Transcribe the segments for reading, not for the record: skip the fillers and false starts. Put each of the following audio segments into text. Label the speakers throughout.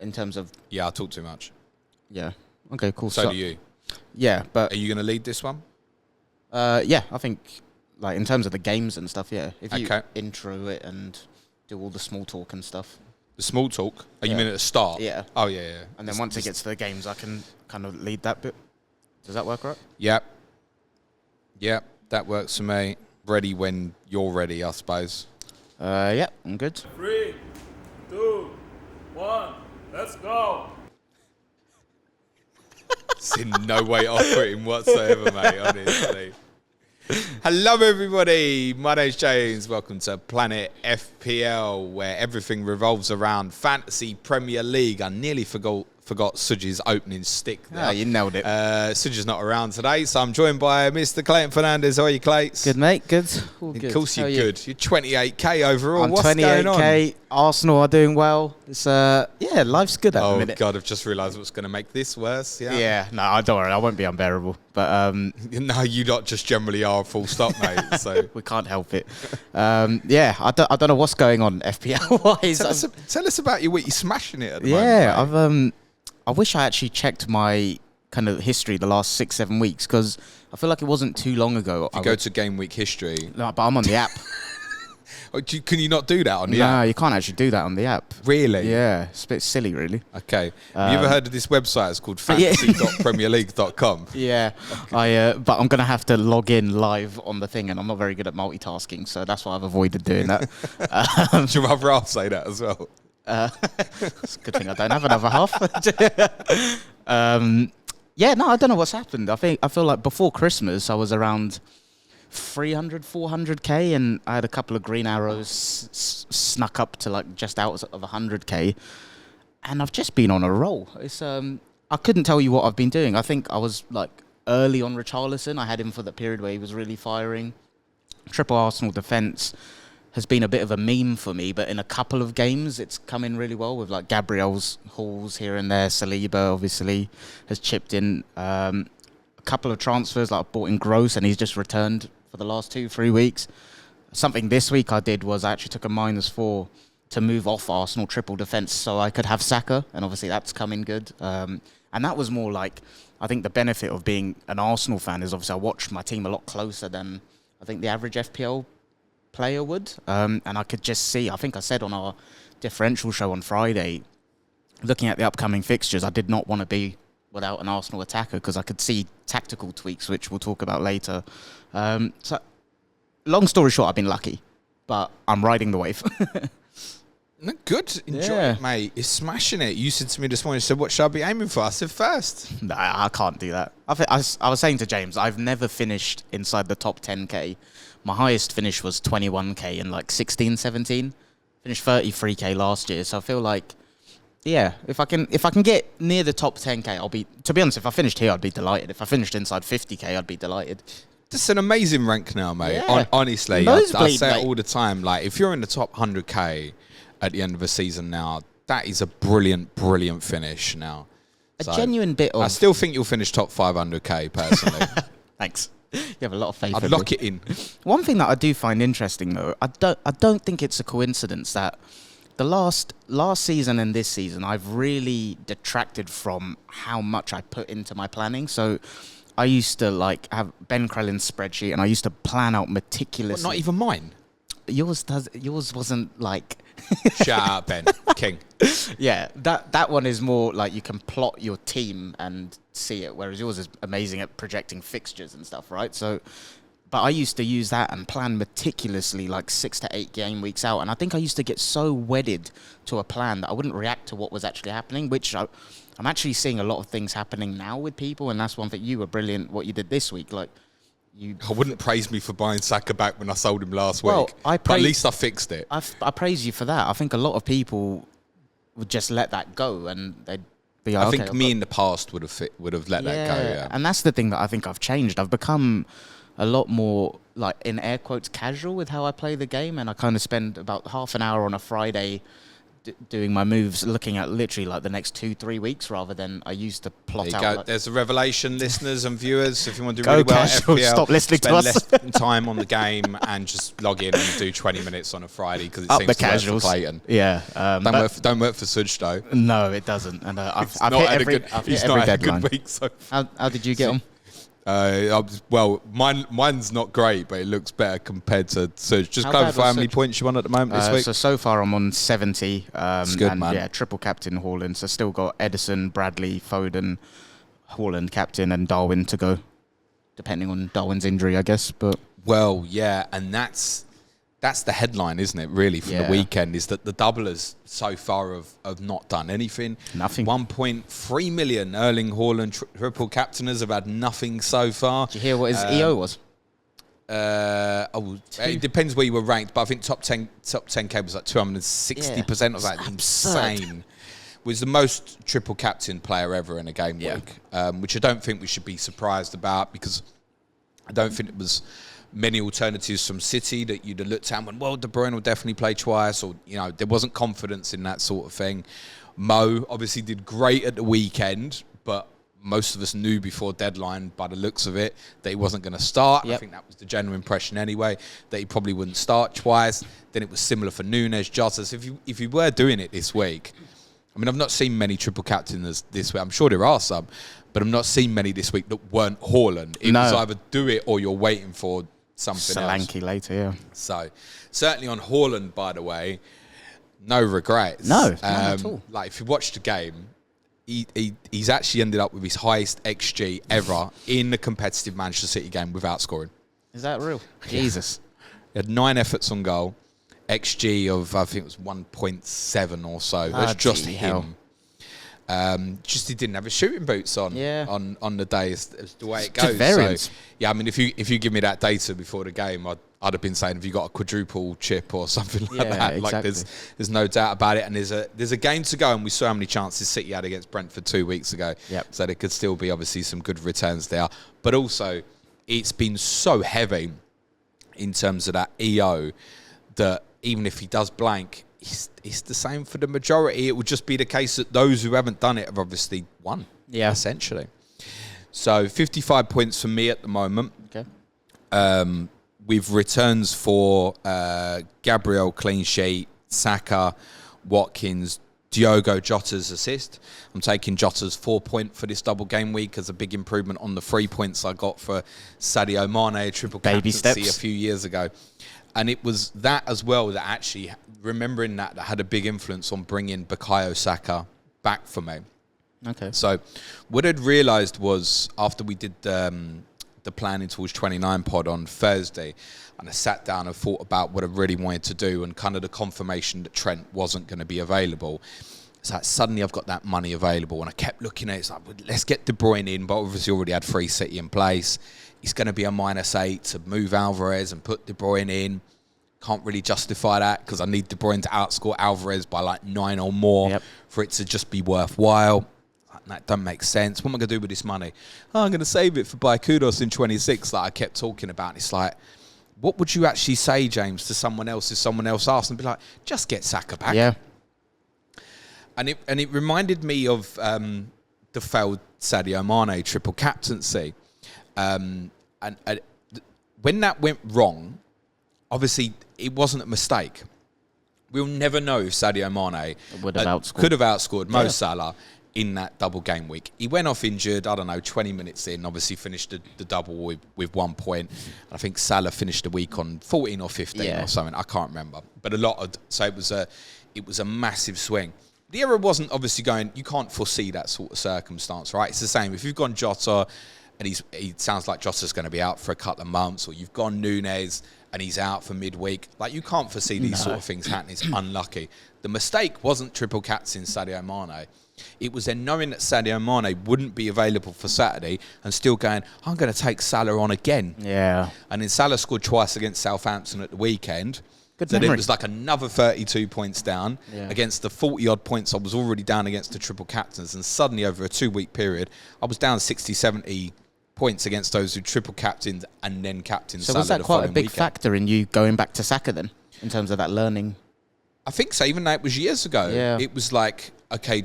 Speaker 1: in terms of...
Speaker 2: Yeah, I talk too much.
Speaker 1: Yeah. Okay, cool.
Speaker 2: So do you.
Speaker 1: Yeah, but...
Speaker 2: Are you going to lead this one?
Speaker 1: Yeah, I think, like, in terms of the games and stuff, yeah. If you
Speaker 2: Okay.
Speaker 1: intro it and do all the small talk and stuff.
Speaker 2: The small talk? Oh, you
Speaker 1: Yeah.
Speaker 2: mean at the start?
Speaker 1: Yeah.
Speaker 2: Oh, yeah.
Speaker 1: And then once it gets to the games, I can kind of lead that bit. Does that work right?
Speaker 2: Yep. Yep, that works for me. Ready when you're ready, I suppose.
Speaker 1: Yeah, I'm good.
Speaker 3: 3, 2, 1, let's go.
Speaker 2: It's in no way off-putting whatsoever, mate, honestly. Hello, everybody. My name's James. Welcome to Planet FPL, where everything revolves around Fantasy Premier League. I nearly forgot Suj's opening stick there.
Speaker 1: Ah, you nailed it.
Speaker 2: Suj's not around today, so I'm joined by Mr. Clayton Fernandez. How are you, Clates?
Speaker 1: Good, mate. Good. All good.
Speaker 2: Of course you're
Speaker 1: How are you?
Speaker 2: good. You're 28k overall.
Speaker 1: I'm
Speaker 2: What's
Speaker 1: 28k.
Speaker 2: going on?
Speaker 1: Arsenal are doing well. It's yeah, life's good at the
Speaker 2: Oh,
Speaker 1: minute.
Speaker 2: God, I've just realised what's going to make this worse. Yeah.
Speaker 1: Yeah, no, don't worry. I won't be unbearable. But
Speaker 2: No, you lot just generally are full stop, mate. So
Speaker 1: we can't help it. Yeah, I don't know what's going on FPL wise.
Speaker 2: tell us about your week. You're smashing it at the moment.
Speaker 1: Yeah,
Speaker 2: mate.
Speaker 1: I wish I actually checked my kind of history the last 6-7 weeks, because I feel like it wasn't too long ago.
Speaker 2: If you go to Game Week history.
Speaker 1: No, but I'm on the app.
Speaker 2: Oh, can you not do that on the
Speaker 1: No,
Speaker 2: app?
Speaker 1: you can't actually do that on the app.
Speaker 2: Really?
Speaker 1: Yeah, it's a bit silly, really.
Speaker 2: Okay. Have you ever heard of this website? It's called
Speaker 1: Yeah.
Speaker 2: fantasy.premierleague.com.
Speaker 1: Yeah, but I'm gonna have to log in live on the thing, and I'm not very good at multitasking, so that's why I've avoided doing that.
Speaker 2: Do you rather I'll say that as well?
Speaker 1: It's a good thing I don't have another half. Yeah, no, I don't know what's happened. I feel like before Christmas I was around 300, 400k, and I had a couple of green arrows snuck up to like just out of 100k, and I've just been on a roll. It's I couldn't tell you what I've been doing. I think I was like early on Richarlison. I had him for the period where he was really firing. Triple Arsenal defence has been a bit of a meme for me, but in a couple of games it's come in really well with like Gabriel's hauls here and there. Saliba obviously has chipped in. A couple of transfers, like I bought in Gross and he's just returned for the last 2-3 weeks. Something this week I did was I actually took a -4 to move off Arsenal triple defence so I could have Saka, and obviously that's coming good. And that was more like, I think the benefit of being an Arsenal fan is obviously I watched my team a lot closer than I think the average FPL player would, and I could just see, I think I said on our differential show on Friday, looking at the upcoming fixtures, I did not want to be without an Arsenal attacker, because I could see tactical tweaks, which we'll talk about later. So long story short, I've been lucky, but I'm riding the wave.
Speaker 2: No, good. Enjoy
Speaker 1: Yeah.
Speaker 2: it, mate. You're smashing it. You said to me this morning, you said, what should I be aiming for? I said first.
Speaker 1: No, I can't do that. I was saying to James, I've never finished inside the top 10k. My highest finish was 21k in like 16, 17. Finished 33k last year, so I feel like, yeah, if I can get near the top 10k, I'll be. To be honest, if I finished here, I'd be delighted. If I finished inside 50k, I'd be delighted.
Speaker 2: That's an amazing rank now, mate.
Speaker 1: Yeah.
Speaker 2: Honestly, I
Speaker 1: Nosebleed,
Speaker 2: say
Speaker 1: mate.
Speaker 2: it all the time. Like, if you're in the top 100k at the end of a season now, that is a brilliant, brilliant finish now.
Speaker 1: A genuine bit of.
Speaker 2: I still think you'll finish top 500k, personally.
Speaker 1: Thanks. You have a lot of faith.
Speaker 2: I'd
Speaker 1: in
Speaker 2: lock
Speaker 1: me.
Speaker 2: it in.
Speaker 1: One thing that I do find interesting, though, I don't think it's a coincidence that the last season and this season I've really detracted from how much I put into my planning. So I used to like have Ben Crellin's spreadsheet, and I used to plan out meticulously.
Speaker 2: What, not even mine?
Speaker 1: Yours wasn't like.
Speaker 2: Shout out, Ben. King.
Speaker 1: Yeah, that one is more like you can plot your team and see it, whereas yours is amazing at projecting fixtures and stuff, right? So, but I used to use that and plan meticulously like 6 to 8 game weeks out, and I think I used to get so wedded to a plan that I wouldn't react to what was actually happening, which I'm actually seeing a lot of things happening now with people, and that's one thing. You were brilliant what you did this week, like.
Speaker 2: I wouldn't praise me for buying Saka back when I sold him last
Speaker 1: Well,
Speaker 2: week. But at least I fixed it.
Speaker 1: I praise you for that. I think a lot of people would just let that go, and they'd be like,
Speaker 2: I think me in the past would have let that go. Yeah.
Speaker 1: And that's the thing that I think I've changed. I've become a lot more, like, in air quotes, casual with how I play the game, and I kind of spend about half an hour on a Friday doing my moves, looking at literally like the next 2-3 weeks rather than I used to plot
Speaker 2: There
Speaker 1: out.
Speaker 2: you go.
Speaker 1: Like,
Speaker 2: There's a revelation, listeners and viewers. If you want to do
Speaker 1: Go
Speaker 2: really well at
Speaker 1: casual,
Speaker 2: FPL,
Speaker 1: stop listening to
Speaker 2: spend
Speaker 1: us.
Speaker 2: less time on the game and just log in and do 20 minutes on a Friday because it
Speaker 1: up
Speaker 2: seems
Speaker 1: the
Speaker 2: to work
Speaker 1: casuals.
Speaker 2: for Clayton.
Speaker 1: Yeah.
Speaker 2: Don't work for Suj though.
Speaker 1: No, it doesn't. And I've
Speaker 2: Not
Speaker 1: hit
Speaker 2: had
Speaker 1: every,
Speaker 2: a good,
Speaker 1: I've
Speaker 2: he's
Speaker 1: hit
Speaker 2: not
Speaker 1: every
Speaker 2: had a
Speaker 1: deadline.
Speaker 2: good week so far.
Speaker 1: How did you get on?
Speaker 2: Well, mine's not great, but it looks better compared to Suj. Just
Speaker 1: How bad
Speaker 2: clarify
Speaker 1: was
Speaker 2: how many
Speaker 1: Suj?
Speaker 2: points you won at the moment this week.
Speaker 1: So far I'm on 70.
Speaker 2: It's good,
Speaker 1: and
Speaker 2: man.
Speaker 1: Yeah, triple captain Haaland. So still got Edison, Bradley, Foden, Haaland captain, and Darwin to go, depending on Darwin's injury, I guess. But
Speaker 2: Well, yeah, and that's the headline, isn't it, really, from the weekend, is that the doublers so far have not done anything.
Speaker 1: Nothing.
Speaker 2: 1.3 million Erling Haaland triple captainers have had nothing so far.
Speaker 1: did you hear what his EO was?
Speaker 2: It depends where you were ranked, but I think top 10K was like 260%. Was like insane. Was the most triple captain player ever in a game week, which I don't think we should be surprised about because I don't think it was many alternatives from City that you'd have looked at and went, well, De Bruyne will definitely play twice, or there wasn't confidence in that sort of thing. Mo obviously did great at the weekend, but most of us knew before deadline, by the looks of it, that he wasn't going to start. I think that was the general impression anyway, that he probably wouldn't start twice. Then it was similar for Núñez, Jota. So if you were doing it this week, I mean, I've not seen many triple captains this week. I'm sure there are some, but I've not seen many this week that weren't Haaland. It was either do it or you're waiting for something else.
Speaker 1: Solanke later, yeah.
Speaker 2: So, certainly on Haaland, by the way, no regrets.
Speaker 1: No, not at all.
Speaker 2: Like, if you watch the game, he's actually ended up with his highest XG ever in the competitive Manchester City game without scoring.
Speaker 1: Is that real? Jesus.
Speaker 2: He had 9 efforts on goal, XG of, I think it was 1.7 or so. That's just him. Just he didn't have his shooting boots on on the day. It's the way it goes.
Speaker 1: Variance.
Speaker 2: So, yeah, I mean, if you give me that data before the game, I'd have been saying, have you got a quadruple chip or something like that?
Speaker 1: Exactly.
Speaker 2: Like there's no doubt about it. And there's a game to go, and we saw how many chances City had against Brentford 2 weeks ago.
Speaker 1: Yep.
Speaker 2: So there could still be obviously some good returns there. But also, it's been so heavy in terms of that EO that even if he does blank, it's the same for the majority. It would just be the case that those who haven't done it have obviously won, essentially. So 55 points for me at the moment.
Speaker 1: Okay.
Speaker 2: With returns for Gabriel clean sheet, Saka, Watkins, Diogo Jota's assist. I'm taking Jota's 4 point for this double game week as a big improvement on the 3 points I got for Sadio Mane, triple captaincy a few years ago. And it was that as well that actually, remembering that had a big influence on bringing Bukayo Saka back for me.
Speaker 1: Okay.
Speaker 2: So what I'd realised was after we did the Planning Towards 29 pod on Thursday, and I sat down and thought about what I really wanted to do and kind of the confirmation that Trent wasn't going to be available. It's like suddenly I've got that money available, and I kept looking at it. It's like, well, let's get De Bruyne in, but obviously already had free City in place. It's going to be a -8 to move Alvarez and put De Bruyne in. Can't really justify that because I need De Bruyne to outscore Alvarez by like 9 or more for it to just be worthwhile. That don't make sense. What am I going to do with this money? Oh, I'm going to save it for buy Kudos in 26 that I kept talking about. It's like, what would you actually say, James, to someone else if someone else asked and be like, just get Saka back?
Speaker 1: Yeah.
Speaker 2: And it reminded me of the failed Sadio Mane triple captaincy. And when that went wrong, obviously it wasn't a mistake. We'll never know if Sadio Mane could have outscored Mo Salah in that double game week. He went off injured, 20 minutes in, obviously finished the double with 1 point. I think Salah finished the week on 14 or 15 or something. I can't remember. But so it was a massive swing. The error wasn't obviously going, you can't foresee that sort of circumstance, right? It's the same. If you've gone Jota and he sounds like Jota's going to be out for a couple of months, or you've gone Núñez and he's out for midweek, like you can't foresee these sort of things happening. It's unlucky. The mistake wasn't triple captain Sadio Mane. It was then knowing that Sadio Mane wouldn't be available for Saturday and still going, I'm going to take Salah on again.
Speaker 1: Yeah.
Speaker 2: And then Salah scored twice against Southampton at the weekend.
Speaker 1: Good
Speaker 2: so
Speaker 1: memory.
Speaker 2: then it was like another 32 points down against the 40-odd points I was already down against the triple captains. And suddenly, over a 2-week period, I was down 60, 70 points against those who triple captained and then captained Salah.
Speaker 1: So was that quite a big factor in you going back to Saka then, in terms of that learning
Speaker 2: I think so. Even though it was years ago, it was like, okay,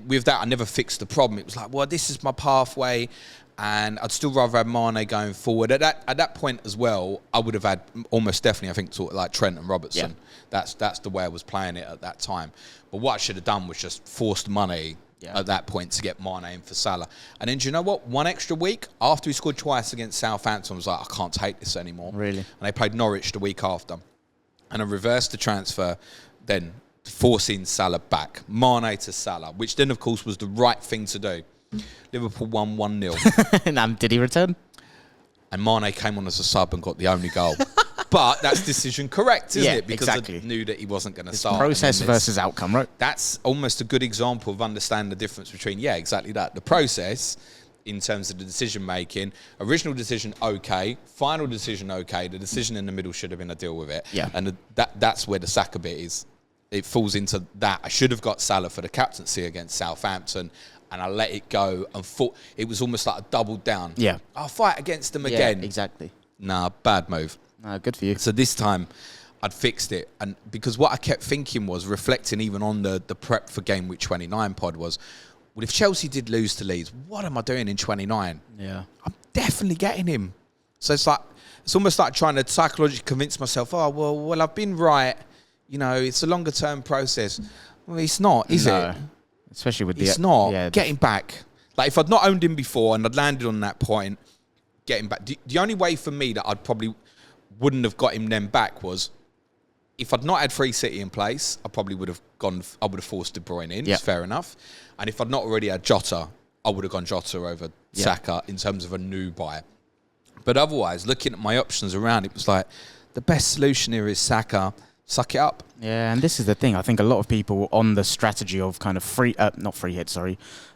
Speaker 2: with that, I never fixed the problem. It was like, well, this is my pathway, and I'd still rather have Mane going forward. At that point as well, I would have had almost definitely, I think, sort of like Trent and Robertson. Yeah. That's the way I was playing it at that time. But what I should have done was just forced money at that point to get Mane in for Salah. And then, do you know what? One extra week after he scored twice against Southampton, I was like, I can't take this anymore.
Speaker 1: Really?
Speaker 2: And they played Norwich the week after. And I reversed the transfer, then forcing Salah back. Mane to Salah, which then, of course, was the right thing to do. Liverpool won 1-0.
Speaker 1: And did he return?
Speaker 2: And Mane came on as a sub and got the only goal. But that's decision correct, isn't it? Because I knew that he wasn't going to start.
Speaker 1: Process versus outcome, right?
Speaker 2: That's almost a good example of understanding the difference between, exactly that. The process in terms of the decision making, original decision, okay. Final decision, okay. The decision in the middle should have been a deal with it.
Speaker 1: Yeah.
Speaker 2: And that's where the Saka bit is. It falls into that. I should have got Salah for the captaincy against Southampton, and I let it go and thought it was almost like a double down.
Speaker 1: Yeah.
Speaker 2: I'll fight against them again.
Speaker 1: Yeah, exactly.
Speaker 2: Nah, bad move.
Speaker 1: Good for you.
Speaker 2: So this time I'd fixed it. And because what I kept thinking was, reflecting even on the prep for Game Week 29 pod was, well, if Chelsea did lose to Leeds, what am I doing in 29?
Speaker 1: Yeah.
Speaker 2: I'm definitely getting him. So it's almost like trying to psychologically convince myself, well, I've been right. You know, it's a longer term process. Well, it's not, is it?
Speaker 1: Especially with
Speaker 2: it's not. Yeah, getting back. Like, if I'd not owned him before and I'd landed on that point, getting back. The only way for me that I'd probably wouldn't have got him then back was, if I'd not had Free City in place, I probably would have forced De Bruyne in. It's fair enough. And if I'd not already had Jota, I would have gone Jota over Saka in terms of a new buy. But otherwise, looking at my options around, it was like, the best solution here is Saka. Suck it up.
Speaker 1: Yeah, and this is the thing. I think a lot of people on the strategy of kind of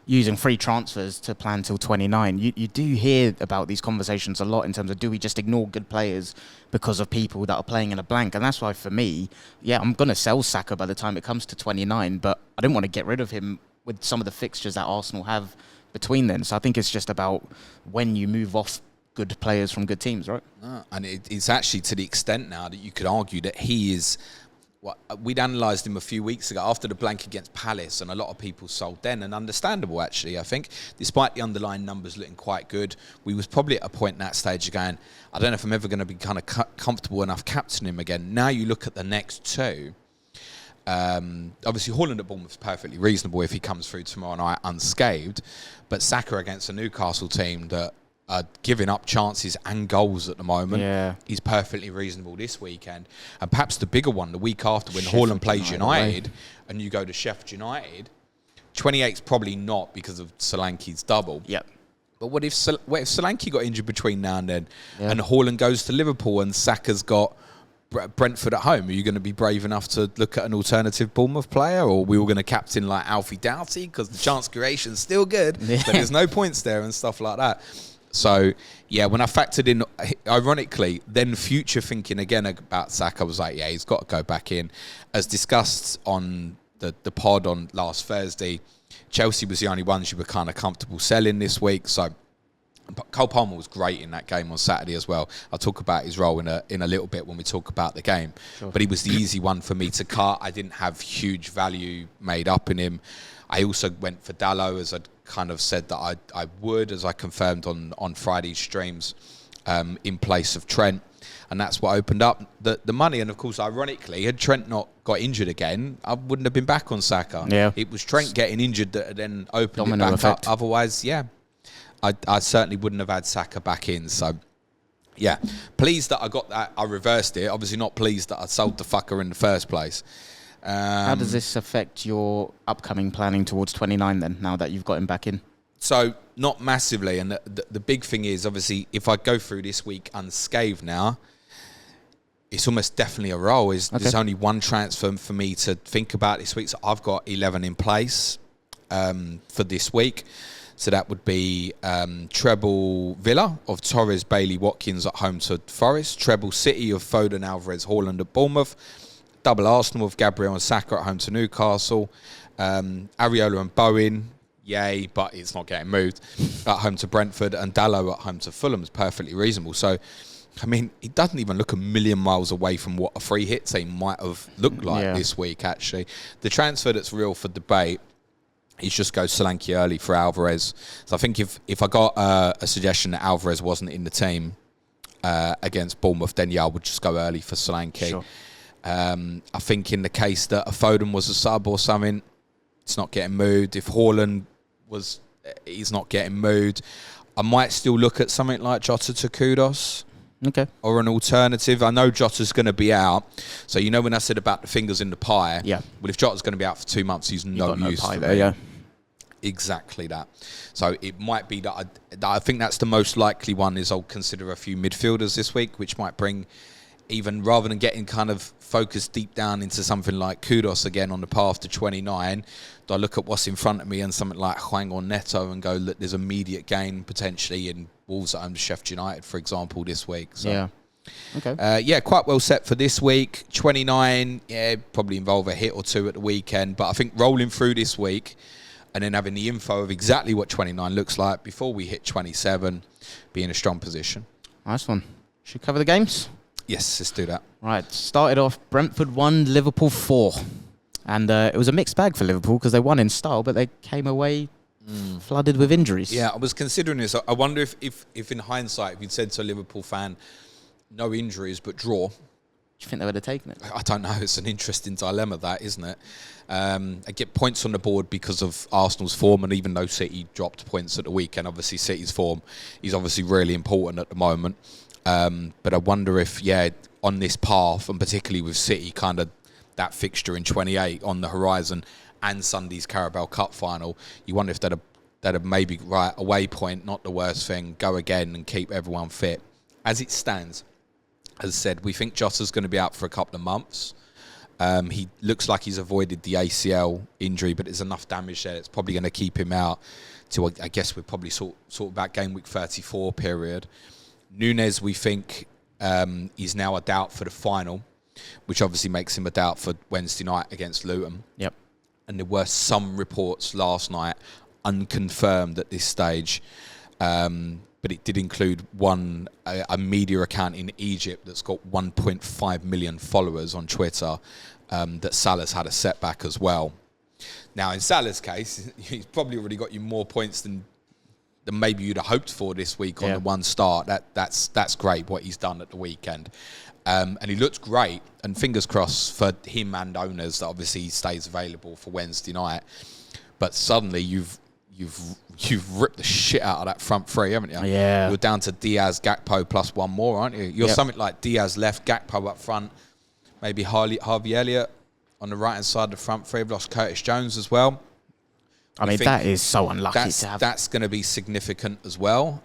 Speaker 1: using free transfers to plan till 29. You do hear about these conversations a lot in terms of, do we just ignore good players because of people that are playing in a blank? And that's why, for me, I'm going to sell Saka by the time it comes to 29, but I don't want to get rid of him with some of the fixtures that Arsenal have between then. So I think it's just about when you move off good players from good teams, right?
Speaker 2: And it's actually to the extent now that you could argue that he is... we'd analysed him a few weeks ago after the blank against Palace, and a lot of people sold then, and understandable, actually, I think. Despite the underlying numbers looking quite good, we was probably at a point in that stage again, I don't know if I'm ever going to be kind of comfortable enough captaining him again. Now you look at the next two. Obviously, Hojlund at Bournemouth is perfectly reasonable if he comes through tomorrow night unscathed, but Saka against a Newcastle team that are giving up chances and goals at the moment is perfectly reasonable this weekend. And perhaps the bigger one, the week after, when Haaland plays United and you go to Sheffield United, 28's probably not because of Solanke's double.
Speaker 1: Yep.
Speaker 2: But what if Solanke got injured between now and then, and Haaland goes to Liverpool and Saka's got Brentford at home? Are you going to be brave enough to look at an alternative Bournemouth player, or are we all going to captain like Alfie Doughty because the chance creation's still good, but there's no points there and stuff like that? So, when I factored in, ironically, then future thinking again about Saka, I was like, he's got to go back in. As discussed on the pod on last Thursday, Chelsea was the only ones you were kind of comfortable selling this week. So, Cole Palmer was great in that game on Saturday as well. I'll talk about his role in a little bit when we talk about the game. Sure. But he was the easy one for me to cut. I didn't have huge value made up in him. I also went for Dalot, as I'd kind of said that I would, as I confirmed on Friday's streams, in place of Trent. And that's what opened up the money. And, of course, ironically, had Trent not got injured again, I wouldn't have been back on Saka. Yeah. It was Trent getting injured that then opened Domino it back effect. Up. Otherwise, I certainly wouldn't have had Saka back in. So, pleased that I got that. I reversed it. Obviously not pleased that I sold the fucker in the first place.
Speaker 1: How does this affect your upcoming planning towards 29 then, now that you've got him back in?
Speaker 2: So, not massively. And the big thing is, obviously, if I go through this week unscathed now, it's almost definitely a roll. There's only one transfer for me to think about this week. So, I've got 11 in place for this week. So, that would be treble Villa of Torres, Bailey, Watkins at home to Forest. Treble City of Foden, Alvarez, Haaland at Bournemouth. Double Arsenal of Gabriel and Saka at home to Newcastle. Areola and Bowen, but it's not getting moved, at home to Brentford. And Dalot at home to Fulham is perfectly reasonable. So I mean, it doesn't even look a million miles away from what a free hit team might have looked like this week, actually. The transfer that's real for debate is just go Solanke early for Alvarez. So I think if I got a suggestion that Alvarez wasn't in the team against Bournemouth, then I would just go early for Solanke.
Speaker 1: Sure.
Speaker 2: I think in the case that a Foden was a sub or something, it's not getting moved. If Haaland he's not getting moved, I might still look at something like Jota to Kudos.
Speaker 1: Okay.
Speaker 2: Or an alternative. I know Jota's going to be out. So you know when I said about the fingers in the pie?
Speaker 1: Yeah.
Speaker 2: Well, if Jota's going to be out for 2 months, he's no use
Speaker 1: pie
Speaker 2: for
Speaker 1: there,
Speaker 2: me.
Speaker 1: yeah.
Speaker 2: Exactly that. So it might be that I think that's the most likely one is I'll consider a few midfielders this week, which might bring, even rather than getting kind of focused deep down into something like Kudos again on the path to 29, do I look at what's in front of me and something like Hwang or Neto and go, look, there's immediate gain potentially in Wolves at home to Sheffield United, for example, this week. So,
Speaker 1: yeah. Okay.
Speaker 2: Quite well set for this week. 29, probably involve a hit or two at the weekend. But I think rolling through this week and then having the info of exactly what 29 looks like before we hit 27, be in a strong position.
Speaker 1: Nice one. Should we cover the games?
Speaker 2: Yes, let's do that.
Speaker 1: Right. Started off, Brentford 1, Liverpool 4. And it was a mixed bag for Liverpool because they won in style, but they came away flooded with injuries.
Speaker 2: Yeah, I was considering this. I wonder if in hindsight, if you'd said to a Liverpool fan, no injuries but draw,
Speaker 1: Do you think they would have taken it?
Speaker 2: I don't know. It's an interesting dilemma, that, isn't it? I get points on the board because of Arsenal's form, and even though City dropped points at the weekend, obviously City's form is obviously really important at the moment. But I wonder if, on this path, and particularly with City, kind of that fixture in 28 on the horizon, and Sunday's Carabao Cup final, you wonder if that'd maybe right away point, not the worst thing, go again and keep everyone fit. As it stands, as I said, we think Jota's going to be out for a couple of months. He looks like he's avoided the ACL injury, but there's enough damage there. It's probably going to keep him out till, I guess, we're probably sort about game week 34 period. Núñez, we think, is now a doubt for the final, which obviously makes him a doubt for Wednesday night against Luton.
Speaker 1: Yep.
Speaker 2: And there were some reports last night, unconfirmed at this stage, but it did include a media account in Egypt that's got 1.5 million followers on Twitter, that Salah's had a setback as well. Now, in Salah's case, he's probably already got you more points than maybe you'd have hoped for this week on the one start. That's great what he's done at the weekend. And he looked great, and fingers crossed for him and owners that obviously he stays available for Wednesday night. But suddenly you've ripped the shit out of that front three, haven't you?
Speaker 1: Yeah.
Speaker 2: You're down to Diaz, Gakpo plus one more, aren't you? You're something like Diaz left, Gakpo up front, maybe Harvey Elliott on the right-hand side of the front three. We've lost Curtis Jones as well.
Speaker 1: I mean, that is so unlucky to have.
Speaker 2: That's going to be significant as well.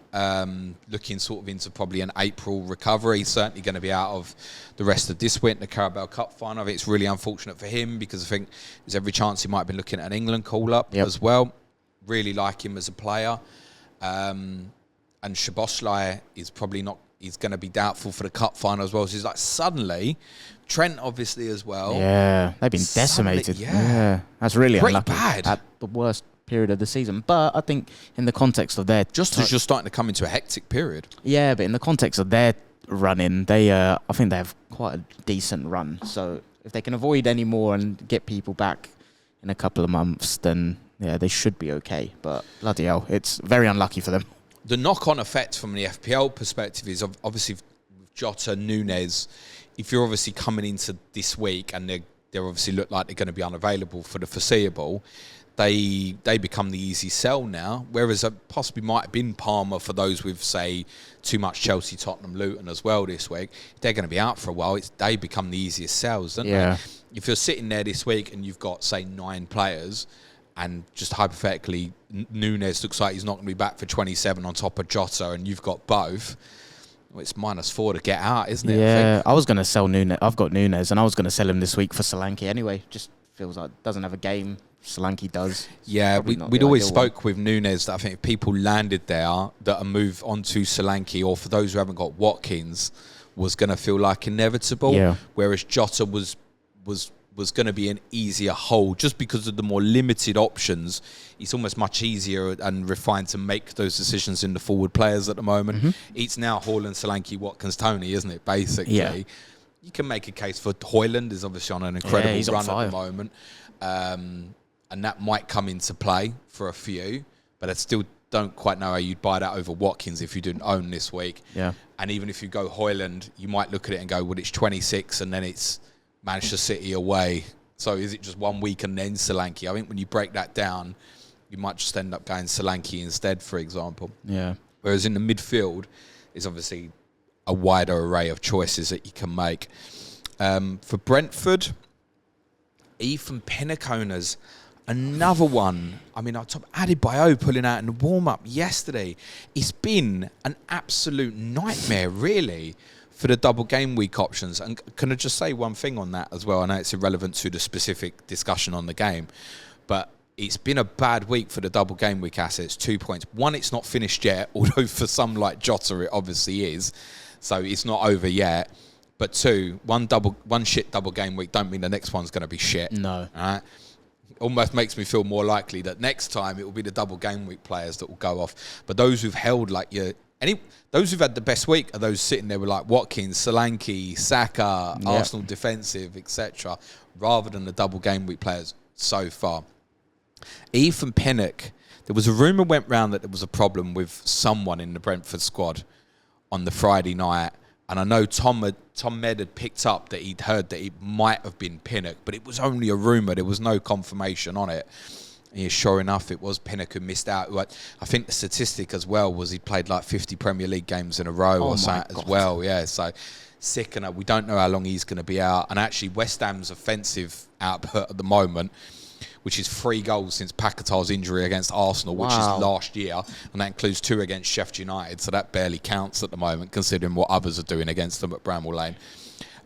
Speaker 2: Looking sort of into probably an April recovery. Certainly going to be out of the rest of this week, the Carabao Cup final. I think it's really unfortunate for him because I think there's every chance he might be looking at an England call-up as well. Really like him as a player. And Szoboszlai is probably not... He's going to be doubtful for the Cup final as well. So he's like, suddenly... Trent, obviously, as well.
Speaker 1: Yeah, they've been decimated. Yeah, that's really
Speaker 2: pretty
Speaker 1: unlucky.
Speaker 2: Bad.
Speaker 1: At the worst period of the season. But I think in the context of their...
Speaker 2: Just as you're starting to come into a hectic period.
Speaker 1: Yeah, but in the context of their run-in, I think they have quite a decent run. So if they can avoid any more and get people back in a couple of months, then they should be okay. But bloody hell, it's very unlucky for them.
Speaker 2: The knock-on effect from the FPL perspective is obviously with Jota, Núñez... If you're obviously coming into this week and they obviously look like they're going to be unavailable for the foreseeable, they become the easy sell now. Whereas it possibly might have been Palmer for those with, say, too much Chelsea, Tottenham, Luton as well this week. If they're going to be out for a while, they become the easiest sells, don't they? If you're sitting there this week and you've got, say, 9 players and just hypothetically Núñez looks like he's not going to be back for 27 on top of Jota and you've got both... Well, it's -4 to get out, isn't it?
Speaker 1: Yeah, I was going to sell Núñez. I've got Núñez, and I was going to sell him this week for Solanke anyway. Just feels like doesn't have a game. Solanke does.
Speaker 2: Yeah, we'd always spoke with Núñez that I think if people landed there, that a move onto Solanke, or for those who haven't got Watkins, was going to feel like inevitable. Yeah. Whereas Jota was was going to be an easier hold just because of the more limited options. It's almost much easier and refined to make those decisions in the forward players at the moment. It's now Hojlund, Solanke, Watkins, Tony, isn't it, basically?
Speaker 1: Yeah.
Speaker 2: You can make a case for Hojlund is obviously on an incredible run at the moment. And that might come into play for a few, but I still don't quite know how you'd buy that over Watkins if you didn't own this week.
Speaker 1: Yeah.
Speaker 2: And even if you go Hojlund, you might look at it and go, well, it's 26 and then it's Manchester City away. So is it just 1 week and then Solanke? I think when you break that down, you might just end up going Solanke instead, for example.
Speaker 1: Yeah.
Speaker 2: Whereas in the midfield, there's obviously a wider array of choices that you can make. For Brentford, Ethan Pinnock owners, another one. I mean, Adebayo pulling out in the warm-up yesterday. It's been an absolute nightmare, really, for the double game week options. And can I just say one thing on that as well? I know it's irrelevant to the specific discussion on the game, but it's been a bad week for the double game week assets. 2 points. One, it's not finished yet, although for some like Jota it obviously is. So it's not over yet. But two, one shit double game week don't mean the next one's going to be shit.
Speaker 1: No.
Speaker 2: All right? Almost makes me feel more likely that next time it will be the double game week players that will go off. But those who've held those who've had the best week are those sitting there with like Watkins, Solanke, Saka, Arsenal defensive, etc., rather than the double game week players so far. Ethan Pinnock, there was a rumour went round that there was a problem with someone in the Brentford squad on the Friday night. And I know Tom Med had picked up that he'd heard that it might have been Pinnock, but it was only a rumour. There was no confirmation on it. And sure enough, it was Pinnock who missed out. I think the statistic as well was he played like 50 Premier League games in a row or something as well. Yeah, so sick. And we don't know how long he's going to be out. And actually, West Ham's offensive output at the moment, which is 3 goals since Paquetá's injury against Arsenal, which is last year, and that includes 2 against Sheffield United, so that barely counts at the moment, considering what others are doing against them at Bramall Lane.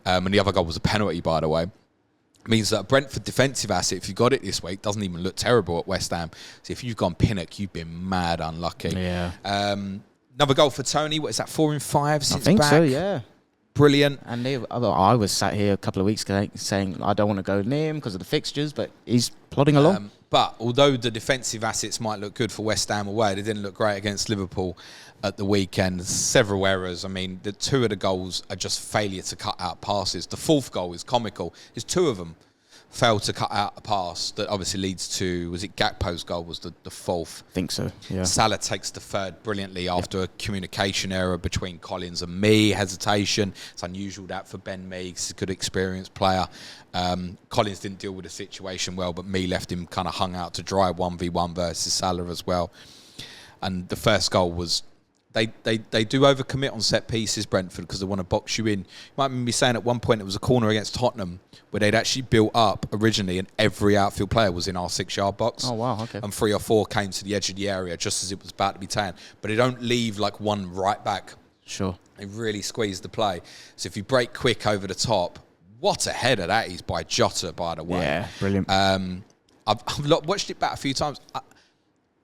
Speaker 2: And the other goal was a penalty, by the way. It means that a Brentford defensive asset, if you got it this week, doesn't even look terrible at West Ham. So if you've gone Pinnock, you've been mad unlucky.
Speaker 1: Yeah.
Speaker 2: Another goal for Tony. What is that, 4 in 5 since
Speaker 1: I think
Speaker 2: back?
Speaker 1: so, yeah.
Speaker 2: Brilliant.
Speaker 1: And I was sat here a couple of weeks ago saying I don't want to go near him because of the fixtures, but he's plodding along.
Speaker 2: But although the defensive assets might look good for West Ham away, they didn't look great against Liverpool at the weekend. Several errors. I mean, the 2 of the goals are just failure to cut out passes. The 4th goal is comical. There's 2 of them failed to cut out a pass that obviously leads to, was it Gakpo's goal was the 4th?
Speaker 1: I think so, yeah.
Speaker 2: Salah takes the 3rd brilliantly after a communication error between Collins and me, hesitation. It's unusual that for Ben Mee, he's a good experienced player. Collins didn't deal with the situation well, but me left him kind of hung out to dry 1v1 versus Salah as well. And the first goal was, they do overcommit on set pieces, Brentford, because they want to box you in. You might remember me saying at one point it was a corner against Tottenham where they'd actually built up originally and every outfield player was in our 6-yard box.
Speaker 1: Oh, wow, okay.
Speaker 2: And 3 or 4 came to the edge of the area just as it was about to be taken. But they don't leave like one right back.
Speaker 1: Sure.
Speaker 2: They really squeeze the play. So if you break quick over the top, what a header that is by Jota, by the way.
Speaker 1: Yeah, brilliant.
Speaker 2: I've watched it back a few times.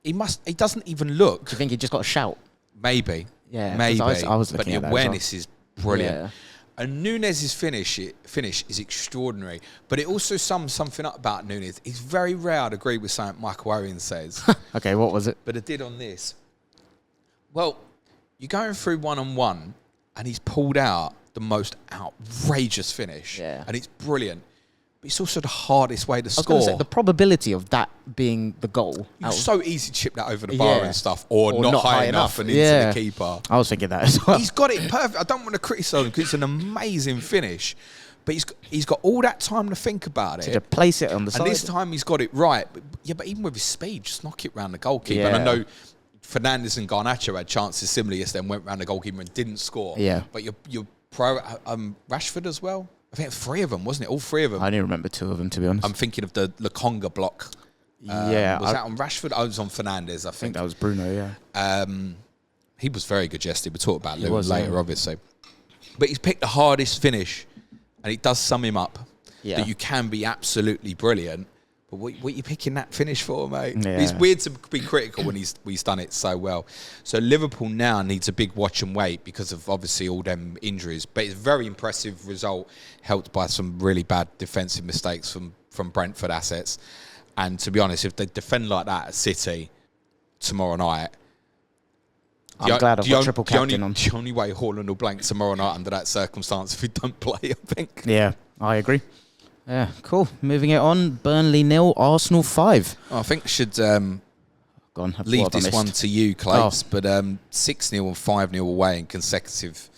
Speaker 2: He doesn't even look.
Speaker 1: Do you think he just got a shout?
Speaker 2: Maybe.
Speaker 1: Yeah,
Speaker 2: maybe.
Speaker 1: I was looking
Speaker 2: but
Speaker 1: at
Speaker 2: the
Speaker 1: that
Speaker 2: awareness is brilliant.
Speaker 1: Yeah.
Speaker 2: And Nunez's finish is extraordinary. But it also sums something up about Nunez. It's very rare I'd agree with something Michael Owen says.
Speaker 1: Okay, what was it?
Speaker 2: But it did on this. Well, you're going through 1-on-1 and he's pulled out the most outrageous finish.
Speaker 1: Yeah.
Speaker 2: And it's brilliant. But it's also the hardest way to
Speaker 1: I was
Speaker 2: score.
Speaker 1: going to say, the probability of that being the goal.
Speaker 2: It's so easy to chip that over the bar and stuff, or not high enough and into the keeper.
Speaker 1: I was thinking that as well.
Speaker 2: He's got it perfect. I don't want to criticise him because it's an amazing finish, but he's got all that time to think about it.
Speaker 1: To place it on the side.
Speaker 2: And this time he's got it right. But even with his speed, just knock it round the goalkeeper.
Speaker 1: Yeah.
Speaker 2: And I know Fernandes and Garnacho had chances similar yesterday and went round the goalkeeper and didn't score.
Speaker 1: Yeah.
Speaker 2: But you're pro Rashford as well. I think 3 of them, wasn't it? All 3 of them.
Speaker 1: I only remember 2 of them, to be honest.
Speaker 2: I'm thinking of the Lokonga block. Was that on Rashford? I was on Fernandes, I think.
Speaker 1: That was Bruno, yeah.
Speaker 2: He was very good yesterday. We'll talk about Lewis later, obviously. But he's picked the hardest finish, and it does sum him up.
Speaker 1: Yeah.
Speaker 2: That you can be absolutely brilliant, But what you picking that finish for, mate?
Speaker 1: Yeah.
Speaker 2: It's weird to be critical when he's done it so well. So Liverpool now needs a big watch and wait because of obviously all them injuries. But it's a very impressive result, helped by some really bad defensive mistakes from Brentford assets. And to be honest, if they defend like that at City tomorrow night,
Speaker 1: I'm glad I've got triple captain on.
Speaker 2: The only way Hojlund will blank tomorrow night under that circumstance if he don't play, I think.
Speaker 1: Yeah, I agree. Yeah, cool. Moving it on. Burnley 0, Arsenal 5.
Speaker 2: I think I should
Speaker 1: Go on,
Speaker 2: leave this one to you, Clayton. But 6-0 and 5-0 away in consecutive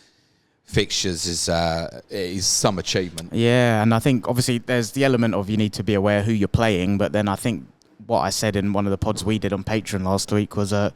Speaker 2: fixtures is some achievement.
Speaker 1: Yeah, and I think obviously there's the element of you need to be aware who you're playing, but then I think what I said in one of the pods we did on Patreon last week was the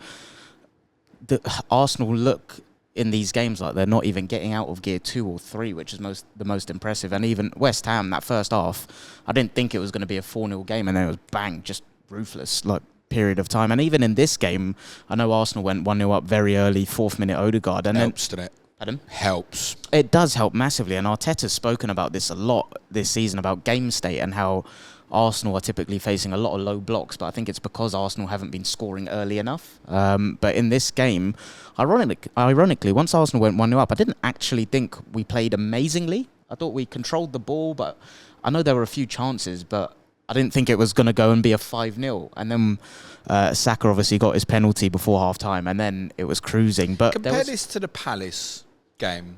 Speaker 1: Arsenal look in these games like they're not even getting out of gear 2 or 3, which is the most impressive. And even West Ham, that first half, I didn't think it was going to be a 4-0 game, and then it was bang, just ruthless, like period of time. And even in this game, I know Arsenal went 1-0 up very early, 4th minute Odegaard. And
Speaker 2: helps, doesn't it?
Speaker 1: Pardon?
Speaker 2: Helps. It
Speaker 1: does help massively, and Arteta's spoken about this a lot this season, about game state and how Arsenal are typically facing a lot of low blocks, but I think it's because Arsenal haven't been scoring early enough. But in this game, ironically, once Arsenal went 1-0 up, I didn't actually think we played amazingly. I thought we controlled the ball, but I know there were a few chances, but I didn't think it was going to go and be a 5-0. And then Saka obviously got his penalty before half-time, and then it was cruising. But
Speaker 2: compare this to the Palace game,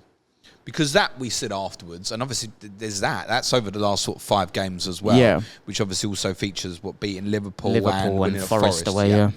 Speaker 2: because that we said afterwards, and obviously there's that's over the last sort of 5 games as well,
Speaker 1: yeah,
Speaker 2: which obviously also features beating Liverpool
Speaker 1: and Forest away, yeah.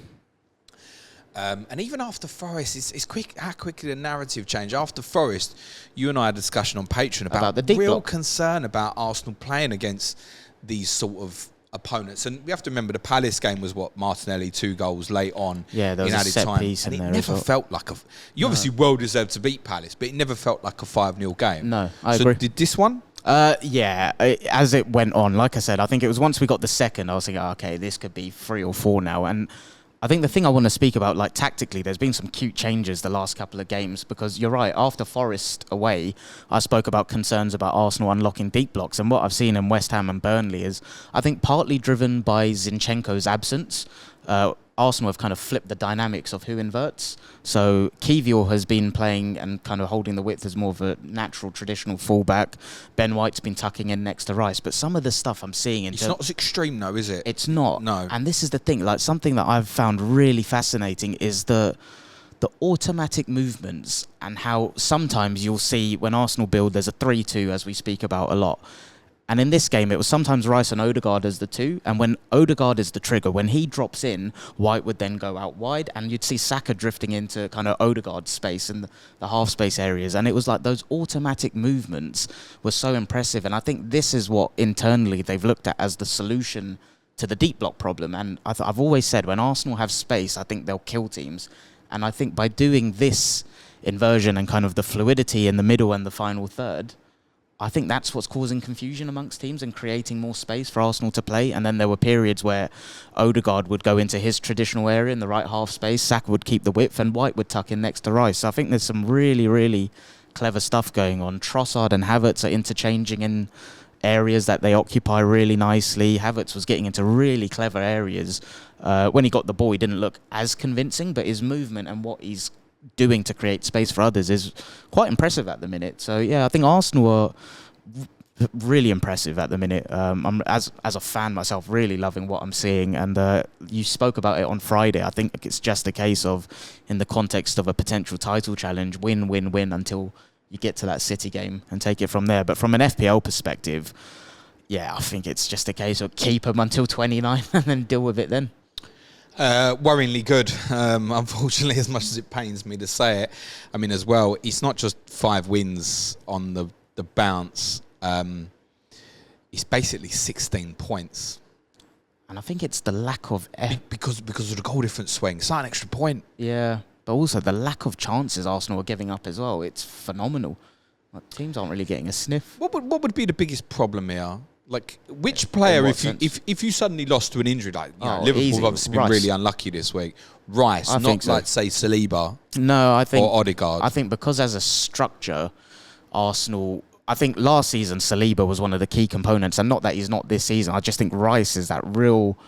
Speaker 2: And even after Forest, it's quick how quickly the narrative changed. After Forest, you and I had a discussion on Patreon about
Speaker 1: the deep
Speaker 2: real
Speaker 1: block.
Speaker 2: concern about Arsenal playing against these sort of opponents. And we have to remember the Palace game was Martinelli 2 goals late on.
Speaker 1: Yeah, there was
Speaker 2: in
Speaker 1: a
Speaker 2: added
Speaker 1: set
Speaker 2: time,
Speaker 1: piece
Speaker 2: and
Speaker 1: in
Speaker 2: it
Speaker 1: there.
Speaker 2: never felt like you obviously well deserved to beat Palace, but it never felt like a 5-0 game.
Speaker 1: No, I agree.
Speaker 2: Did this one?
Speaker 1: Yeah, as it went on, like I said, I think it was once we got the second, I was thinking, okay, this could be 3 or 4 now. And I think the thing I want to speak about, like tactically, there's been some cute changes the last couple of games, because you're right, after Forest away, I spoke about concerns about Arsenal unlocking deep blocks, and what I've seen in West Ham and Burnley is, I think partly driven by Zinchenko's absence, Arsenal have kind of flipped the dynamics of who inverts. So Kiwior has been playing and kind of holding the width as more of a natural, traditional fullback. Ben White's been tucking in next to Rice. But some of the stuff I'm seeing...
Speaker 2: It's not as extreme, though, is it?
Speaker 1: It's not.
Speaker 2: No.
Speaker 1: And this is the thing. Like, something that I've found really fascinating is the automatic movements, and how sometimes you'll see when Arsenal build, there's a 3-2, as we speak about a lot. And in this game, it was sometimes Rice and Odegaard as the 2. And when Odegaard is the trigger, when he drops in, White would then go out wide. And you'd see Saka drifting into kind of Odegaard's space and the half-space areas. And it was like those automatic movements were so impressive. And I think this is what internally they've looked at as the solution to the deep block problem. And I've always said, when Arsenal have space, I think they'll kill teams. And I think by doing this inversion and kind of the fluidity in the middle and the final third, I think that's what's causing confusion amongst teams and creating more space for Arsenal to play. And then there were periods where Odegaard would go into his traditional area in the right half space, Saka would keep the width, and White would tuck in next to Rice. So I think there's some really, really clever stuff going on. Trossard and Havertz are interchanging in areas that they occupy really nicely. Havertz was getting into really clever areas. When he got the ball, he didn't look as convincing, but his movement and what he's doing to create space for others is quite impressive at the minute. So yeah, I think Arsenal are really impressive at the minute. I'm as a fan myself really loving what I'm seeing, and you spoke about it on Friday. I think it's just a case of, in the context of a potential title challenge, win until you get to that City game and take it from there. But from an FPL perspective, yeah, I think it's just a case of keep them until 29 and then deal with it then.
Speaker 2: Worryingly good, unfortunately, as much as it pains me to say it. I mean, as well, it's not just 5 wins on the bounce. It's basically 16 points.
Speaker 1: And I think it's the lack of...
Speaker 2: Because of the goal difference swing. It's not an extra point.
Speaker 1: Yeah, but also the lack of chances Arsenal are giving up as well. It's phenomenal. Like, teams aren't really getting a sniff.
Speaker 2: What would be the biggest problem here? Like, which player, if you suddenly lost to an injury, like Liverpool have obviously been really unlucky this week. Rice, not like, say, Saliba.
Speaker 1: No, I think...
Speaker 2: Or Odegaard.
Speaker 1: I think because as a structure, Arsenal... I think last season Saliba was one of the key components, and not that he's not this season. I just think Rice is that real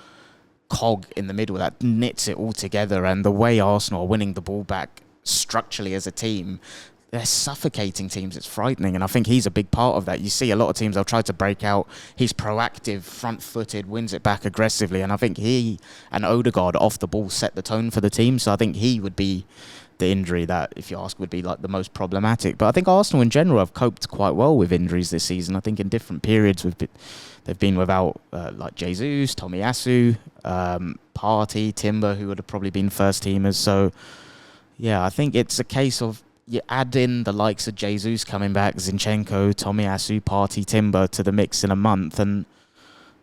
Speaker 1: cog in the middle that knits it all together, and the way Arsenal are winning the ball back structurally as a team, they're suffocating teams. It's frightening, and I think he's a big part of that. You see a lot of teams, they'll try to break out. He's proactive, front-footed, wins it back aggressively, and I think he and Odegaard off the ball set the tone for the team. So I think he would be the injury that, if you ask, would be like the most problematic. But I think Arsenal in general have coped quite well with injuries this season. I think in different periods they've been without like Jesus, Tomiyasu, Partey, Timber, who would have probably been first teamers. So yeah, I think it's a case of you add in the likes of Jesus coming back, Zinchenko, Tomiyasu, Partey, Timber to the mix in a month, and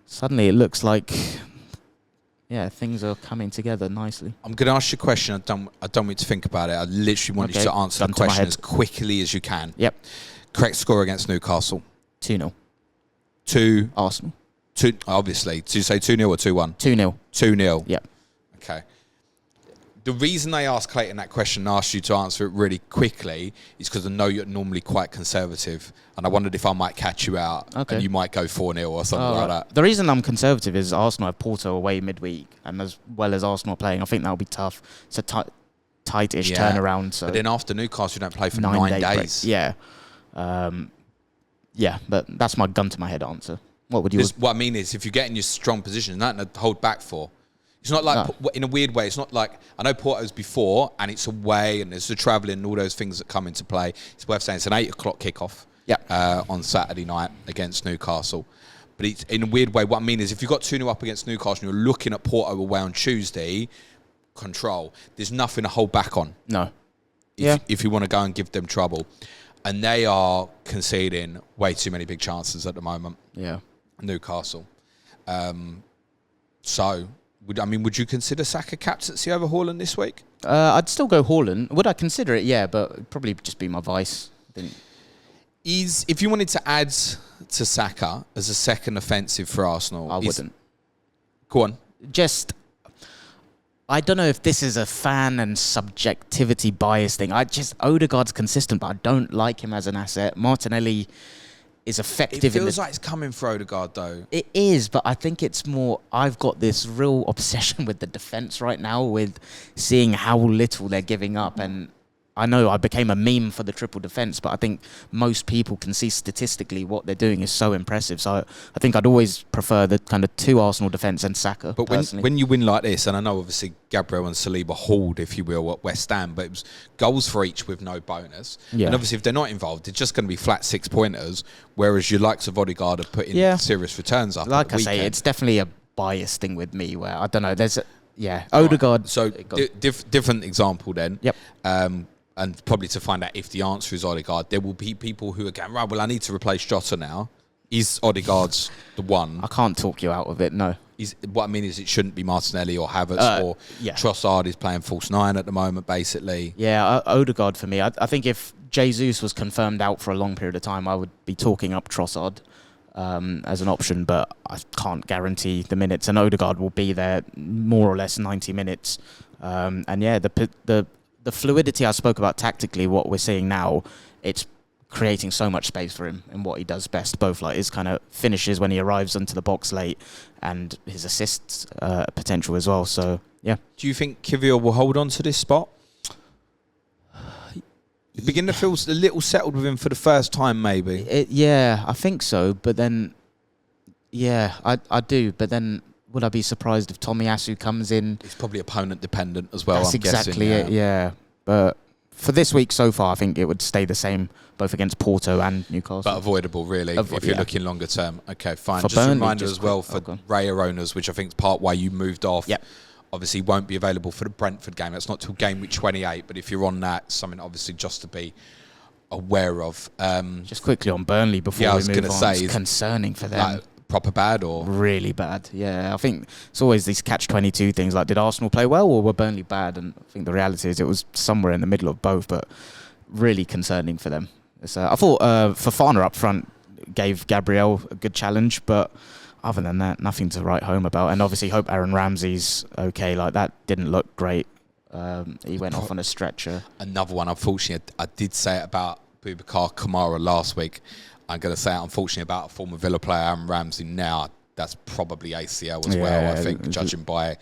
Speaker 1: suddenly it looks like, yeah, things are coming together nicely.
Speaker 2: I'm going to ask you a question. I don't want you to think about it. I literally want you to answer the question as quickly as you can.
Speaker 1: Yep.
Speaker 2: Correct score against Newcastle?
Speaker 1: 2-0.
Speaker 2: 2
Speaker 1: Arsenal.
Speaker 2: 2, obviously. Did you say 2-0 or 2-1?
Speaker 1: 2-0.
Speaker 2: 2-0.
Speaker 1: Yep.
Speaker 2: Okay. The reason I asked Clayton that question and asked you to answer it really quickly is because I know you're normally quite conservative, and I wondered if I might catch you out and you might go 4-0 or something like that.
Speaker 1: The reason I'm conservative is Arsenal have Porto away midweek, and as well as Arsenal playing, I think that'll be tough. It's a tight-ish turnaround. So
Speaker 2: but then after Newcastle, you don't play for 9 days.
Speaker 1: Yeah. Yeah, but that's my gun to my head answer. What would you...
Speaker 2: What I mean is, if you get in your strong position, nothing to hold back for. It's not like, in a weird way, it's not like, I know Porto's before, and it's away, and there's the travelling and all those things that come into play. It's worth saying it's an 8 o'clock kickoff on Saturday night against Newcastle. But it's, in a weird way, what I mean is, if you've got 2-0 up against Newcastle and you're looking at Porto away on Tuesday, control. There's nothing to hold back on.
Speaker 1: No.
Speaker 2: If you want to go and give them trouble. And they are conceding way too many big chances at the moment.
Speaker 1: Yeah.
Speaker 2: Newcastle. Would you consider Saka captaincy over Haaland this week?
Speaker 1: I'd still go Haaland. Would I consider it? Yeah, but it'd probably just be my vice.
Speaker 2: If you wanted to add to Saka as a second offensive for Arsenal,
Speaker 1: I wouldn't.
Speaker 2: Go on.
Speaker 1: I don't know if this is a fan and subjectivity bias thing. Odegaard's consistent, but I don't like him as an asset. Martinelli is effective.
Speaker 2: It feels like it's coming for Odegaard, though.
Speaker 1: It is, but I think it's more... I've got this real obsession with the defence right now, with seeing how little they're giving up. And I know I became a meme for the triple defence, but I think most people can see statistically what they're doing is so impressive. So I think I'd always prefer the kind of 2 Arsenal defence and Saka.
Speaker 2: But when you win like this, and I know obviously Gabriel and Saliba hauled, if you will, at West Ham, but it was goals for each with no bonus. Yeah. And obviously if they're not involved, it's just going to be flat 6-pointers, whereas your likes of Odegaard have put in serious returns up.
Speaker 1: Like I say, it's definitely a bias thing with me where, I don't know, there's... Odegaard...
Speaker 2: Right. So different example then.
Speaker 1: Yep.
Speaker 2: And probably to find out if the answer is Odegaard, there will be people who are going, right, well, I need to replace Jota now. Is Odegaard's the one?
Speaker 1: I can't talk you out of it, no.
Speaker 2: What I mean is it shouldn't be Martinelli or Havertz or Trossard is playing false 9 at the moment, basically.
Speaker 1: Yeah, Odegaard for me. I think if Jesus was confirmed out for a long period of time, I would be talking up Trossard as an option, but I can't guarantee the minutes. And Odegaard will be there more or less 90 minutes. And yeah, the fluidity I spoke about tactically, what we're seeing now, it's creating so much space for him in what he does best, both like his kind of finishes when he arrives into the box late and his assists potential as well. So, yeah.
Speaker 2: Do you think Kivior will hold on to this spot? You begin to feel a little settled with him for the first time, maybe.
Speaker 1: I think so. But then, I do. But then, would I be surprised if Tomiyasu comes in?
Speaker 2: It's probably opponent dependent as well.
Speaker 1: That's exactly it. Yeah, but for this week so far, I think it would stay the same both against Porto and Newcastle.
Speaker 2: But avoidable, really, if you're looking longer term. Okay, fine.
Speaker 1: For
Speaker 2: just
Speaker 1: Burnley,
Speaker 2: a reminder as well for Raya owners, which I think is part why you moved off.
Speaker 1: Yep.
Speaker 2: Obviously, won't be available for the Brentford game. That's not till game week 28. But if you're on that, something obviously just to be aware of.
Speaker 1: Just quickly on Burnley before we move on. I was going to say,
Speaker 2: it's
Speaker 1: concerning for them.
Speaker 2: Like, proper bad or
Speaker 1: really bad? Yeah, I think it's always these catch-22 things. Like, did Arsenal play well or were Burnley bad? And I think the reality is it was somewhere in the middle of both. But really concerning for them. I thought Fofana up front gave Gabriel a good challenge, but other than that, nothing to write home about. And obviously, hope Aaron Ramsey's okay. Like, that didn't look great. He went off on a stretcher.
Speaker 2: Another one, unfortunately, I did say it about Boubacar Kamara last week. I'm going to say it, unfortunately, about a former Villa player, Aaron Ramsey. Now, that's probably ACL as well, I think, judging by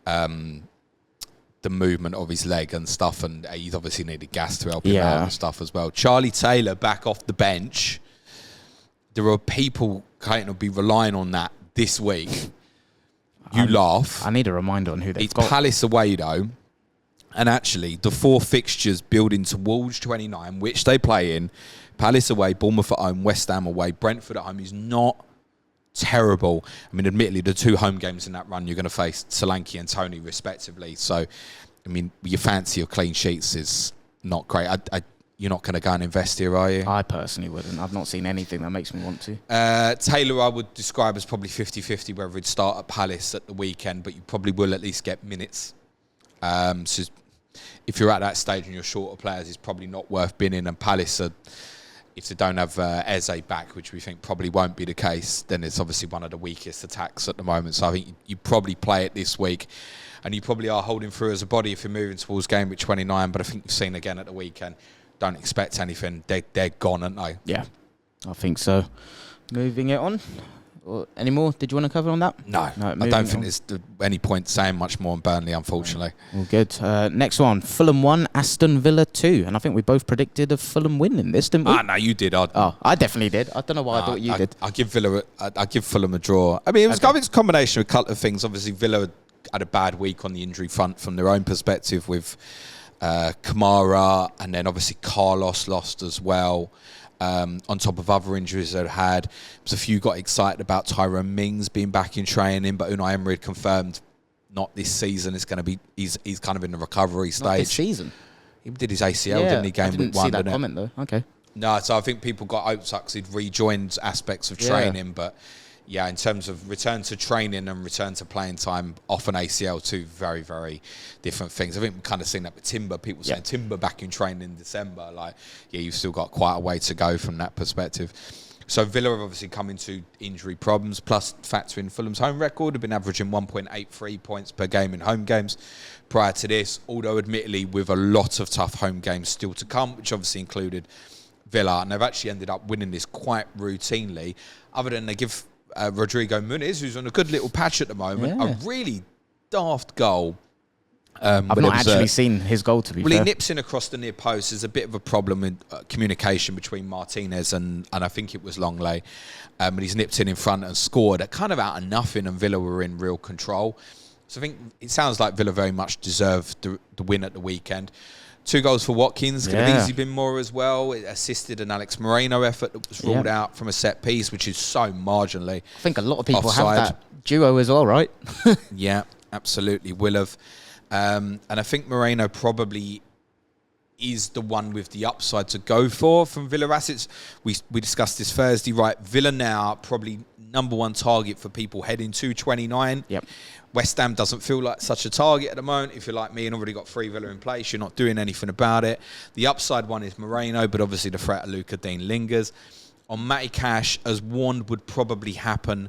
Speaker 2: the movement of his leg and stuff. And he's obviously needed gas to help him out and stuff as well. Charlie Taylor back off the bench. There are people, Clayton, will be relying on that this week. You laugh.
Speaker 1: I need a reminder on who they've got.
Speaker 2: It's Palace away, though. And actually, the 4 fixtures building towards 29, which they play in, Palace away, Bournemouth at home, West Ham away, Brentford at home, is not terrible. I mean, admittedly, the 2 home games in that run, you're going to face Solanke and Tony, respectively. So, I mean, your fancy of clean sheets is not great. You're not going to go and invest here, are you?
Speaker 1: I personally wouldn't. I've not seen anything that makes me want to.
Speaker 2: Taylor, I would describe as probably 50-50, whether he'd start at Palace at the weekend, but you probably will at least get minutes. So if you're at that stage and you're short of players, it's probably not worth binning. And Palace, if they don't have Eze back, which we think probably won't be the case, then it's obviously one of the weakest attacks at the moment. So I think you probably play it this week. And you probably are holding through as a body if you're moving towards game week 29. But I think you've seen again at the weekend, don't expect anything. They're gone, aren't they?
Speaker 1: Yeah, I think so. Moving it on. Any more? Did you want to cover on that?
Speaker 2: No, I don't think there's any point saying much more on Burnley, unfortunately.
Speaker 1: All good. Next one, Fulham 1, Aston Villa 2. And I think we both predicted a Fulham win in this, didn't we?
Speaker 2: No, you did.
Speaker 1: I definitely did. I don't know why I thought you did.
Speaker 2: I give Fulham a draw. I mean, it was kind of a combination of a couple of things. Obviously, Villa had a bad week on the injury front from their own perspective with Kamara, and then obviously Carlos lost as well. On top of other injuries they'd had. There's a few got excited about Tyrone Mings being back in training, but Unai Emery had confirmed not this season. It's going to be he's kind of in the recovery stage.
Speaker 1: Not this season.
Speaker 2: He did his ACL, didn't he? Game week 1.
Speaker 1: I didn't see that comment though. Okay.
Speaker 2: No, so I think people got hopes up because he'd rejoined aspects of training, but yeah, in terms of return to training and return to playing time off an ACL, 2 very, very different things. I think we've kind of seen that with Timber. People saying Timber back in training in December. Like, yeah, you've still got quite a way to go from that perspective. So Villa have obviously come into injury problems, plus factor in Fulham's home record, have been averaging 1.83 points per game in home games prior to this, although admittedly with a lot of tough home games still to come, which obviously included Villa. And they've actually ended up winning this quite routinely, other than they give Rodrigo Muniz, who's on a good little patch at the moment, a really daft goal.
Speaker 1: I've not actually seen his goal, to be fair.
Speaker 2: He nips in across the near post. There's a bit of a problem with communication between Martinez and I think it was Longley. But he's nipped in front and scored kind of out of nothing, and Villa were in real control. So I think it sounds like Villa very much deserved the win at the weekend. 2 goals for Watkins. Could have easily been more as well. It assisted an Alex Moreno effort that was ruled out from a set piece, which is so marginally
Speaker 1: I think a lot of people have that duo as well, right?
Speaker 2: Yeah, absolutely. Will have. And I think Moreno probably is the one with the upside to go for from Villa assets. We discussed this Thursday, right? Villa now probably number 1 target for people heading to 29.
Speaker 1: Yep.
Speaker 2: West Ham doesn't feel like such a target at the moment. If you're like me and already got 3 Villa in place, you're not doing anything about it. The upside one is Moreno, but obviously the threat of Luca Dean lingers. On Matty Cash, as warned would probably happen,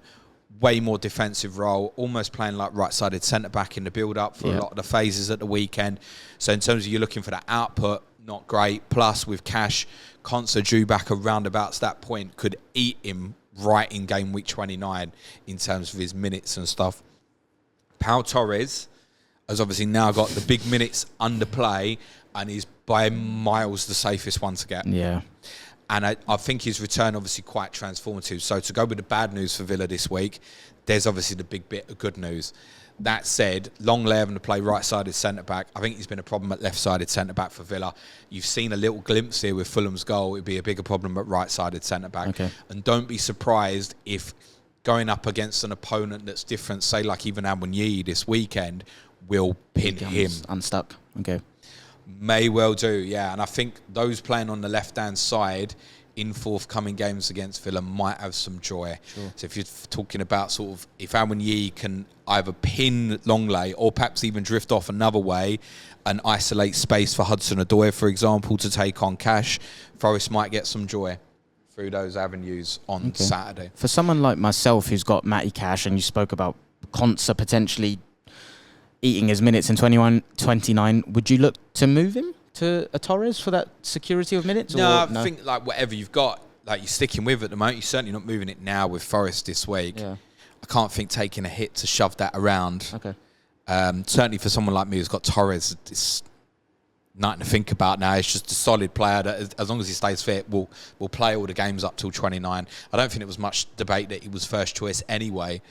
Speaker 2: way more defensive role, almost playing like right-sided centre-back in the build-up for a lot of the phases at the weekend. So in terms of you're looking for that output, not great. Plus, with Cash, Konsa due back around about that point, could eat him right in game week 29 in terms of his minutes and stuff. Pau Torres has obviously now got the big minutes under play and is by miles the safest one to get.
Speaker 1: Yeah.
Speaker 2: And I think his return obviously quite transformative. So to go with the bad news for Villa this week, there's obviously the big bit of good news. That said, Longley having to play right-sided centre-back, I think he's been a problem at left-sided centre-back for Villa. You've seen a little glimpse here with Fulham's goal. It'd be a bigger problem at right-sided centre-back.
Speaker 1: Okay.
Speaker 2: And don't be surprised if going up against an opponent that's different, say like even Awoniyi this weekend, will pin him.
Speaker 1: Unstuck. Okay.
Speaker 2: May well do, yeah. And I think those playing on the left-hand side in forthcoming games against Villa might have some joy. Sure. So if you're talking about sort of if Awoniyi can either pin Longley or perhaps even drift off another way and isolate space for Hudson-Odoi, for example, to take on Cash, Forest might get some joy through those avenues on Saturday.
Speaker 1: For someone like myself who's got Matty Cash, and you spoke about Konsa potentially eating his minutes in 29, would you look to move him to a Torres for that security of minutes?
Speaker 2: No, I think like whatever you've got, like you're sticking with at the moment. You're certainly not moving it now with Forest this week.
Speaker 1: Yeah.
Speaker 2: I can't think taking a hit to shove that around.
Speaker 1: Okay.
Speaker 2: Certainly for someone like me who's got Torres, it's nothing to think about now. It's just a solid player that, as long as he stays fit, will play all the games up till 29. I don't think there was much debate that he was first choice anyway.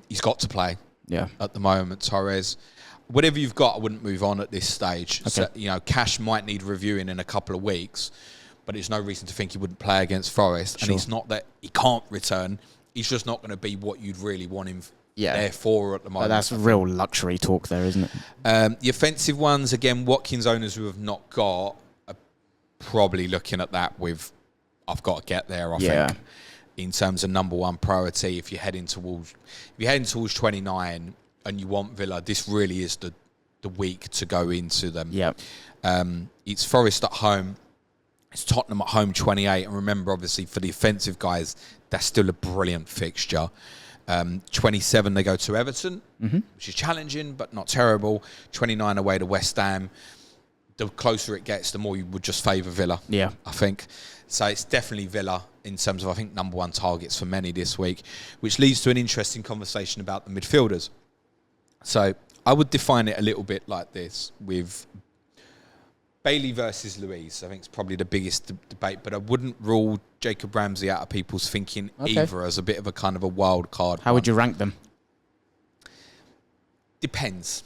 Speaker 2: He's got to play.
Speaker 1: Yeah.
Speaker 2: At the moment, Torres. Whatever you've got, I wouldn't move on at this stage.
Speaker 1: Okay.
Speaker 2: So, you know, Cash might need reviewing in a couple of weeks, but there's no reason to think he wouldn't play against Forest.
Speaker 1: Sure.
Speaker 2: And it's not that he can't return. He's just not going to be what you'd really want him there for at the moment.
Speaker 1: But that's real luxury talk there, isn't it?
Speaker 2: The offensive ones, again, Watkins owners who have not got are probably looking at that with, I've got to get there, I think, in terms of number one priority. If you're heading towards 29 and you want Villa, this really is the week to go into them.
Speaker 1: Yeah.
Speaker 2: It's Forest at home. It's Tottenham at home, 28. And remember, obviously, for the offensive guys, that's still a brilliant fixture. 27, they go to Everton, which is challenging, but not terrible. 29 away to West Ham. The closer it gets, the more you would just favour Villa, I think. So it's definitely Villa in terms of, I think, number one targets for many this week, which leads to an interesting conversation about the midfielders. So I would define it a little bit like this with Bailey versus Luiz. I think it's probably the biggest debate, but I wouldn't rule Jacob Ramsey out of people's thinking either as a bit of a kind of a wild card.
Speaker 1: How would you rank them?
Speaker 2: Depends.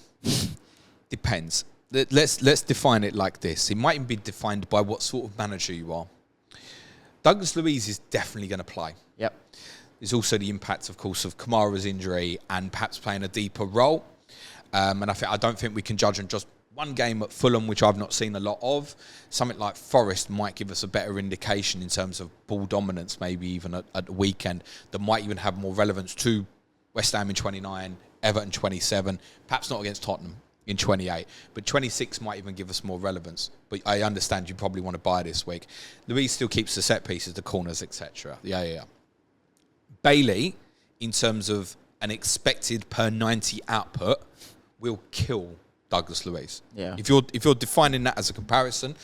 Speaker 2: Depends. Let's define it like this. It might even be defined by what sort of manager you are. Douglas Luiz is definitely going to play.
Speaker 1: Yep.
Speaker 2: There's also the impact, of course, of Kamara's injury and perhaps playing a deeper role. And I don't think we can judge on just one game at Fulham, which I've not seen a lot of. Something like Forest might give us a better indication in terms of ball dominance, maybe even at the weekend, that might even have more relevance to West Ham in 29, Everton 27, perhaps not against Tottenham in 28, but 26 might even give us more relevance. But I understand you probably want to buy this week. Luiz still keeps the set pieces, the corners, etc. Yeah. Bailey, in terms of an expected per 90 output, will kill Douglas Luiz.
Speaker 1: Yeah.
Speaker 2: If you're defining that as a comparison,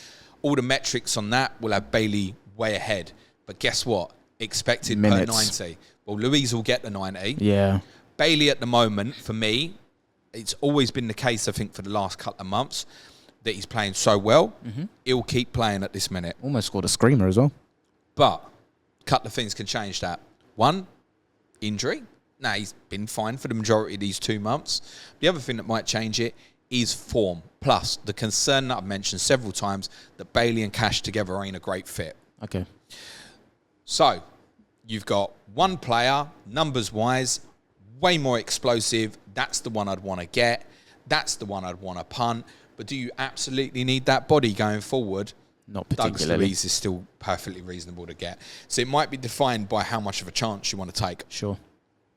Speaker 2: all the metrics on that will have Bailey way ahead. But guess what? Expected
Speaker 1: Minutes.
Speaker 2: per 90. Well, Luiz will get the 90.
Speaker 1: Yeah.
Speaker 2: Bailey at the moment, for me, it's always been the case, I think, for the last couple of months, that he's playing so well, he'll keep playing at this minute.
Speaker 1: Almost scored a screamer as well.
Speaker 2: But a couple of things can change that. One, injury. Now, he's been fine for the majority of these 2 months. The other thing that might change it is form. Plus, the concern that I've mentioned several times, that Bailey and Cash together ain't a great fit.
Speaker 1: Okay.
Speaker 2: So, you've got one player, numbers-wise, way more explosive. That's the one I'd want to get. That's the one I'd want to punt. But do you absolutely need that body going forward?
Speaker 1: Not
Speaker 2: Douglas
Speaker 1: particularly.
Speaker 2: Luiz is still perfectly reasonable to get. So it might be defined by how much of a chance you want to take
Speaker 1: Sure.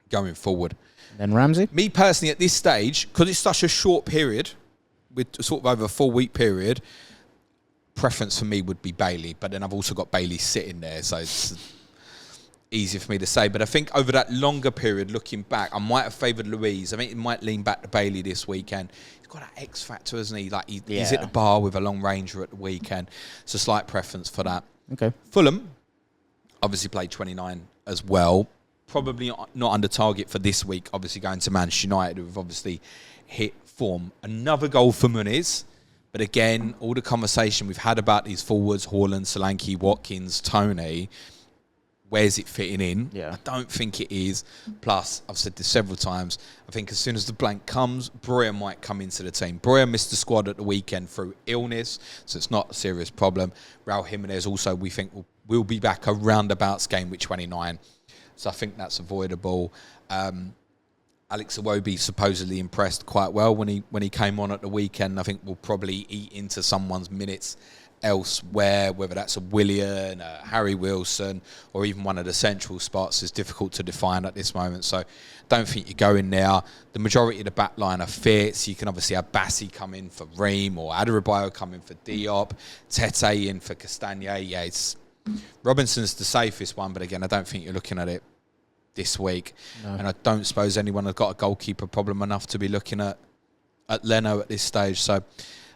Speaker 2: going forward.
Speaker 1: Then Ramsey?
Speaker 2: Me personally, at this stage, because it's such a short period, with sort of over a 4-week period, preference for me would be Bailey. But then I've also got Bailey sitting there, so it's easy for me to say. But I think over that longer period, looking back, I might have favoured Luiz. I think it might lean back to Bailey this weekend. He's got that X factor, hasn't he? Like he's at the bar with a long ranger at the weekend. It's a slight preference for that.
Speaker 1: Okay.
Speaker 2: Fulham obviously played 29 as well. Probably not under target for this week. Obviously going to Manchester United, who have obviously hit form. Another goal for Muniz. But again, all the conversation we've had about these forwards, Hojlund, Solanke, Watkins, Tony, where's it fitting in?
Speaker 1: Yeah.
Speaker 2: I don't think it is. Plus, I've said this several times, I think as soon as the blank comes, Breuer might come into the team. Breuer missed the squad at the weekend through illness, so it's not a serious problem. Raul Jimenez also, we think, will be back a roundabouts game with 29. So I think that's avoidable. Alex Iwobi supposedly impressed quite well when he came on at the weekend. I think we'll probably eat into someone's minutes elsewhere, whether that's a Willian, Harry Wilson, or even one of the central spots is difficult to define at this moment. So don't think you go in there. The majority of the back line are fit, so you can obviously have Bassi come in for Ream or Adarabioyo come in for Diop, Tete in for Castagne. Yeah, Robinson's the safest one, but again, I don't think you're looking at it this week. No. And I don't suppose anyone has got a goalkeeper problem enough to be looking at Leno at this stage. So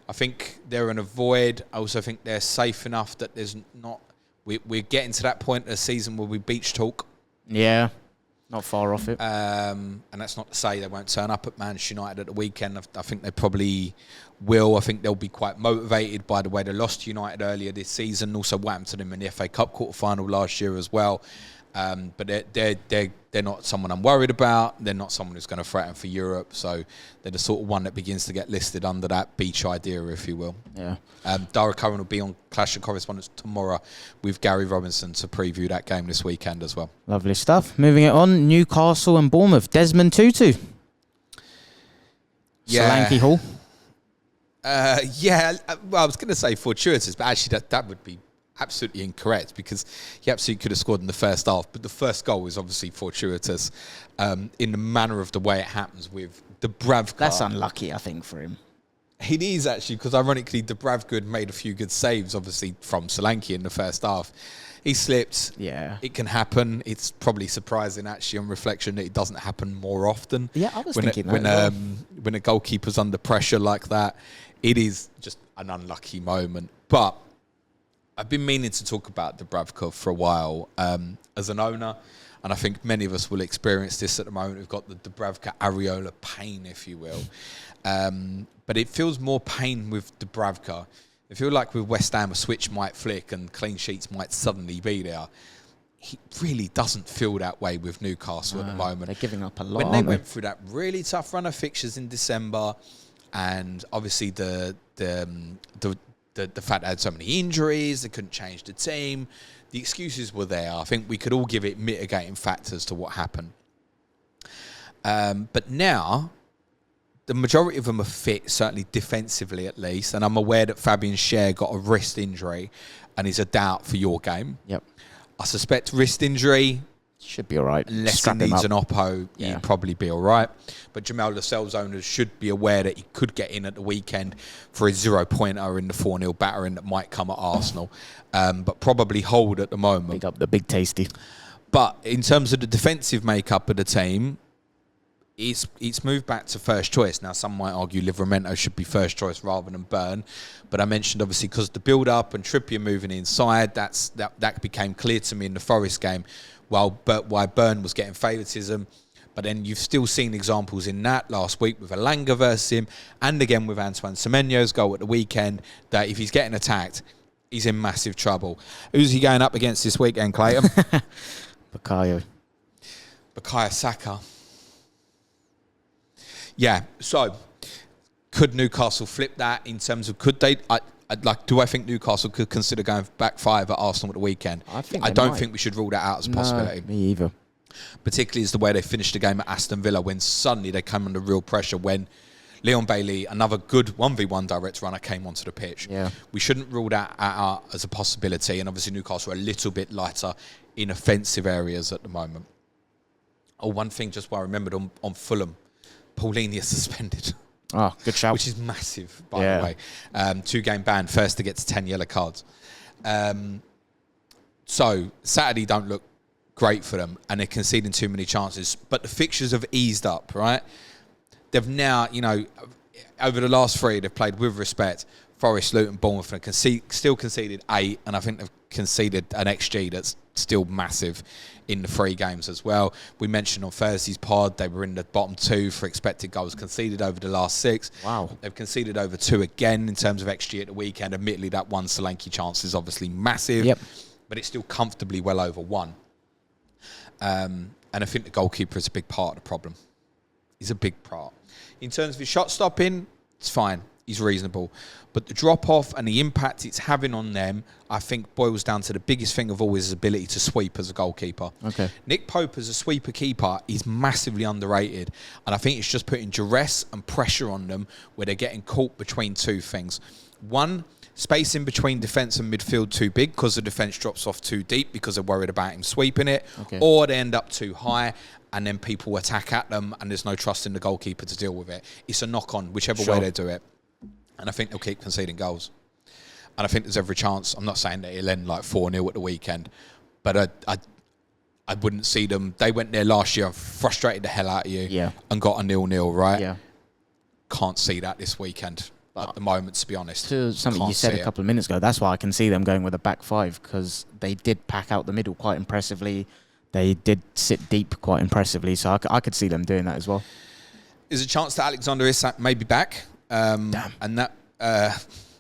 Speaker 2: I think they're in a void. I also think they're safe enough that there's not we're getting to that point of the season where we beach talk.
Speaker 1: Yeah, not far off it.
Speaker 2: And that's not to say they won't turn up at Manchester United at the weekend. I think they probably will. I think they'll be quite motivated by the way they lost to United earlier this season. Also, what happened to them in the FA Cup quarter-final last year as well. But they're not someone I'm worried about. They're not someone who's going to threaten for Europe. So they're the sort of one that begins to get listed under that beach idea, if you will.
Speaker 1: Yeah.
Speaker 2: Dara Curran will be on Clash of Correspondents tomorrow with Gary Robinson to preview that game this weekend as well.
Speaker 1: Lovely stuff. Moving it on, Newcastle and Bournemouth. Desmond Tutu.
Speaker 2: Yeah.
Speaker 1: Solanke Hall.
Speaker 2: Well, I was going to say fortuitous, but actually that would be absolutely incorrect because he absolutely could have scored in the first half. But the first goal was obviously fortuitous in the manner of the way it happens with Dubravka.
Speaker 1: That's unlucky, I think, for him.
Speaker 2: It is actually because ironically Dubravka made a few good saves, obviously, from Solanke in the first half. He slipped.
Speaker 1: Yeah.
Speaker 2: It can happen. It's probably surprising, actually, on reflection, that it doesn't happen more often.
Speaker 1: Yeah, I was thinking that as well.
Speaker 2: When a goalkeeper's under pressure like that, it is just an unlucky moment. But I've been meaning to talk about Dubravka for a while as an owner, and I think many of us will experience this at the moment. We've got the Dubravka areola pain, if you will. But it feels more pain with Dubravka. I feel like with West Ham, a switch might flick and clean sheets might suddenly be there. He really doesn't feel that way with Newcastle at the moment.
Speaker 1: They're giving up a lot.
Speaker 2: When they went through that really tough run of fixtures in December, and obviously the fact they had so many injuries, they couldn't change the team, the excuses were there. I think we could all give it mitigating factors to what happened. But now, the majority of them are fit, certainly defensively at least, and I'm aware that Fabian Schär got a wrist injury and is a doubt for your game.
Speaker 1: Yep.
Speaker 2: I suspect wrist injury,
Speaker 1: should be all right.
Speaker 2: unless he needs an oppo, he'd probably be all right. But Jamal Lascelles owners should be aware that he could get in at the weekend for a 0-pointer in the 4-0 battering that might come at Arsenal, but probably hold at the moment.
Speaker 1: Big up the big tasty.
Speaker 2: But in terms of the defensive makeup of the team, it's moved back to first choice. Now, some might argue Livramento should be first choice rather than Burn. But I mentioned, obviously, because the build-up and Trippier moving inside, that became clear to me in the Forest game, why Burn was getting favouritism. But then you've still seen examples in that last week with Elanga versus him, and again with Antoine Semenyo's goal at the weekend, that if he's getting attacked, he's in massive trouble. Who's he going up against this weekend, Clayton?
Speaker 1: Bukayo
Speaker 2: Saka. Yeah, so could Newcastle flip that in terms of do I think Newcastle could consider going back 5 at Arsenal at the weekend?
Speaker 1: I don't
Speaker 2: think we should rule that out as a possibility.
Speaker 1: Me either.
Speaker 2: Particularly as the way they finished the game at Aston Villa when suddenly they came under real pressure when Leon Bailey, another good 1v1 direct runner, came onto the pitch.
Speaker 1: Yeah.
Speaker 2: We shouldn't rule that out as a possibility, and obviously Newcastle are a little bit lighter in offensive areas at the moment. Oh, one thing just what I remembered on Fulham, Paulinho suspended.
Speaker 1: Oh, good shout.
Speaker 2: Which is massive, by the way. 2-game ban, first to get to 10 yellow cards. So Saturday don't look great for them, and they're conceding too many chances. But the fixtures have eased up, right? They've now, over the last 3, they've played with respect. Forest, Luton, Bournemouth, and still conceded 8, and I think they've conceded an XG that's still massive in the 3 games as well. We mentioned on Thursday's pod, they were in the bottom 2 for expected goals conceded over the last 6.
Speaker 1: Wow.
Speaker 2: They've conceded over 2 again in terms of XG at the weekend. Admittedly, that one Solanke chance is obviously massive, but it's still comfortably well over 1. And I think the goalkeeper is a big part of the problem. He's a big part. In terms of his shot stopping, it's fine. He's reasonable. But the drop-off and the impact it's having on them, I think, boils down to the biggest thing of all his ability to sweep as a goalkeeper.
Speaker 1: Okay.
Speaker 2: Nick Pope as a sweeper keeper is massively underrated. And I think it's just putting duress and pressure on them where they're getting caught between 2 things. One, space in between defence and midfield too big because the defence drops off too deep because they're worried about him sweeping it.
Speaker 1: Okay.
Speaker 2: Or they end up too high and then people attack at them and there's no trust in the goalkeeper to deal with it. It's a knock-on, whichever way they do it. And I think they'll keep conceding goals. And I think there's every chance. I'm not saying that it'll end like 4-0 at the weekend, but I wouldn't see them. They went there last year and frustrated the hell out of you and got a 0-0, right?
Speaker 1: Yeah.
Speaker 2: Can't see that this weekend. at the moment, to be honest.
Speaker 1: To something you said a couple of minutes ago, that's why I can see them going with a back five, because they did pack out the middle quite impressively. They did sit deep quite impressively, so I could see them doing that as well.
Speaker 2: There's a chance that Alexander Isak may be back.
Speaker 1: Damn.
Speaker 2: And that,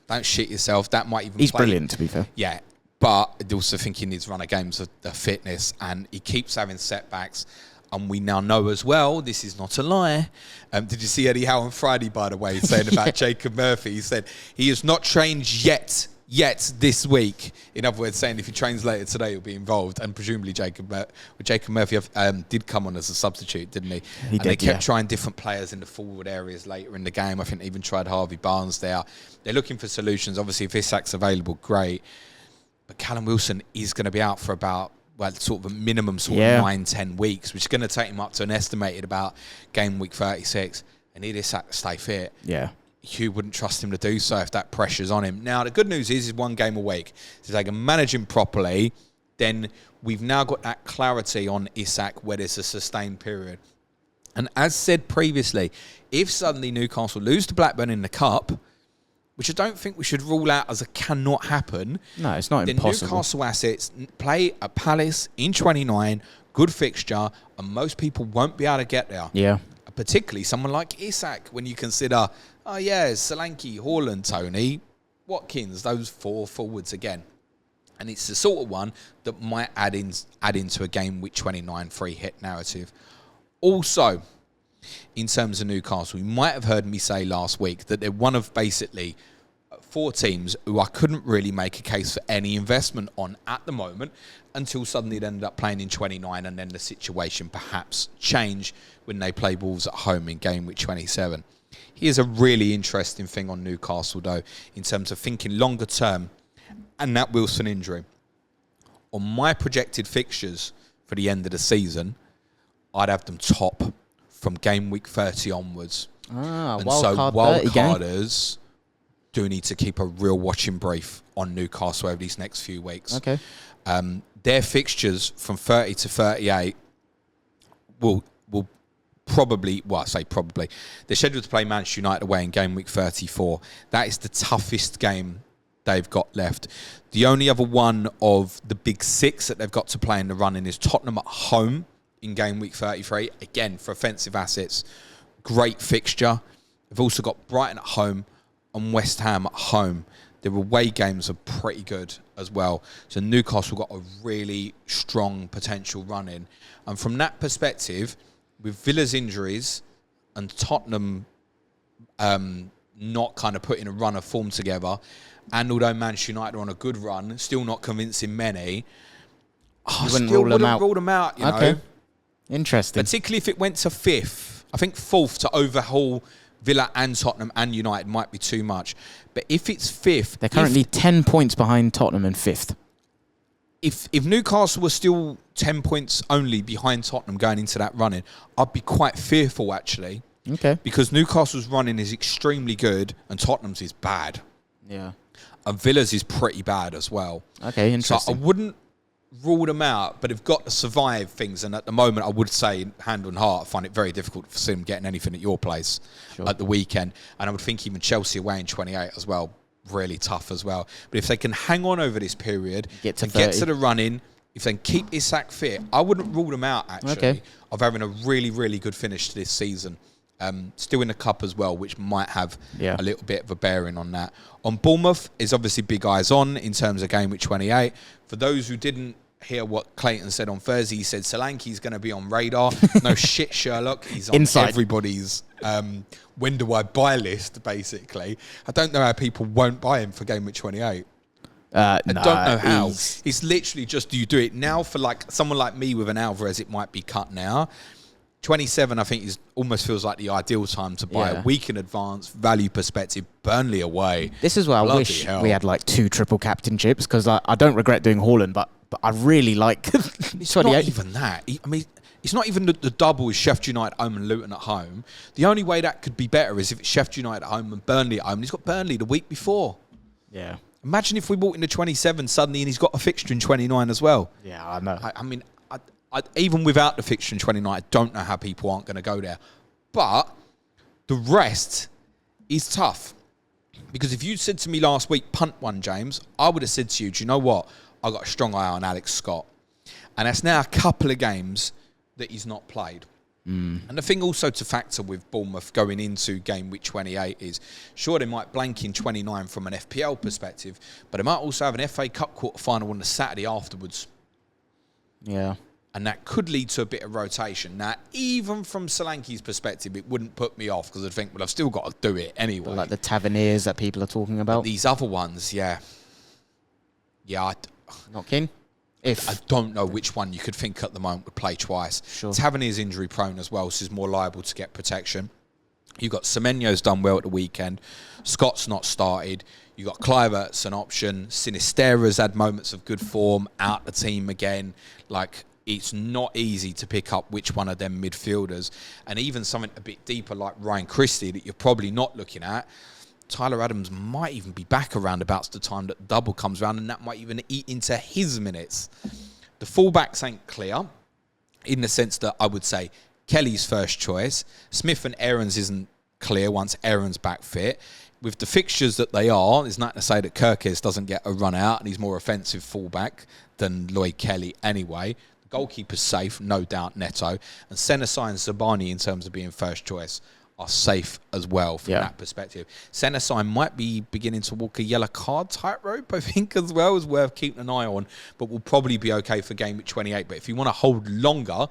Speaker 2: don't shit yourself, that might even
Speaker 1: He's
Speaker 2: play.
Speaker 1: brilliant, to be fair.
Speaker 2: Yeah, but I also think he needs to run a games of the fitness, and he keeps having setbacks. And we now know as well, this is not a lie. Did you see Eddie Howe on Friday, by the way, saying about Jacob Murphy? He said he has not trained yet this week. In other words, saying if he trains later today, he'll be involved. And presumably Jacob Murphy did come on as a substitute, didn't he?
Speaker 1: He did,
Speaker 2: they kept trying different players in the forward areas later in the game. I think they even tried Harvey Barnes there. They're looking for solutions. Obviously, if Isak's available, great. But Callum Wilson is going to be out for about, well, sort of a minimum of 9-10 weeks, which is going to take him up to an estimated about game week 36. And need Isak to stay fit.
Speaker 1: Yeah.
Speaker 2: Hugh wouldn't trust him to do so if that pressure's on him. Now, the good news is he's 1 game a week. So if they can manage him properly, then we've now got that clarity on Isak where there's a sustained period. And as said previously, if suddenly Newcastle lose to Blackburn in the Cup, which I don't think we should rule out as a cannot happen.
Speaker 1: No, it's not impossible.
Speaker 2: Newcastle Assets play at Palace in 29, good fixture, and most people won't be able to get there.
Speaker 1: Yeah.
Speaker 2: Particularly someone like Isak, when you consider, Solanke, Hojlund, Tony, Watkins, those 4 forwards again. And it's the sort of one that might add into a game week 29 free hit narrative. Also, in terms of Newcastle, you might have heard me say last week that they're one of basically 4 teams who I couldn't really make a case for any investment on at the moment until suddenly it ended up playing in 29, and then the situation perhaps changed when they play Wolves at home in game week 27. Here's a really interesting thing on Newcastle, though, in terms of thinking longer term, and that Wilson injury. On my projected fixtures for the end of the season, I'd have them top from game week 30 onwards. And so wildcarders do need to keep a real watching brief on Newcastle over these next few weeks.
Speaker 1: Okay.
Speaker 2: Their fixtures from 30 to 38 will probably, well, I say probably, they're scheduled to play Manchester United away in game week 34. That is the toughest game they've got left. The only other one of the big 6 that they've got to play in the running is Tottenham at home in game week 33. Again, for offensive assets, great fixture. They've also got Brighton at home and West Ham at home. Their away games are pretty good as well. So Newcastle got a really strong potential run in. And from that perspective, with Villa's injuries and Tottenham not kind of putting a run of form together, and although Manchester United are on a good run, still not convincing many, I
Speaker 1: wouldn't
Speaker 2: still
Speaker 1: rule them
Speaker 2: wouldn't
Speaker 1: out.
Speaker 2: rule them out, you
Speaker 1: Okay.
Speaker 2: know.
Speaker 1: Interesting.
Speaker 2: Particularly if it went to 5th. I think 4th to overhaul Villa and Tottenham and United might be too much. But if it's 5th...
Speaker 1: They're currently 10 points behind Tottenham in 5th.
Speaker 2: If Newcastle were still 10 points only behind Tottenham going into that running, I'd be quite fearful, actually.
Speaker 1: Okay.
Speaker 2: Because Newcastle's running is extremely good and Tottenham's is bad.
Speaker 1: Yeah.
Speaker 2: And Villa's is pretty bad as well.
Speaker 1: Okay,
Speaker 2: So
Speaker 1: interesting.
Speaker 2: I wouldn't rule them out, but they've got to survive things. And at the moment, I would say, hand on heart, I find it very difficult to see them getting anything at your place at the weekend. And I would think even Chelsea away in 28 as well, really tough as well. But if they can hang on over this period
Speaker 1: Get to
Speaker 2: and get
Speaker 1: 30.
Speaker 2: to the run-in, if they can keep Isak fit, I wouldn't rule them out, actually, of having a really, really good finish to this season. Still in the Cup as well, which might have a little bit of a bearing on that. On Bournemouth, is obviously big eyes on in terms of game week 28. For those who didn't hear what Clayton said on Thursday, he said Solanke's going to be on radar. No shit, Sherlock. He's on everybody's when do I buy list, basically. I don't know how people won't buy him for game week 28. I don't know how. It's literally just, do you do it now for like someone like me with an Alvarez, it might be cut now. 27, I think, almost feels like the ideal time to buy a week in advance, value perspective, Burnley away.
Speaker 1: This is where I wish we had like 2 triple captain chips, because I don't regret doing Haaland, but I really like
Speaker 2: It's
Speaker 1: 28.
Speaker 2: not even that. I mean, it's not even the double is Sheffield United at home and Luton at home. The only way that could be better is if it's Sheffield United at home and Burnley at home. And he's got Burnley the week before.
Speaker 1: Yeah.
Speaker 2: Imagine if we bought into 27 suddenly and he's got a fixture in 29 as well.
Speaker 1: Yeah, I know.
Speaker 2: I mean, even without the fixture in 29, I don't know how people aren't going to go there. But the rest is tough. Because if you said to me last week, punt one, James, I would have said to you, do you know what? I got a strong eye on Alex Scott. And that's now a couple of games that he's not played. And the thing also to factor with Bournemouth going into game week 28 is, sure, they might blank in 29 from an FPL perspective, but they might also have an FA Cup quarter-final on the Saturday afterwards.
Speaker 1: Yeah.
Speaker 2: And that could lead to a bit of rotation. Now, even from Solanke's perspective, it wouldn't put me off because I'd think, well, I've still got to do it anyway.
Speaker 1: But like the Taverniers that people are talking about.
Speaker 2: But these other ones, yeah. Yeah,
Speaker 1: Not keen?
Speaker 2: I don't know which one you could think at the moment would play twice.
Speaker 1: Sure.
Speaker 2: Tavernier's injury prone as well, so he's more liable to get protection. You've got Semenyo's done well at the weekend. Scott's not started. You've got Kluivert's an option. Sinistera's had moments of good form, out the team again. Like, it's not easy to pick up which one of them midfielders. And even something a bit deeper like Ryan Christie that you're probably not looking at, Tyler Adams might even be back around about the time that double comes around, and that might even eat into his minutes. The fullbacks ain't clear in the sense that I would say Kelly's first choice. Smith and Aarons isn't clear once Aarons back fit. With the fixtures that they are, there's nothing to say that Kirkes doesn't get a run out and he's more offensive fullback than Lloyd Kelly anyway. The goalkeeper's safe, no doubt, Neto. And Senesi and Zabani in terms of being first choice are safe as well from that perspective. Senesi might be beginning to walk a yellow card tightrope, I think, as well, is worth keeping an eye on, but will probably be okay for game week 28. But if you want to hold longer,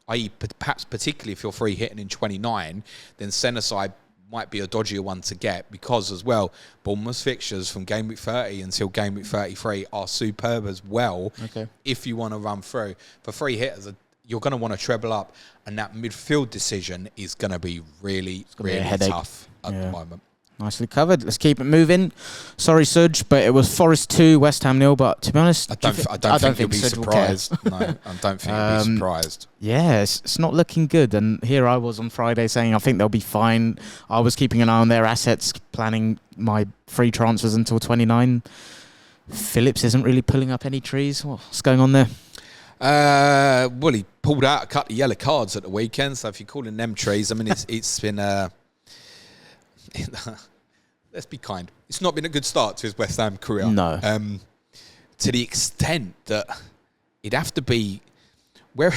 Speaker 2: i.e. perhaps particularly if you're free hitting in 29, then Senesi might be a dodgier one to get because, as well, Bournemouth's fixtures from game week 30 until game week 33 are superb as well.
Speaker 1: Okay.
Speaker 2: If you want to run through. For free hitters, you're going to want to treble up, and that midfield decision is going to be really tough at the moment.
Speaker 1: Nicely covered. Let's keep it moving. Sorry, Sudge, but it was Forest 2, West Ham 0. But to be honest,
Speaker 2: I don't think you'll be surprised. No, I don't think you'll be surprised.
Speaker 1: Yeah, it's not looking good. And here I was on Friday saying I think they'll be fine. I was keeping an eye on their assets, planning my free transfers until 29. Phillips isn't really pulling up any trees. What's going on there?
Speaker 2: Well, he pulled out a couple of yellow cards at the weekend, so if you're calling them trees, I mean, it's been let's be kind. It's not been a good start to his West Ham career.
Speaker 1: No.
Speaker 2: To the extent that it'd have to be where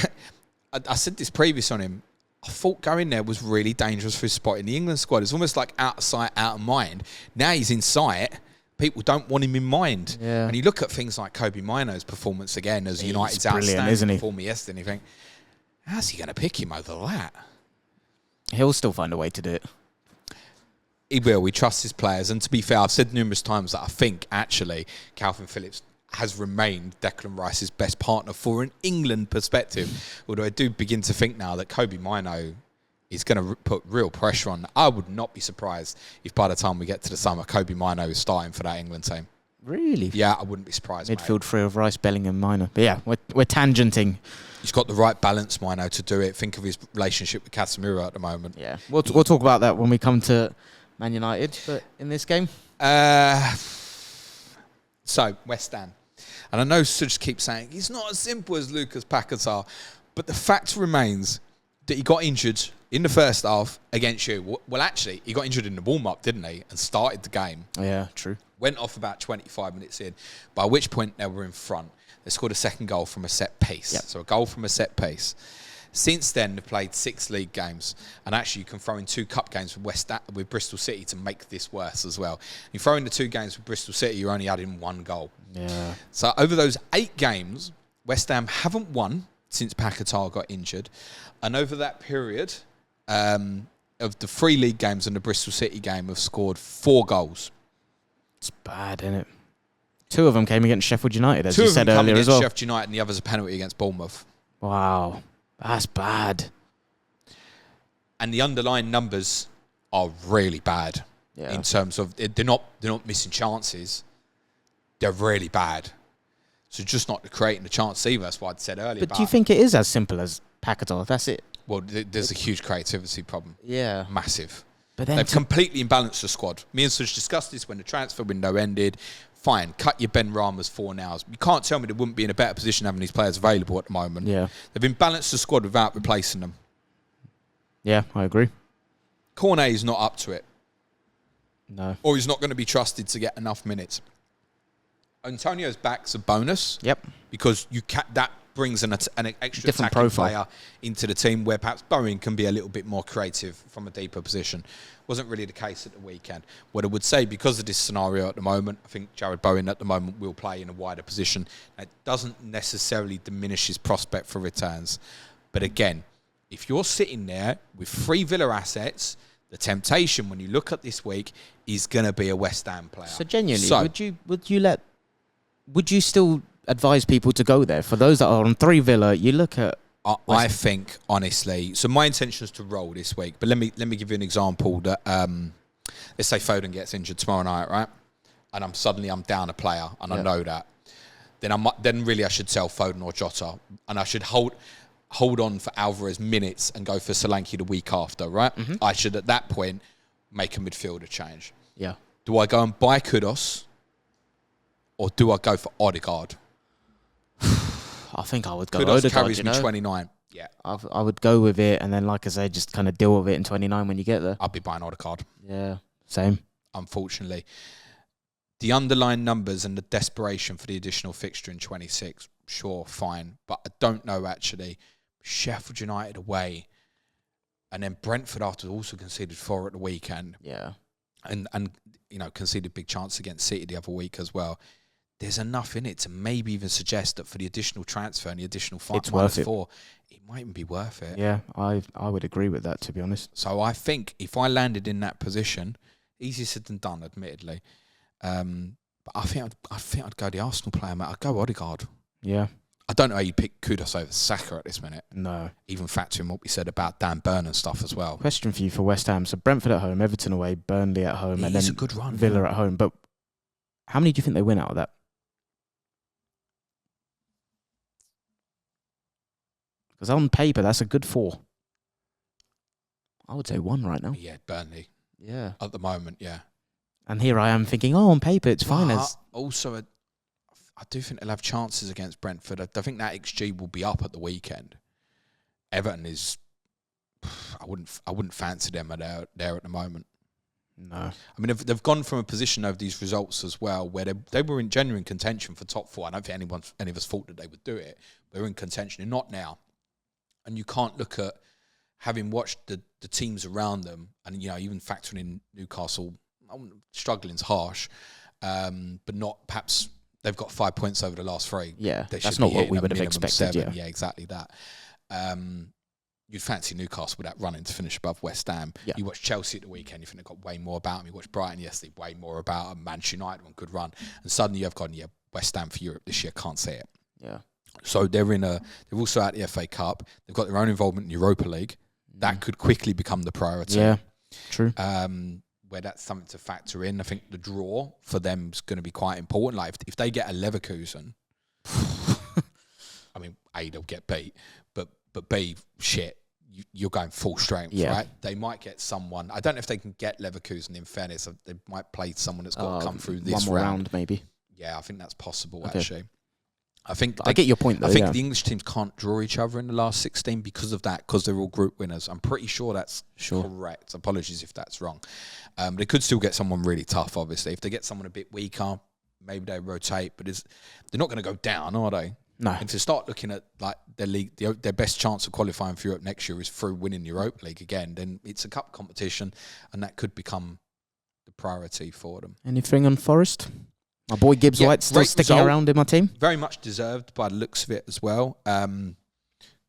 Speaker 2: I said this previous on him. I thought going there was really dangerous for his spot in the England squad. It's almost like out of sight, out of mind. Now he's in sight. People don't want him in mind.
Speaker 1: Yeah.
Speaker 2: And you look at things like Kobe Mainoo's performance again as United's outstanding performer yesterday, and you think, how's he going to pick him over that?
Speaker 1: He'll still find a way to do it.
Speaker 2: He will. We trust his players. And to be fair, I've said numerous times that I think, actually, Calvin Phillips has remained Declan Rice's best partner for an England perspective. Although I do begin to think now that Kobe Mainoo is going to put real pressure on. I would not be surprised if by the time we get to the summer, Kobe Mainoo is starting for that England team.
Speaker 1: Really?
Speaker 2: Yeah, I wouldn't be surprised.
Speaker 1: Midfield three of Rice, Bellingham, Mainoo. But yeah, we're tangenting.
Speaker 2: He's got the right balance, Mainoo, to do it. Think of his relationship with Casemiro at the moment.
Speaker 1: Yeah, we'll talk about that when we come to Man United. But in this game,
Speaker 2: so West Ham, and I know Suj keeps saying he's not as simple as Lucas Paquetá, but the fact remains that he got injured in the first half against you. Well, actually, he got injured in the warm-up, didn't he? And started the game.
Speaker 1: Yeah, true.
Speaker 2: Went off about 25 minutes in, by which point they were in front. They scored a second goal from a set piece. Yep. So a goal from a set piece. Since then, they've played 6 league games. And actually, you can throw in 2 cup games with Bristol City to make this worse as well. You throw in the 2 games with Bristol City, you're only adding 1 goal.
Speaker 1: Yeah.
Speaker 2: So over those 8 games, West Ham haven't won since Paquetá got injured. And over that period of the 3 league games and the Bristol City game have scored 4 goals.
Speaker 1: It's bad, isn't it? 2 of them came against Sheffield United, as you said earlier as well. 2 of them come against
Speaker 2: Sheffield United and the other's a penalty against Bournemouth.
Speaker 1: Wow. That's bad.
Speaker 2: And the underlying numbers are really bad in terms of they're not missing chances. They're really bad. So just not creating the chance either. That's what I'd said earlier.
Speaker 1: But do you think it is as simple as Paquetá? That's it.
Speaker 2: Well, there's a huge creativity problem.
Speaker 1: Yeah.
Speaker 2: Massive.
Speaker 1: But then
Speaker 2: they've completely imbalanced the squad. Me and Suj discussed this when the transfer window ended. Fine, cut your Ben Rama's 4 nows. You can't tell me they wouldn't be in a better position having these players available at the moment.
Speaker 1: Yeah.
Speaker 2: They've imbalanced the squad without replacing them.
Speaker 1: Yeah, I agree.
Speaker 2: Cornet is not up to it.
Speaker 1: No.
Speaker 2: Or he's not going to be trusted to get enough minutes. Antonio's back's a bonus.
Speaker 1: Yep.
Speaker 2: Because that brings an extra
Speaker 1: Different
Speaker 2: attacking
Speaker 1: profile
Speaker 2: player into the team where perhaps Bowen can be a little bit more creative from a deeper position. Wasn't really the case at the weekend. What I would say, because of this scenario at the moment, I think Jared Bowen at the moment will play in a wider position. It doesn't necessarily diminish his prospect for returns. But again, if you're sitting there with 3 Villa assets, the temptation when you look at this week is going to be a West Ham player.
Speaker 1: So genuinely, would you still advise people to go there? For those that are on 3 Villa, you look at...
Speaker 2: I think, honestly, so my intention is to roll this week, but let me give you an example that, let's say Foden gets injured tomorrow night, right? And I'm down a player, and I know that. Then really I should sell Foden or Jota, and I should hold on for Alvarez minutes and go for Solanke the week after, right? Mm-hmm. I should, at that point, make a midfielder change.
Speaker 1: Yeah.
Speaker 2: Do I go and buy Kudos, or do I go for Odegaard?
Speaker 1: I think I would go
Speaker 2: Kudos
Speaker 1: Odegaard,
Speaker 2: carries me 29. Yeah.
Speaker 1: I would go with it, and then, like I say, just kind of deal with it in 29 when you get there.
Speaker 2: I'll be buying Odegaard.
Speaker 1: Yeah, same.
Speaker 2: Unfortunately. The underlying numbers and the desperation for the additional fixture in 26, sure, fine. But I don't know, actually. Sheffield United away, and then Brentford after also conceded 4 at the weekend.
Speaker 1: Yeah.
Speaker 2: And conceded big chance against City the other week as well. There's enough in it to maybe even suggest that for the additional transfer and the additional -4, it might even be worth it.
Speaker 1: Yeah, I would agree with that, to be honest.
Speaker 2: So I think if I landed in that position, easier said than done, admittedly. But I think I'd go the Arsenal player, mate. I'd go Odegaard.
Speaker 1: Yeah.
Speaker 2: I don't know how you pick Kudos over Saka at this minute.
Speaker 1: No. Even
Speaker 2: factoring what we said about Dan Burn and stuff as well.
Speaker 1: Question for you for West Ham. So Brentford at home, Everton away, Burnley at home, and then
Speaker 2: a good run,
Speaker 1: Villa at home. But how many do you think they win out of that? Because on paper, that's a good 4. I would say 1 right now.
Speaker 2: Yeah, Burnley.
Speaker 1: Yeah.
Speaker 2: At the moment, yeah.
Speaker 1: And here I am thinking, on paper, it's fine.
Speaker 2: Also, I do think they'll have chances against Brentford. I think that XG will be up at the weekend. Everton is... I wouldn't fancy them there at the moment.
Speaker 1: No.
Speaker 2: I mean, they've gone from a position over these results as well where they were in genuine contention for top 4. I don't think any of us thought that they would do it. They were in contention. They're not now. And you can't look at, having watched the teams around them, and even factoring in Newcastle, struggling's harsh, but not perhaps they've got 5 points over the last 3.
Speaker 1: Yeah, that's not what we would have expected.
Speaker 2: 7. Yeah, exactly that. You'd fancy Newcastle with that running to finish above West Ham. Yeah. You watch Chelsea at the weekend, you think they've got way more about them. You watch Brighton yesterday, way more about them. Manchester United on good run, and suddenly you've gone, West Ham for Europe this year, can't say it.
Speaker 1: Yeah.
Speaker 2: So they're also out the FA Cup. They've got their own involvement in Europa League. That could quickly become the priority.
Speaker 1: Yeah, true.
Speaker 2: Where that's something to factor in. I think the draw for them is going to be quite important. Like if they get a Leverkusen, I mean, A, they'll get beat, but B, shit, you're going full strength, right? They might get someone. I don't know if they can get Leverkusen, in fairness. They might play someone that's got to come through this
Speaker 1: one more round, maybe.
Speaker 2: Yeah, I think that's possible, actually. I
Speaker 1: get your point, though.
Speaker 2: I think the English teams can't draw each other in the last 16 because of that, because they're all group winners. I'm pretty sure that's correct. Apologies if that's wrong. They could still get someone really tough, obviously. If they get someone a bit weaker, maybe they rotate, but they're not going to go down, are they?
Speaker 1: No.
Speaker 2: And to start looking at like their league, their best chance of qualifying for Europe next year is through winning the Europa League again, then it's a cup competition, and that could become the priority for them.
Speaker 1: Anything on Forest? My boy Gibbs White's still sticking around in my team.
Speaker 2: Very much deserved by the looks of it as well.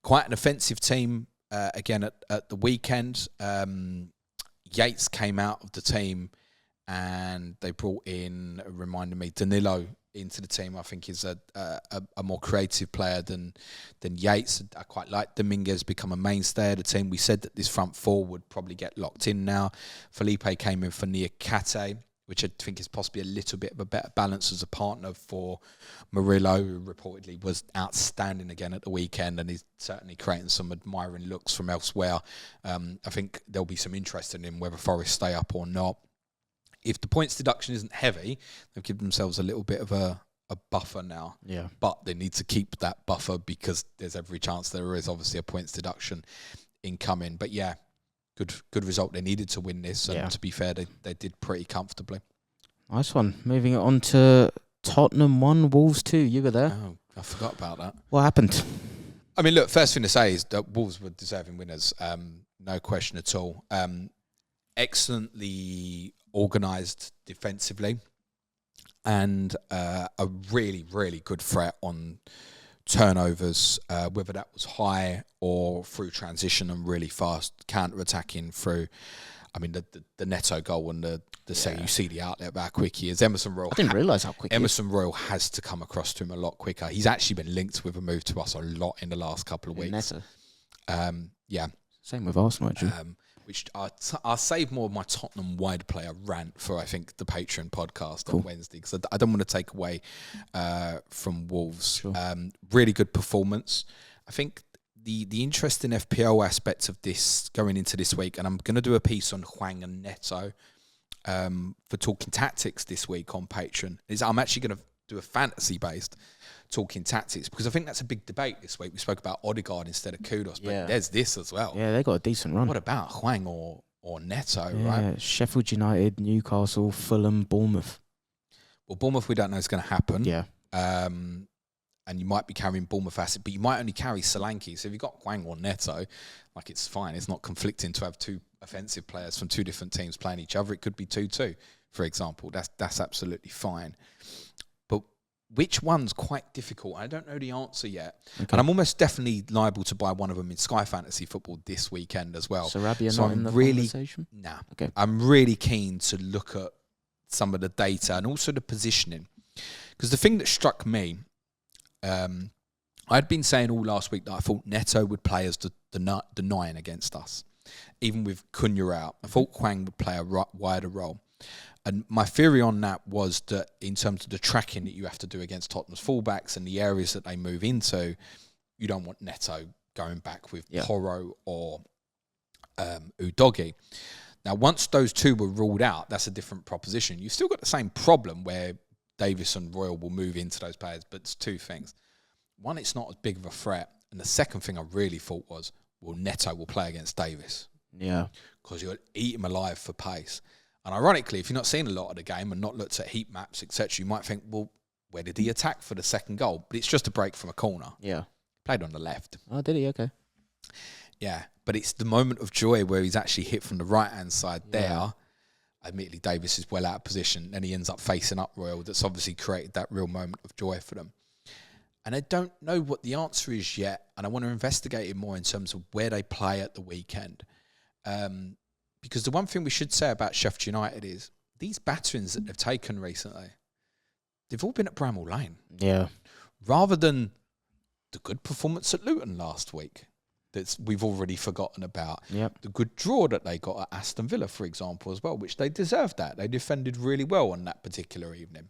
Speaker 2: Quite an offensive team again at the weekend. Yates came out of the team and they brought in, reminding me, Danilo into the team. I think is a more creative player than Yates. I quite like Dominguez become a mainstay of the team. We said that this front 4 would probably get locked in now. Felipe came in for Niakate, which I think is possibly a little bit of a better balance as a partner for Murillo, who reportedly was outstanding again at the weekend, and he's certainly creating some admiring looks from elsewhere. I think there'll be some interest in him, whether Forest stay up or not. If the points deduction isn't heavy, they've given themselves a little bit of a buffer now.
Speaker 1: Yeah.
Speaker 2: But they need to keep that buffer because there's every chance there is obviously a points deduction incoming. But yeah, good result. They needed to win this, and to be fair, they did pretty comfortably.
Speaker 1: Nice one. Moving it on to Tottenham 1, Wolves 2. You were there.
Speaker 2: Oh, I forgot about that.
Speaker 1: What happened?
Speaker 2: I mean, look, first thing to say is that Wolves were deserving winners, no question at all. Excellently organised defensively, and a really, really good threat on turnovers, whether that was high or through transition and really fast counter-attacking through. I mean, the Neto goal and the say you see the outlet about how quick he is. Emerson Royal.
Speaker 1: I didn't realise how quick
Speaker 2: Emerson Royal has to come across to him a lot quicker. He's actually been linked with a move to us a lot in the last couple of weeks.
Speaker 1: Neto.
Speaker 2: Yeah.
Speaker 1: Same with Arsenal, actually.
Speaker 2: Which I'll save more of my Tottenham wide player rant for, I think, the Patreon podcast on Wednesday, because I don't want to take away from Wolves.
Speaker 1: Sure.
Speaker 2: Really good performance. I think the interesting FPL aspects of this going into this week, and I'm going to do a piece on Hwang and Neto for Talking Tactics this week on Patreon, is I'm actually going to do a fantasy-based Talking Tactics, because I think that's a big debate this week. We spoke about Odegaard instead of Kudos, but there's this as well.
Speaker 1: Yeah, they got a decent run.
Speaker 2: What about Hwang or Neto,
Speaker 1: yeah,
Speaker 2: right?
Speaker 1: Sheffield United, Newcastle, Fulham, Bournemouth.
Speaker 2: Well, Bournemouth we don't know is going to happen.
Speaker 1: Yeah.
Speaker 2: And you might be carrying Bournemouth asset, but you might only carry Solanke. So if you've got Hwang or Neto, like, it's fine. It's not conflicting to have two offensive players from two different teams playing each other. It could be 2-2, for example. That's absolutely fine. But which one's quite difficult? I don't know the answer yet. Okay. And I'm almost definitely liable to buy one of them in Sky Fantasy Football this weekend as well.
Speaker 1: Sarabia not in the conversation?
Speaker 2: Nah.
Speaker 1: Okay.
Speaker 2: I'm really keen to look at some of the data and also the positioning. Because the thing that struck me, I'd been saying all last week that I thought Neto would play as the 9 against us, even with Cunha out. I thought Hwang would play a wider role. And my theory on that was that in terms of the tracking that you have to do against Tottenham's fullbacks and the areas that they move into, you don't want Neto going back with Porro or Udogie. Now, once those two were ruled out, that's a different proposition. You've still got the same problem where Davis and Royal will move into those players, but it's two things. One, it's not as big of a threat. And the second thing I really thought was, well, Neto will play against Davis.
Speaker 1: Yeah.
Speaker 2: Because you'll eat him alive for pace. And ironically, if you're not seeing a lot of the game and not looked at heat maps, etc., you might think, well, where did he attack for the second goal? But it's just a break from a corner.
Speaker 1: Yeah.
Speaker 2: Played on the left.
Speaker 1: Oh, did he? Okay.
Speaker 2: Yeah. But it's the moment of joy where he's actually hit from the right-hand side there. Admittedly, Davis is well out of position, and he ends up facing up Royal. That's obviously created that real moment of joy for them. And I don't know what the answer is yet, and I want to investigate it more in terms of where they play at the weekend. Because the one thing we should say about Sheffield United is these batterings that they've taken recently, they've all been at Bramall Lane.
Speaker 1: Yeah.
Speaker 2: Rather than the good performance at Luton last week that we've already forgotten about.
Speaker 1: Yep.
Speaker 2: The good draw that they got at Aston Villa, for example, as well, which they deserved that. They defended really well on that particular evening.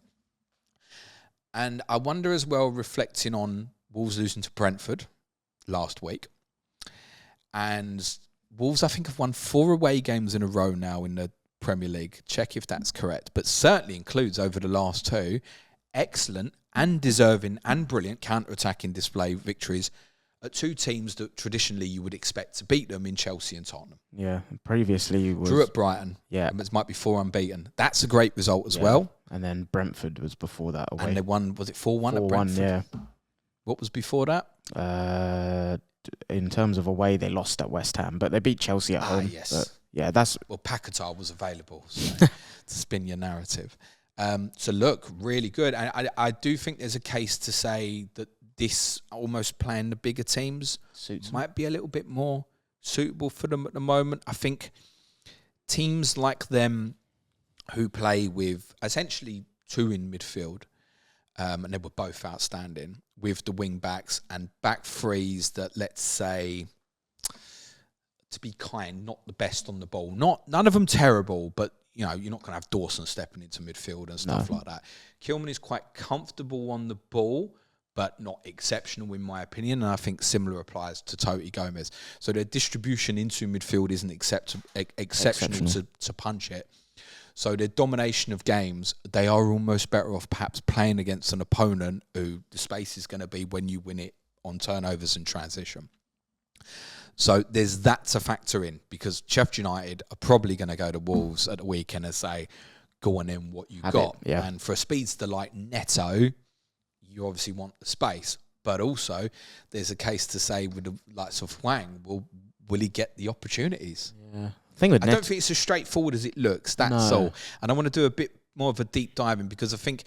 Speaker 2: And I wonder as well, reflecting on Wolves losing to Brentford last week. And Wolves, I think, have won 4 away games in a row now in the Premier League. Check if that's correct. But certainly includes over the last 2 excellent and deserving and brilliant counter-attacking display victories at 2 teams that traditionally you would expect to beat them in Chelsea and Tottenham.
Speaker 1: Yeah, previously was...
Speaker 2: Drew at Brighton.
Speaker 1: Yeah.
Speaker 2: It might be 4 unbeaten. That's a great result as well.
Speaker 1: And then Brentford was before that away.
Speaker 2: And they won, was it 4-1 at Brentford?
Speaker 1: 4-1, yeah.
Speaker 2: What was before that?
Speaker 1: In terms of away, they lost at West Ham, but they beat Chelsea at home.
Speaker 2: Yes.
Speaker 1: But yeah, that's...
Speaker 2: Well, Paquetá was available, so to spin your narrative. So look, really good. And I do think there's a case to say that this almost playing the bigger teams might be a little bit more suitable for them at the moment. I think teams like them who play with essentially 2 in midfield, and they were both outstanding, with the wing backs and back threes that, let's say, to be kind, not the best on the ball. None of them terrible, but you know, you're not going to have Dawson stepping into midfield and stuff like that. Kilman is quite comfortable on the ball, but not exceptional in my opinion, and I think similar applies to Toti Gomez. So their distribution into midfield isn't exceptional to punch it. So their domination of games, they are almost better off perhaps playing against an opponent who the space is going to be when you win it on turnovers and transition. So there's that to factor in, because Sheffield United are probably going to go to Wolves at the weekend and say, go on in what you got. And for a speedster like Neto, you obviously want the space. But also, there's a case to say with the likes of Hwang, will he get the opportunities?
Speaker 1: Yeah.
Speaker 2: I don't think it's as straightforward as it looks, that's all. And I want to do a bit more of a deep diving, because I think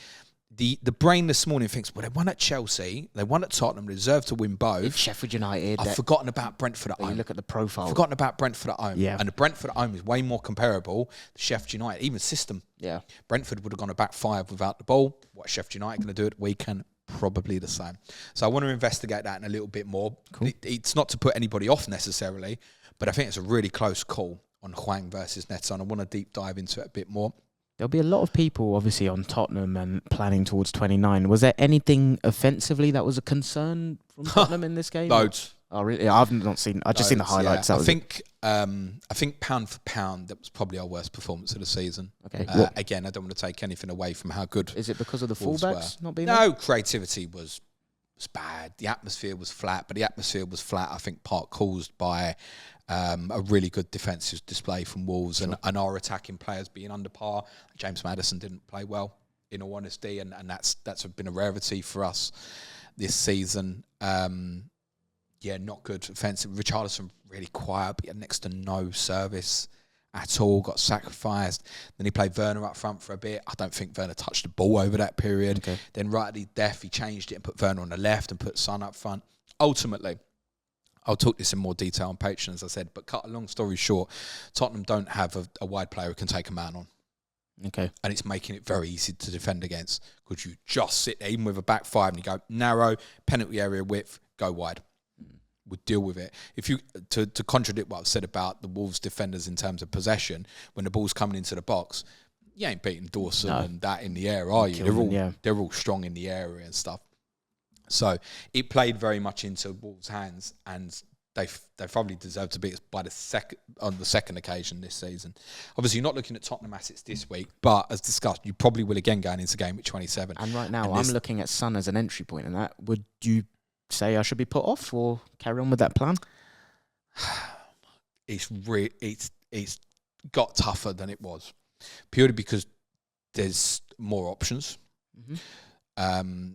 Speaker 2: the brain this morning thinks, well, they won at Chelsea, they won at Tottenham, they deserve to win both.
Speaker 1: Sheffield United.
Speaker 2: I've forgotten about Brentford at home.
Speaker 1: You look at the profile.
Speaker 2: I've forgotten about Brentford at home.
Speaker 1: Yeah.
Speaker 2: And the Brentford at home is way more comparable to Sheffield United, even system.
Speaker 1: Yeah.
Speaker 2: Brentford would have gone a back five without the ball. What Sheffield United going to do at the weekend? Probably the same. So I want to investigate that in a little bit more. Cool. It's not to put anybody off necessarily, but I think it's a really close call on Hwang versus Neto, and I want to deep dive into it a bit more.
Speaker 1: There'll be a lot of people, obviously, on Tottenham and planning towards 29. Was there anything offensively that was a concern from Tottenham in this game?
Speaker 2: Loads.
Speaker 1: Oh, really? I've not seen. I've just seen the highlights.
Speaker 2: Yeah. I think pound for pound, that was probably our worst performance of the season.
Speaker 1: Okay.
Speaker 2: Again, I don't want to take anything away from how good.
Speaker 1: Is it because of the fullbacks not being?
Speaker 2: No, creativity was bad. The atmosphere was flat, but the atmosphere was flat, I think, part caused by a really good defensive display from Wolves, and our attacking players being under par. James Maddison didn't play well, in all honesty, and that's been a rarity for us this season. Not good offensive. Richarlison really quiet, but he had next to no service at all, got sacrificed. Then he played Werner up front for a bit. I don't think Werner touched the ball over that period. Okay. Then right at the death, he changed it and put Werner on the left and put Son up front. Ultimately, I'll talk this in more detail on Patreon, as I said, but cut a long story short, Tottenham don't have a wide player who can take a man on.
Speaker 1: Okay.
Speaker 2: And it's making it very easy to defend against, because you just sit there, even with a back five, and you go narrow, penalty area width, go wide. Would deal with it. If you to contradict what I've said about the Wolves defenders in terms of possession, when the ball's coming into the box, you ain't beating Dawson and that in the air, are you? They're all strong in the area and stuff. So it played very much into Wolves' hands, and they probably deserve to beat us on the second occasion this season. Obviously, you're not looking at Tottenham assets this week, but as discussed, you probably will again going into game week 27.
Speaker 1: And right now, I'm looking at Son as an entry point, and that would you say I should be put off or carry on with that plan?
Speaker 2: It's got tougher than it was, purely because there's more options. Mm-hmm.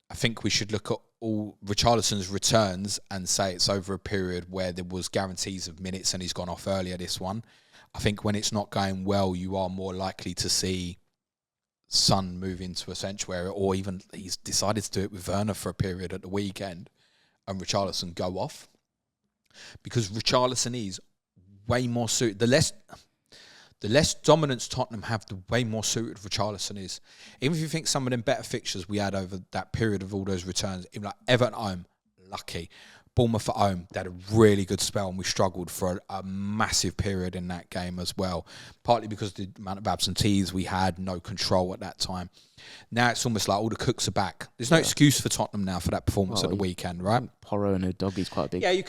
Speaker 2: I think we should look at all Richarlison's returns and say it's over a period where there was guarantees of minutes and he's gone off earlier this one. I think when it's not going well, you are more likely to see Son move into a sanctuary, or even he's decided to do it with Werner for a period at the weekend and Richarlison go off, because Richarlison is way more suited. The less dominance Tottenham have, the way more suited Richarlison is. Even if you think some of them better fixtures we had over that period of all those returns, even like Everton at home, lucky. Bournemouth at home, they had a really good spell, and we struggled for a massive period in that game as well. Partly because of the amount of absentees we had, no control at that time. Now it's almost like all the cooks are back. There's no excuse for Tottenham now for that performance at the weekend, right?
Speaker 1: Porro and Udogie is quite big.
Speaker 2: Yeah, you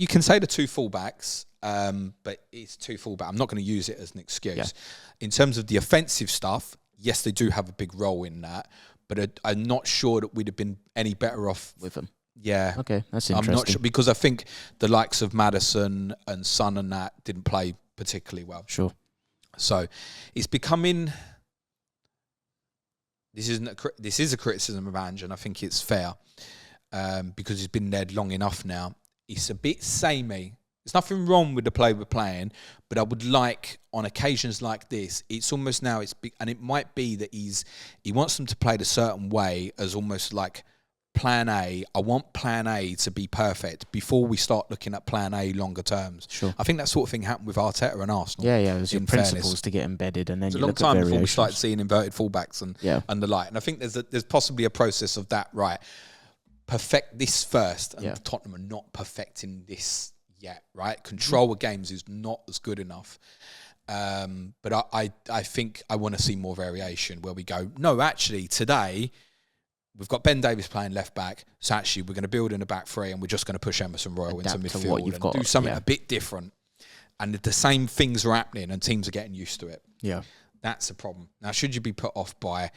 Speaker 2: can say the two fullbacks, but it's two fullbacks. I'm not going to use it as an excuse. Yeah. In terms of the offensive stuff, yes, they do have a big role in that, but I'm not sure that we'd have been any better off
Speaker 1: with them.
Speaker 2: Yeah.
Speaker 1: Okay, that's interesting.
Speaker 2: I'm not sure, because I think the likes of Maddison and Son and that didn't play particularly well.
Speaker 1: Sure.
Speaker 2: So it's becoming... This is a criticism of Ange, and I think it's fair, because he's been there long enough now. It's a bit samey. There's nothing wrong with the play we're playing, but I would like, on occasions like this, it's almost now, and it might be that he wants them to play a certain way, as almost like plan A. I want plan A to be perfect before we start looking at plan A longer terms.
Speaker 1: Sure.
Speaker 2: I think that sort of thing happened with Arteta and Arsenal.
Speaker 1: Yeah. There's your principles to get embedded, and then
Speaker 2: it's
Speaker 1: you look
Speaker 2: a long
Speaker 1: at
Speaker 2: time before we
Speaker 1: variations.
Speaker 2: started seeing inverted fullbacks and the like. And I think there's possibly a process of that, right? Perfect this first, and Tottenham are not perfecting this yet, right? Control of games is not as good enough. But I think I want to see more variation, where we go, no, actually, today... We've got Ben Davies playing left back, so actually we're going to build in a back three, and we're just going to push Emerson Royal into midfield and do something a bit different. And the same things are happening, and teams are getting used to it.
Speaker 1: Yeah,
Speaker 2: that's a problem. Now, should you be put off by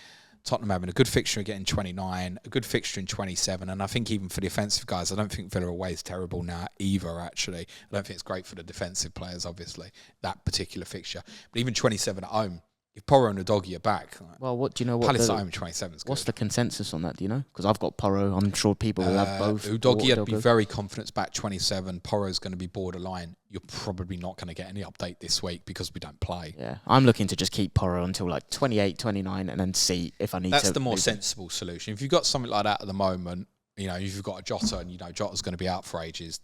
Speaker 2: Tottenham having a good fixture getting 29, a good fixture in 27, and I think even for the offensive guys, I don't think Villa away is terrible now either, actually. I don't think it's great for the defensive players, obviously, that particular fixture. But even 27 at home, if Porro and Udogie are back,
Speaker 1: well, what do you know? What
Speaker 2: Palace at home 27 is good.
Speaker 1: What's the consensus on that? Do you know? Because I've got Porro. I'm sure people will have both.
Speaker 2: Udogie, I'd be very confident back 27. Porro's going to be borderline. You're probably not going to get any update this week because we don't play.
Speaker 1: Yeah, I'm looking to just keep Porro until like 28, 29, and then see if I need to.
Speaker 2: That's the more sensible solution. If you've got something like that at the moment, you know, if you've got a Jota and you know Jota's going to be out for ages,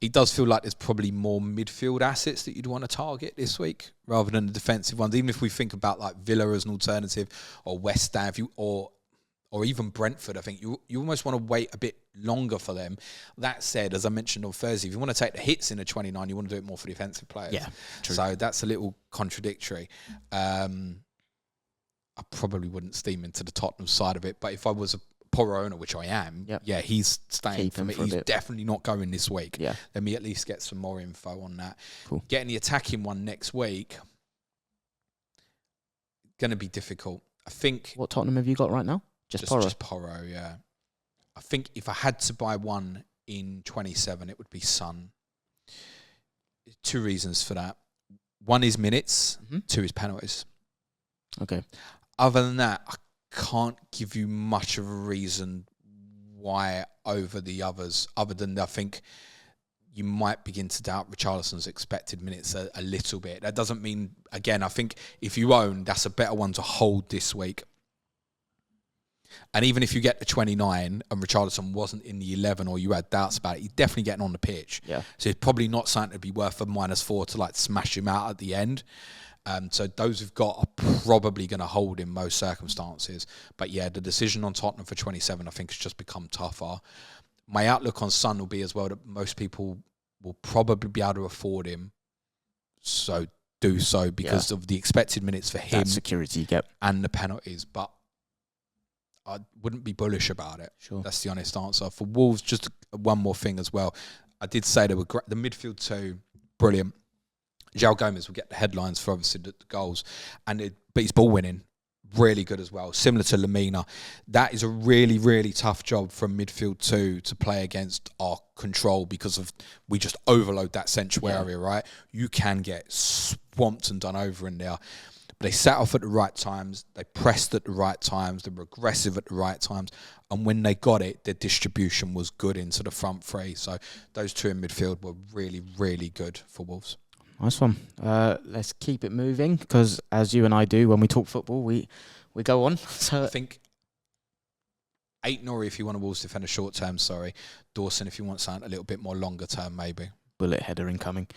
Speaker 2: it does feel like there's probably more midfield assets that you'd want to target this week rather than the defensive ones. Even if we think about like Villa as an alternative or West Ham or even Brentford, I think you almost want to wait a bit longer for them. That said, as I mentioned on Thursday, if you want to take the hits in a 29, you want to do it more for defensive players.
Speaker 1: Yeah, true.
Speaker 2: So that's a little contradictory. I probably wouldn't steam into the Tottenham side of it, but if I was a Porro owner, which I am, yeah, he's staying for me. He's definitely not going this week.
Speaker 1: Yeah.
Speaker 2: Let me at least get some more info on that.
Speaker 1: Cool.
Speaker 2: Getting the attacking one next week, going to be difficult. I think.
Speaker 1: What Tottenham have you got right now? Just Porro?
Speaker 2: Just Porro, yeah. I think if I had to buy one in 27, it would be Son. 2 reasons for that. 1 is minutes, 2 is penalties.
Speaker 1: Okay.
Speaker 2: Other than that, I can't give you much of a reason why over the others, other than I think you might begin to doubt Richarlison's expected minutes a little bit. That doesn't mean, again, I think if you own, that's a better one to hold this week. And even if you get to 29 and Richarlison wasn't in the 11 or you had doubts about it, you're definitely getting on the pitch.
Speaker 1: Yeah.
Speaker 2: So it's probably not something to be worth a -4 to like smash him out at the end. So those who've got are probably going to hold in most circumstances. But yeah, the decision on Tottenham for 27, I think, has just become tougher. My outlook on Son will be as well that most people will probably be able to afford him. So do so because of the expected minutes for him.
Speaker 1: That security you get.
Speaker 2: And the penalties. But I wouldn't be bullish about it.
Speaker 1: Sure.
Speaker 2: That's the honest answer. For Wolves, just one more thing as well. I did say they were the midfield too, brilliant. João Gomez will get the headlines for obviously the goals, but he's ball winning, really good as well. Similar to Lamina, that is a really, really tough job from midfield two to play against our control because we just overload that central area, right? You can get swamped and done over in there. But they sat off at the right times, they pressed at the right times, they were aggressive at the right times, and when they got it, their distribution was good into the front three. So those two in midfield were really, really good for Wolves.
Speaker 1: Nice one. Let's keep it moving because, as you and I do when we talk football, we go on. So
Speaker 2: I think 8 Nori if you want a Wolves defender short term, Dawson if you want something a little bit more longer term, maybe.
Speaker 1: Bullet header incoming.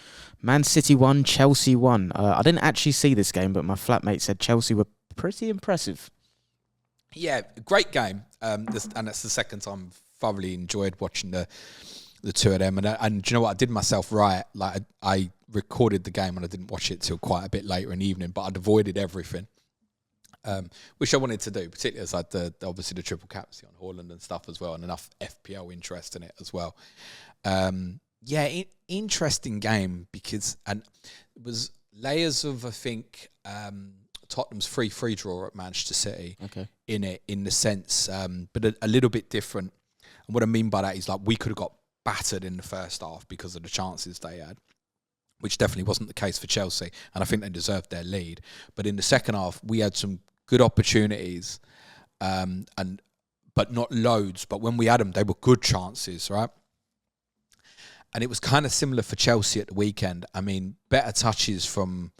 Speaker 1: Man City 1, Chelsea 1. I didn't actually see this game, but my flatmate said Chelsea were pretty impressive.
Speaker 2: Yeah, great game. And that's the second time I've thoroughly enjoyed watching the two of them. And do you know what? I did myself right. Like I recorded the game and I didn't watch it till quite a bit later in the evening, but I'd avoided everything, which I wanted to do, particularly as I had obviously the triple captaincy on Hojlund and stuff as well, and enough FPL interest in it as well. Interesting game because it was layers of, I think, Tottenham's 3-3 draw at Manchester City in it, in the sense, but a little bit different. And what I mean by that is like we could have got battered in the first half because of the chances they had, which definitely wasn't the case for Chelsea, and I think they deserved their lead. But in the second half, we had some good opportunities, but not loads. But when we had them, they were good chances, right? And it was kind of similar for Chelsea at the weekend. I mean, better touches from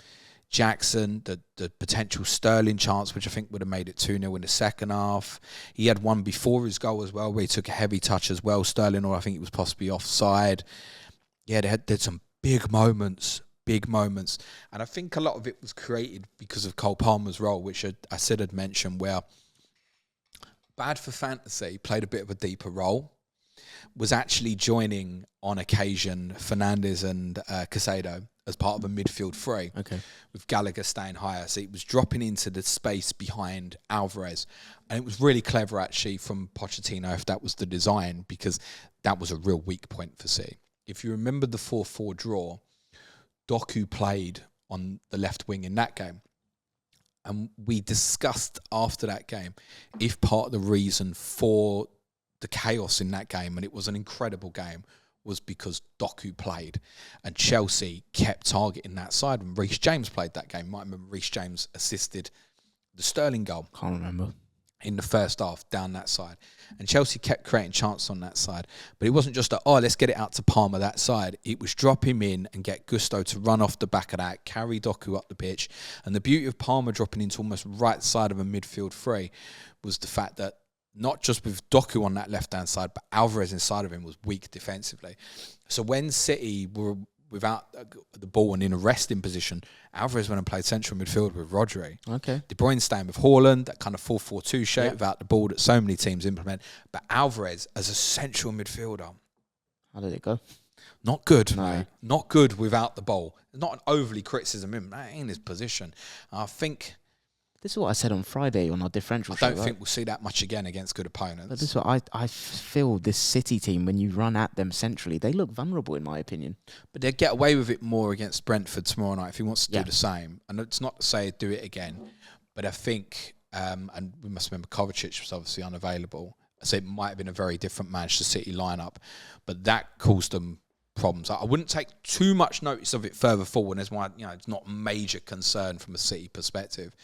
Speaker 2: Jackson, the potential Sterling chance, which I think would have made it 2-0 in the second half. He had one before his goal as well, where he took a heavy touch as well, Sterling, or I think it was possibly offside. Yeah, they had some big moments. And I think a lot of it was created because of Cole Palmer's role, which I said I'd mentioned, where bad for fantasy, played a bit of a deeper role, was actually joining on occasion Fernandes and Caicedo as part of a midfield three, with Gallagher staying higher. So it was dropping into the space behind Alvarez. And it was really clever, actually, from Pochettino, if that was the design, because that was a real weak point for City. If you remember the 4-4 draw, Doku played on the left wing in that game. And we discussed after that game if part of the reason for the chaos in that game, and it was an incredible game, was because Doku played and Chelsea kept targeting that side. When Reece James played that game, you might remember Reece James assisted the Sterling goal.
Speaker 1: Can't remember.
Speaker 2: In the first half, down that side. And Chelsea kept creating chances on that side. But it wasn't just let's get it out to Palmer that side. It was drop him in and get Gusto to run off the back of that, carry Doku up the pitch. And the beauty of Palmer dropping into almost right side of a midfield three was the fact that not just with Doku on that left-hand side, but Alvarez inside of him was weak defensively. So when City were without the ball and in a resting position, Alvarez went and played central midfield with Rodri.
Speaker 1: Okay.
Speaker 2: De Bruyne staying with Haaland, that kind of 4-4-2 shape without the ball that so many teams implement. But Alvarez as a central midfielder.
Speaker 1: How did it go?
Speaker 2: Not good,
Speaker 1: No.
Speaker 2: mate. Not good without the ball. Not an overly criticism of him. That ain't his position. I think...
Speaker 1: This is what I said on Friday on our differential show.
Speaker 2: I don't think we'll see that much again against good opponents.
Speaker 1: But this is what I feel this City team, when you run at them centrally, they look vulnerable in my opinion.
Speaker 2: But they'll get away with it more against Brentford tomorrow night if he wants to do the same. And it's not to say do it again, but I think, and we must remember Kovacic was obviously unavailable, so it might have been a very different Manchester City lineup, but that caused them problems. I wouldn't take too much notice of it further forward. As why it's not a major concern from a City perspective,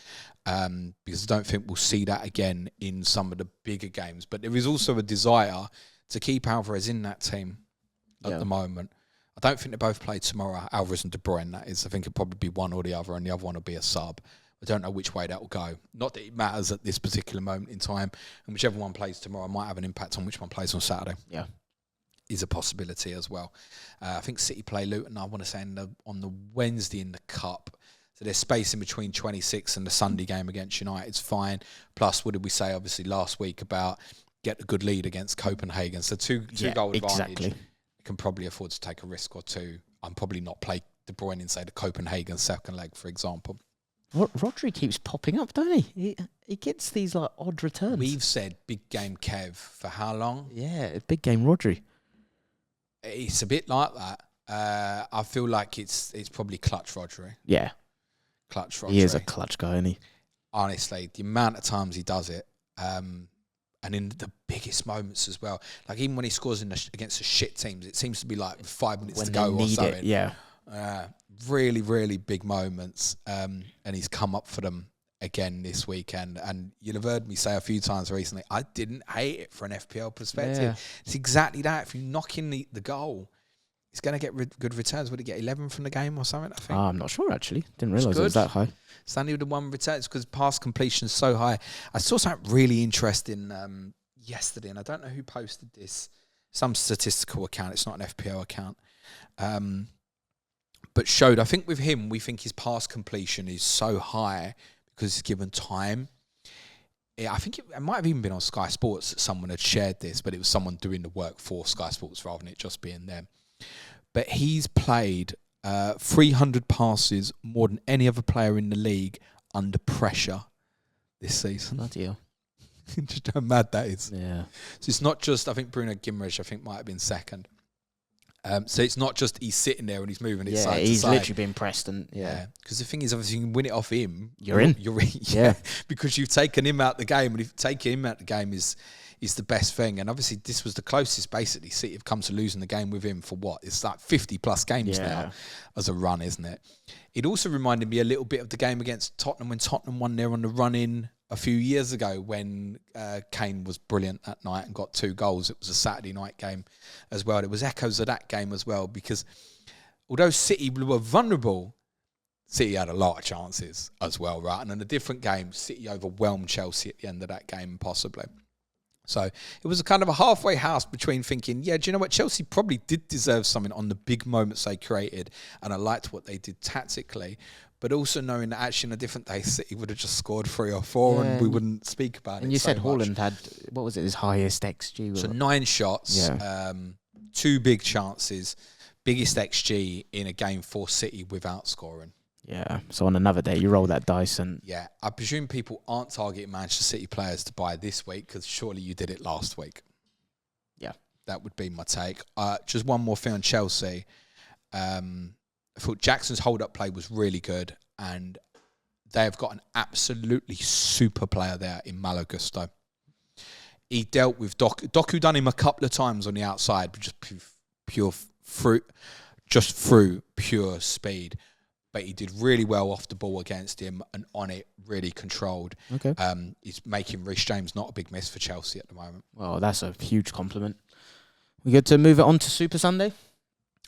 Speaker 2: because I don't think we'll see that again in some of the bigger games. But there is also a desire to keep Alvarez in that team at the moment. I don't think they both play tomorrow, Alvarez and De Bruyne, that is. I think it'll probably be one or the other, and the other one will be a sub. I don't know which way that will go. Not that it matters at this particular moment in time, and whichever one plays tomorrow might have an impact on which one plays on Saturday.
Speaker 1: Yeah.
Speaker 2: Is a possibility as well. I think City play Luton, I want to say, on the Wednesday in the Cup. So there's space in between 26 and the Sunday game against United. It's fine. Plus, what did we say, obviously, last week about get a good lead against Copenhagen? So two goal advantage.
Speaker 1: Exactly.
Speaker 2: You can probably afford to take a risk or two. I'm probably not play De Bruyne in, say, the Copenhagen second leg, for example.
Speaker 1: Rodri keeps popping up, don't he? He gets these like odd returns.
Speaker 2: We've said big game Kev for how long?
Speaker 1: Yeah, big game Rodri.
Speaker 2: It's a bit like that. I feel like it's probably clutch Rodri.
Speaker 1: Yeah.
Speaker 2: Clutch Rodri.
Speaker 1: He is a clutch guy, isn't he?
Speaker 2: Honestly, the amount of times he does it, and in the biggest moments as well. Like even when he scores against the shit teams, it seems to be like 5 minutes to go or something.
Speaker 1: Yeah.
Speaker 2: Really, really big moments, and he's come up for them again this weekend. And you'll have heard me say a few times recently, I didn't hate it for an FPL perspective. Yeah. It's exactly that. If you knock in the goal, he's going to get good returns. Would he get 11 from the game or something, I think?
Speaker 1: I'm not sure, actually. Didn't realise it was that high.
Speaker 2: Stanley with the one return. It's because pass completion is so high. I saw something really interesting yesterday, and I don't know who posted this. Some statistical account. It's not an FPL account. But showed, I think with him, we think his pass completion is so high because he's given time. Yeah, I think it might have even been on Sky Sports that someone had shared this, but it was someone doing the work for Sky Sports rather than it just being them. But he's played 300 passes more than any other player in the league under pressure this season.
Speaker 1: Bloody hell.
Speaker 2: Just how mad that is.
Speaker 1: Yeah.
Speaker 2: So it's not just, I think Bruno Guimaraes, I think, might have been second. So it's not just he's sitting there and he's moving it side to side.
Speaker 1: Yeah, he's literally being pressed. And
Speaker 2: because the thing is, obviously, you can win it off him.
Speaker 1: You're in.
Speaker 2: Yeah. Because you've taken him out the game, and if taking him out the game is the best thing. And obviously, this was the closest, basically, City have come to losing the game with him for what? It's like 50-plus games now as a run, isn't it? It also reminded me a little bit of the game against Tottenham when Tottenham won there on the run-in a few years ago when Kane was brilliant that night and got 2 goals. It was a Saturday night game as well. It was echoes of that game as well, because although City were vulnerable, City had a lot of chances as well, right? And in a different game, City overwhelmed Chelsea at the end of that game, possibly. So it was a kind of a halfway house between thinking, do you know what? Chelsea probably did deserve something on the big moments they created, and I liked what they did tactically, but also knowing that actually in a different day, City would have just scored 3 or 4 and we wouldn't speak about it.
Speaker 1: And you said
Speaker 2: much.
Speaker 1: Haaland had, what was it, his highest XG?
Speaker 2: So 9 shots, 2 big chances, biggest XG in a game for City without scoring.
Speaker 1: Yeah, so on another day, you roll that dice and...
Speaker 2: Yeah, I presume people aren't targeting Manchester City players to buy this week because surely you did it last week.
Speaker 1: Yeah.
Speaker 2: That would be my take. Just one more thing on Chelsea. I thought Jackson's hold-up play was really good, and they have got an absolutely super player there in Malo Gusto. He dealt with Doku done him a couple of times on the outside, but just through pure speed. But he did really well off the ball against him, and on it, really controlled.
Speaker 1: Okay.
Speaker 2: He's making Reece James not a big miss for Chelsea at the moment.
Speaker 1: Well, that's a huge compliment. We get to move it on to Super Sunday?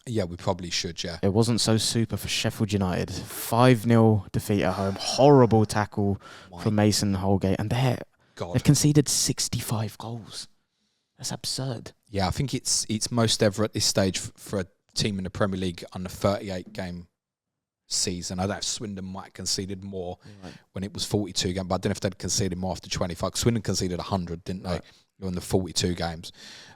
Speaker 2: Yeah, we probably should, yeah.
Speaker 1: It wasn't so super for Sheffield United. 5-0 defeat at home. Horrible tackle from Mason Holgate. And they've conceded 65 goals. That's absurd.
Speaker 2: Yeah, I think it's most ever at this stage for a team in the Premier League on the 38-game season. I know Swindon might have conceded more when it was 42 games, but I don't know if they'd conceded more after 25. Swindon conceded 100, didn't they? On the 42 games.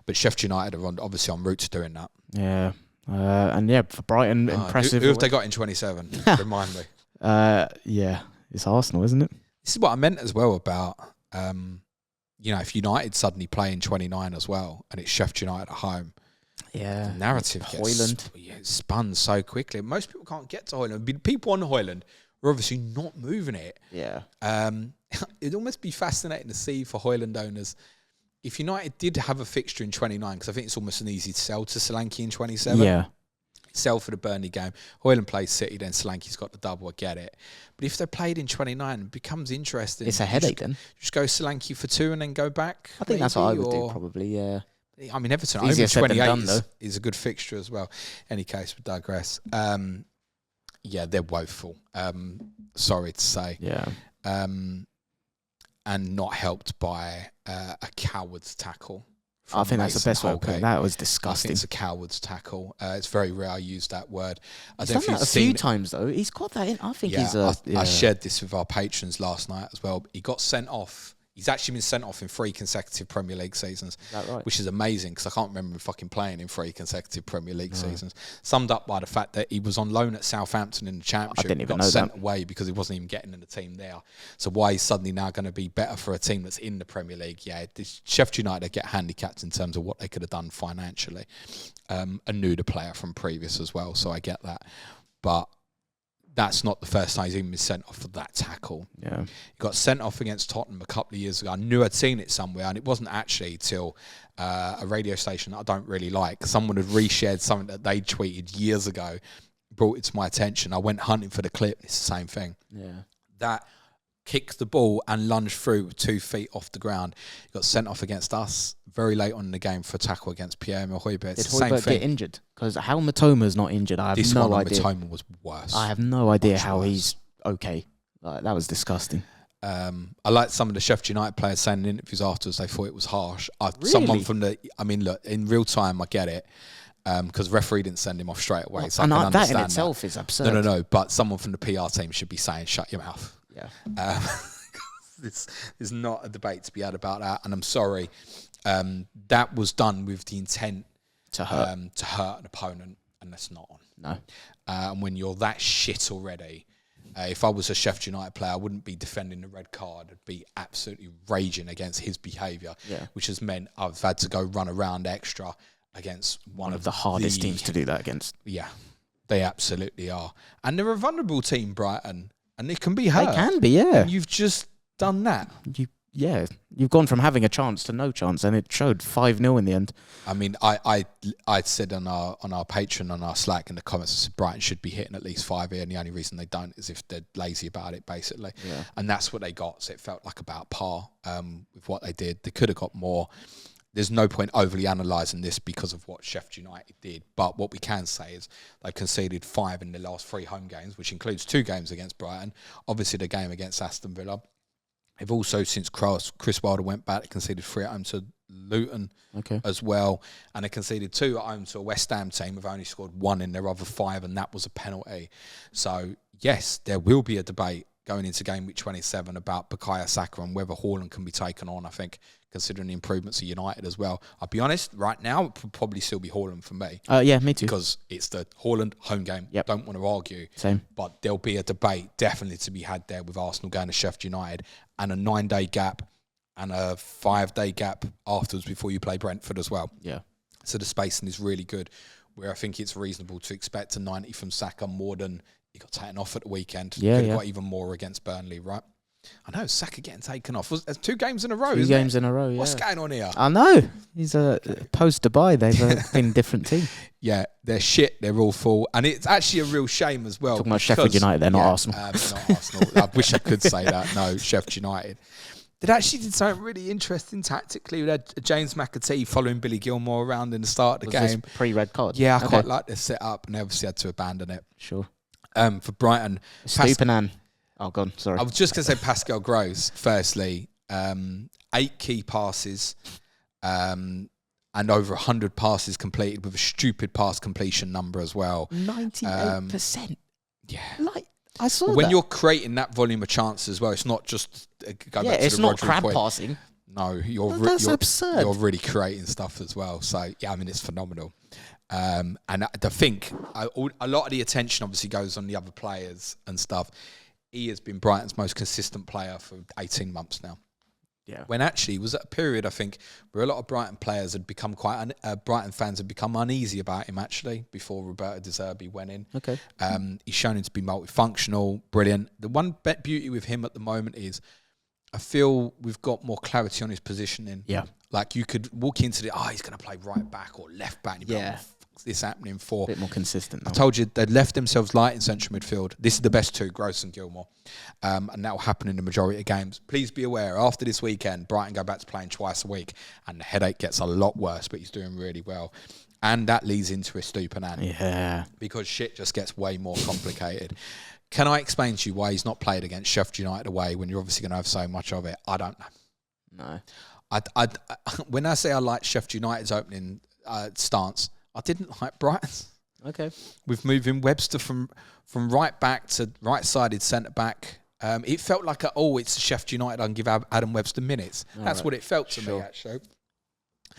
Speaker 2: But Sheffield United are obviously en route to doing that.
Speaker 1: Yeah. And yeah, for Brighton, impressive.
Speaker 2: Who have they got in 27? Remind me.
Speaker 1: Yeah, it's Arsenal, isn't it?
Speaker 2: This is what I meant as well about, if United suddenly play in 29 as well, and it's Sheffield United at home, the narrative gets spun so quickly. Most people can't get to Hojlund. People on Hojlund are obviously not moving it.
Speaker 1: Yeah.
Speaker 2: It'd almost be fascinating to see for Hojlund owners if United did have a fixture in 29, because I think it's almost an easy sell to Solanke in 27.
Speaker 1: Yeah.
Speaker 2: Sell for the Burnley game. Hojlund plays City, then Solanke's got the double. I get it. But if they played in 29, it becomes interesting.
Speaker 1: It's a headache then.
Speaker 2: Just go Solanke for 2 and then go back.
Speaker 1: I think that's what I would do probably, yeah.
Speaker 2: I mean, Everton at home in 28 is a good fixture as well. Any case, we digress. Yeah, they're woeful. Sorry to say.
Speaker 1: Yeah.
Speaker 2: And not helped by a coward's tackle.
Speaker 1: I think that's the best way to put it. That was disgusting.
Speaker 2: I think it's a coward's tackle. It's very rare I use that word.
Speaker 1: He's done that a few times, though. He's got that in. I think
Speaker 2: I shared this with our patrons last night as well. He got sent off. He's actually been sent off in 3 consecutive Premier League seasons,
Speaker 1: is that right?
Speaker 2: Which is amazing because I can't remember him fucking playing in 3 consecutive Premier League seasons. Summed up by the fact that he was on loan at Southampton in the Championship.
Speaker 1: I didn't even
Speaker 2: got
Speaker 1: know
Speaker 2: sent
Speaker 1: that.
Speaker 2: away because he wasn't even getting in the team there. So why he's suddenly now going to be better for a team that's in the Premier League? Yeah, Sheffield United get handicapped in terms of what they could have done financially. And knew the player from previous as well, so I get that. But that's not the first time he's even been sent off for that tackle.
Speaker 1: Yeah.
Speaker 2: He got sent off against Tottenham a couple of years ago. I knew I'd seen it somewhere, and it wasn't actually till a radio station that I don't really like. Someone had reshared something that they tweeted years ago, brought it to my attention. I went hunting for the clip. It's the same thing.
Speaker 1: Yeah.
Speaker 2: That kicked the ball and lunged through with 2 feet off the ground. He got sent off against us very late on in the game for a tackle against Pierre-Emile Hojbjerg.
Speaker 1: Did Hojbjerg get injured? Because how Matoma's not injured, I have no idea.
Speaker 2: Matoma was worse.
Speaker 1: I have no idea how he's okay. That was disgusting.
Speaker 2: I liked some of the Sheffield United players saying in interviews afterwards they thought it was harsh.
Speaker 1: Really?
Speaker 2: Someone from look, in real time, I get it. Because referee didn't send him off straight away. So
Speaker 1: that in itself is absurd.
Speaker 2: No. But someone from the PR team should be saying, shut your mouth.
Speaker 1: Yeah.
Speaker 2: There's not a debate to be had about that. And I'm sorry. That was done with the intent
Speaker 1: to hurt
Speaker 2: an opponent. And that's not on.
Speaker 1: No.
Speaker 2: And when you're that shit already, if I was a Sheffield United player, I wouldn't be defending the red card. I'd be absolutely raging against his behaviour, which has meant I've had to go run around extra against one of
Speaker 1: the hardest teams to do that against.
Speaker 2: Yeah, they absolutely are. And they're a vulnerable team, Brighton, and they can be hurt.
Speaker 1: They can be, yeah.
Speaker 2: And you've just done that.
Speaker 1: You've gone from having a chance to no chance, and it showed 5-0 in the end.
Speaker 2: I mean, I said on our Patreon, on our Slack in the comments, I said Brighton should be hitting at least 5 here, and the only reason they don't is if they're lazy about it, basically.
Speaker 1: Yeah.
Speaker 2: And that's what they got. So it felt like about par with what they did. They could have got more. There's no point overly analysing this because of what Sheffield United did. But what we can say is they conceded 5 in the last 3 home games, which includes 2 games against Brighton. Obviously, the game against Aston Villa. They've also, since Chris Wilder went back, conceded 3 at home to Luton as well. And they conceded 2 at home to a West Ham team. Have only scored 1 in their other 5, and that was a penalty. So, yes, there will be a debate going into game week 27 about Bukayo Saka and whether Haaland can be taken on, I think, considering the improvements of United as well. I'll be honest, right now, it would probably still be Haaland for me.
Speaker 1: Yeah, me too.
Speaker 2: Because it's the Haaland home game.
Speaker 1: Yep.
Speaker 2: Don't want to argue.
Speaker 1: Same.
Speaker 2: But there'll be a debate definitely to be had there with Arsenal going to Sheffield United and a 9-day gap and a 5-day gap afterwards before you play Brentford as well.
Speaker 1: Yeah.
Speaker 2: So the spacing is really good, where I think it's reasonable to expect a 90 from Saka more than he got taken off at the weekend.
Speaker 1: Yeah,
Speaker 2: Could have got even more against Burnley, right? I know, Saka getting taken off. There's 2 games in a row,
Speaker 1: 2
Speaker 2: isn't
Speaker 1: games
Speaker 2: it?
Speaker 1: in a row, yeah.
Speaker 2: What's going on here?
Speaker 1: I know. He's post Dubai. They've been a different team.
Speaker 2: Yeah, they're shit. They're awful. And it's actually a real shame as well.
Speaker 1: Talking about Sheffield United, they're not Arsenal.
Speaker 2: Not Arsenal. I wish I could say that. No, Sheffield United. They actually did something really interesting tactically. We had James McAtee following Billy Gilmore around in the start of the game.
Speaker 1: Pre-red card?
Speaker 2: Yeah, I quite like the setup, and they obviously had to abandon it.
Speaker 1: Sure.
Speaker 2: For Brighton.
Speaker 1: Stupinan. Oh, God, sorry.
Speaker 2: I was just going to say Pascal Gross, firstly. 8 key passes and over 100 passes completed with a stupid pass completion number as well.
Speaker 1: 98%.
Speaker 2: Yeah.
Speaker 1: Like, I saw
Speaker 2: when
Speaker 1: that.
Speaker 2: you're creating that volume of chances as well, it's not just
Speaker 1: it's not crab passing.
Speaker 2: No, you're
Speaker 1: absurd.
Speaker 2: You're really creating stuff as well. So yeah, I mean it's phenomenal. And I think a lot of the attention obviously goes on the other players and stuff. He has been Brighton's most consistent player for 18 months now.
Speaker 1: Yeah.
Speaker 2: When actually was at a period, I think, where a lot of Brighton players had become Brighton fans had become uneasy about him actually before Roberto De Zerbi went in.
Speaker 1: Okay.
Speaker 2: He's shown him to be multifunctional, brilliant. The one beauty with him at the moment is I feel we've got more clarity on his positioning.
Speaker 1: Yeah.
Speaker 2: Like you could walk into he's going to play right back or left back. And you'd be like, what the fuck's this happening for?
Speaker 1: A bit more consistent.
Speaker 2: I told you they'd left themselves light in central midfield. This is the best 2, Gross and Gilmore. And that will happen in the majority of games. Please be aware, after this weekend, Brighton go back to playing twice a week and the headache gets a lot worse, but he's doing really well. And that leads into a Stupinan.
Speaker 1: Yeah.
Speaker 2: Because shit just gets way more complicated. Can I explain to you why he's not played against Sheffield United away when you're obviously going to have so much of it? I don't know.
Speaker 1: No.
Speaker 2: When I say I like Sheffield United's opening stance, I didn't like Brighton's.
Speaker 1: Okay.
Speaker 2: With moving Webster from right back to right-sided centre-back, it felt like it's Sheffield United. I can give Adam Webster minutes. That's what it felt to me, actually.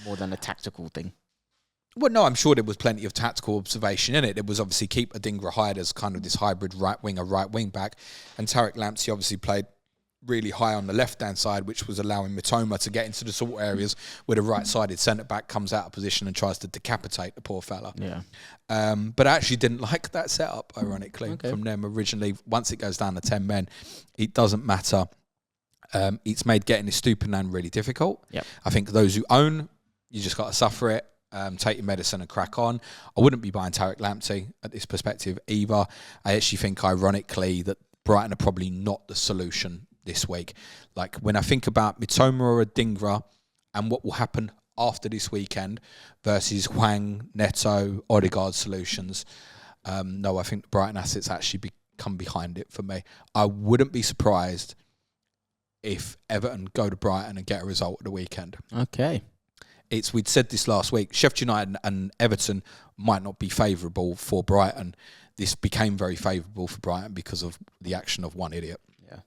Speaker 1: More than a tactical thing.
Speaker 2: Well, no, I'm sure there was plenty of tactical observation in it. There was obviously keep Odegaard hired as kind of this hybrid right wing back, and Tariq Lamptey obviously played really high on the left-hand side, which was allowing Mitoma to get into the sort of areas where the right-sided centre-back comes out of position and tries to decapitate the poor fella.
Speaker 1: Yeah.
Speaker 2: But I actually didn't like that setup, ironically, from them originally. Once it goes down to 10 men, it doesn't matter. It's made getting this Stupinan really difficult.
Speaker 1: Yep.
Speaker 2: I think those who own, you just got to suffer it. Take your medicine and crack on. I wouldn't be buying Tariq Lamptey at this perspective either. I actually think, ironically, that Brighton are probably not the solution this week. Like, when I think about Mitoma or Adingra and what will happen after this weekend versus Hwang, Neto, Odegaard solutions, no, I think the Brighton assets actually come behind it for me. I wouldn't be surprised if Everton go to Brighton and get a result at the weekend.
Speaker 1: Okay.
Speaker 2: We'd said this last week, Sheffield United and Everton might not be favourable for Brighton. This became very favourable for Brighton because of the action of one idiot.
Speaker 1: Yeah.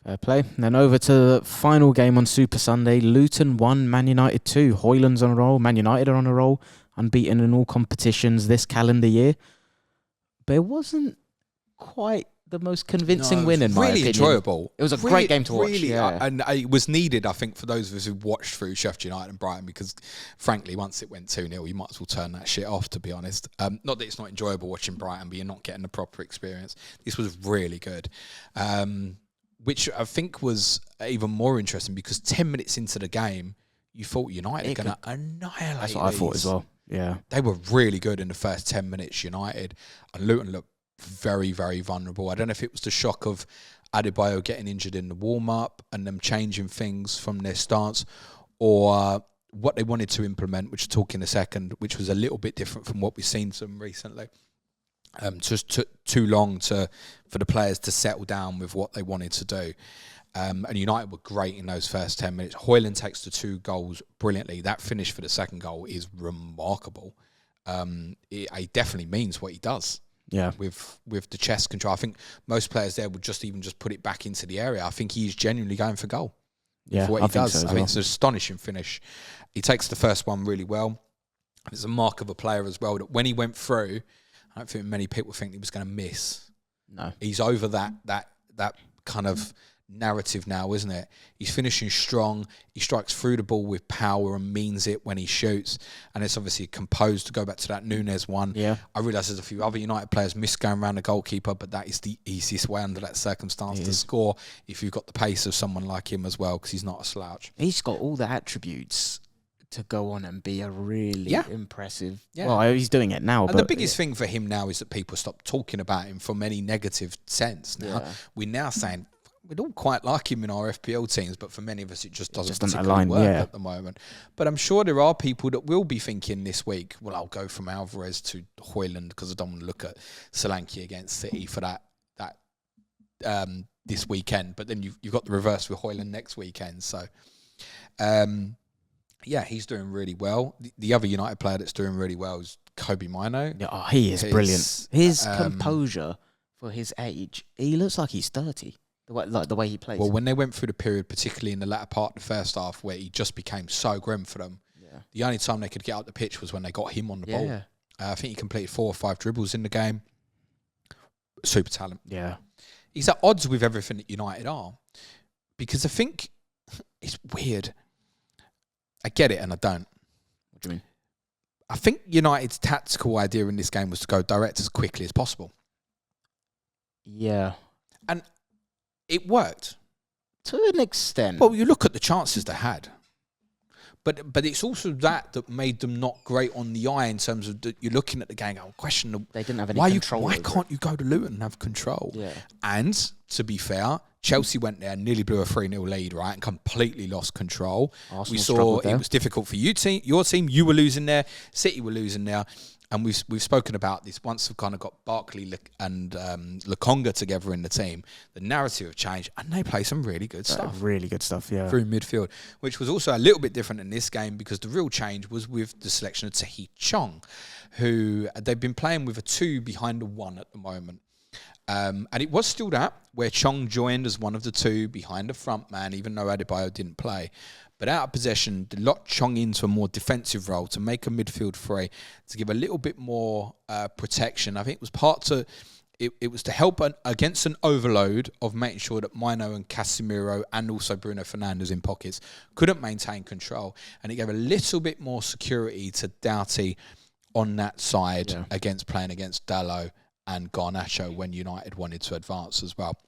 Speaker 1: Fair play. Then over to the final game on Super Sunday. Luton 1, Man United 2. Hojlund's on a roll. Man United are on a roll. Unbeaten in all competitions this calendar year. But it wasn't quite the most convincing win in my opinion.
Speaker 2: Really enjoyable.
Speaker 1: It was a great game to watch.
Speaker 2: Really,
Speaker 1: yeah.
Speaker 2: and it was needed, I think, for those of us who watched through Sheffield United and Brighton, because frankly, once it went 2-0, you might as well turn that shit off, to be honest. Not that it's not enjoyable watching Brighton, but you're not getting the proper experience. This was really good. Which I think was even more interesting because 10 minutes into the game, you thought United were going to annihilate
Speaker 1: That's what I thought as well. Yeah.
Speaker 2: They were really good in the first 10 minutes, United. And Luton looked very, very vulnerable. I don't know if it was the shock of Adebayo getting injured in the warm-up and them changing things from their stance, or what they wanted to implement, which we'll talk in a second, which was a little bit different from what we've seen from recently. Just took too long for the players to settle down with what they wanted to do. And United were great in those first 10 minutes. Hojlund takes the 2 goals brilliantly. That finish for the second goal is remarkable. It definitely means what he does.
Speaker 1: Yeah,
Speaker 2: with the chest control. I think most players there would just put it back into the area. I think he's genuinely going for goal.
Speaker 1: Yeah,
Speaker 2: for what he does.
Speaker 1: So
Speaker 2: I think it's an astonishing finish. He takes the first one really well. It's a mark of a player as well that when he went through, I don't think many people think he was going to miss.
Speaker 1: No,
Speaker 2: he's over that kind of narrative now, isn't it? He's finishing strong. He strikes through the ball with power and means it when he shoots. And it's obviously composed. To go back to that Núñez one, I realise there's a few other United players miss going around the goalkeeper, but that is the easiest way under that circumstance to score if you've got the pace of someone like him as well, because he's not a slouch.
Speaker 1: He's got all the attributes to go on and be a really impressive. Well, he's doing it now.
Speaker 2: And
Speaker 1: but
Speaker 2: the biggest thing for him now is that people stop talking about him from any negative sense. Now we're now saying we'd all quite like him in our FPL teams, but for many of us it just doesn't particularly work at the moment. But I'm sure there are people that will be thinking this week, well, I'll go from Alvarez to Hojlund because I don't want to look at Solanke against City for that this weekend. But then you've got the reverse with Hojlund next weekend. So he's doing really well. The other United player that's doing really well is Kobbie Mainoo.
Speaker 1: Yeah, he is brilliant. His composure for his age, he looks like he's 30. The way he plays.
Speaker 2: Well, when they went through the period, particularly in the latter part of the first half, where he just became so grim for them, the only time they could get out the pitch was when they got him on the ball. I think he completed 4 or 5 dribbles in the game. Super talent.
Speaker 1: Yeah.
Speaker 2: He's at odds with everything that United are, because I think it's weird. I get it and I don't.
Speaker 1: What do you mean?
Speaker 2: I think United's tactical idea in this game was to go direct as quickly as possible.
Speaker 1: Yeah.
Speaker 2: And it worked.
Speaker 1: To an extent.
Speaker 2: Well, you look at the chances they had. But it's also that made them not great on the eye in terms of you're looking at the game, question
Speaker 1: they didn't have any control.
Speaker 2: Why can't you go to Luton and have control? Yeah. And to be fair, Chelsea went there and nearly blew a 3-0 lead, right, and completely lost control.
Speaker 1: Arsenal
Speaker 2: we saw it was difficult for your team. You were losing there. City were losing there. And we've spoken about this once we've kind of got Barkley and Lokonga together in the team. The narrative have changed, and they play some really good stuff.
Speaker 1: Really good stuff, yeah.
Speaker 2: Through midfield, which was also a little bit different in this game because the real change was with the selection of Tahi Chong, who they've been playing with a 2 behind a 1 at the moment. And it was still that, where Chong joined as one of the 2 behind the front man, even though Adebayo didn't play. But out of possession, they locked Chong into a more defensive role to make a midfield 3, to give a little bit more protection. I think it was it was to help against an overload of making sure that Mainoo and Casemiro and also Bruno Fernandes in pockets couldn't maintain control. And it gave a little bit more security to Doughty on that side against playing against Dalot and Garnacho when United wanted to advance as well.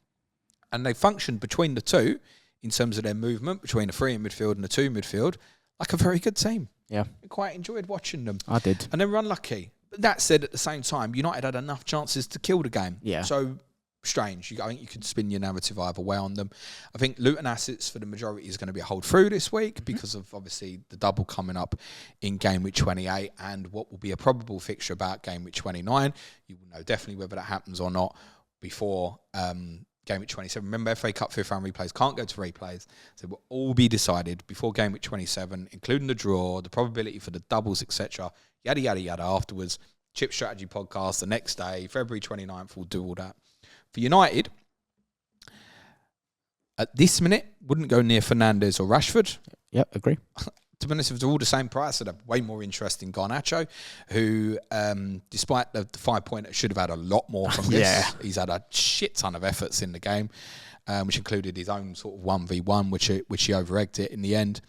Speaker 2: And they functioned between the 2 in terms of their movement between the 3 in midfield and the 2 midfield, like a very good team.
Speaker 1: Yeah.
Speaker 2: I quite enjoyed watching them.
Speaker 1: I did.
Speaker 2: And they were unlucky. But that said, at the same time, United had enough chances to kill the game.
Speaker 1: Yeah.
Speaker 2: So, strange. I think you could spin your narrative either way on them. I think Luton Assets, for the majority, is going to be a hold through this week because of, obviously, the double coming up in game week 28 and what will be a probable fixture about game week 29. You will know definitely whether that happens or not before game week 27. Remember, FA Cup 5th round replays can't go to replays. So it will all be decided before game week 27, including the draw, the probability for the doubles, etc. Yada, yada, yada. Afterwards, Chip Strategy podcast the next day, February 29th, we'll do all that. For United, at this minute, wouldn't go near Fernandes or Rashford.
Speaker 1: Yep, agree.
Speaker 2: To be honest, if they're all the same price, I'd have way more interest in Garnacho, who, despite the 5-pointer, should have had a lot more from this. He's had a shit ton of efforts in the game, which included his own sort of 1v1, which he over-egged it in the end.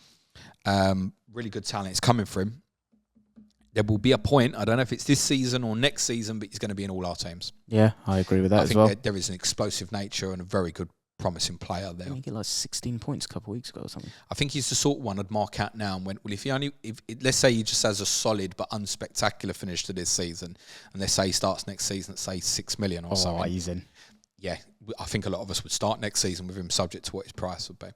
Speaker 2: Really good talent. It's coming for him. There will be a point, I don't know if it's this season or next season, but he's going to be in all our teams.
Speaker 1: Yeah, I agree with that as well.
Speaker 2: I think there is an explosive nature and a very good promising player there.
Speaker 1: He got like 16 points a couple of weeks ago or something.
Speaker 2: I think he's the sort of one I'd mark out now and went, well, let's say he just has a solid but unspectacular finish to this season, and let's say he starts next season at, say, 6 million or something.
Speaker 1: He's in.
Speaker 2: Yeah, I think a lot of us would start next season with him subject to what his price would be.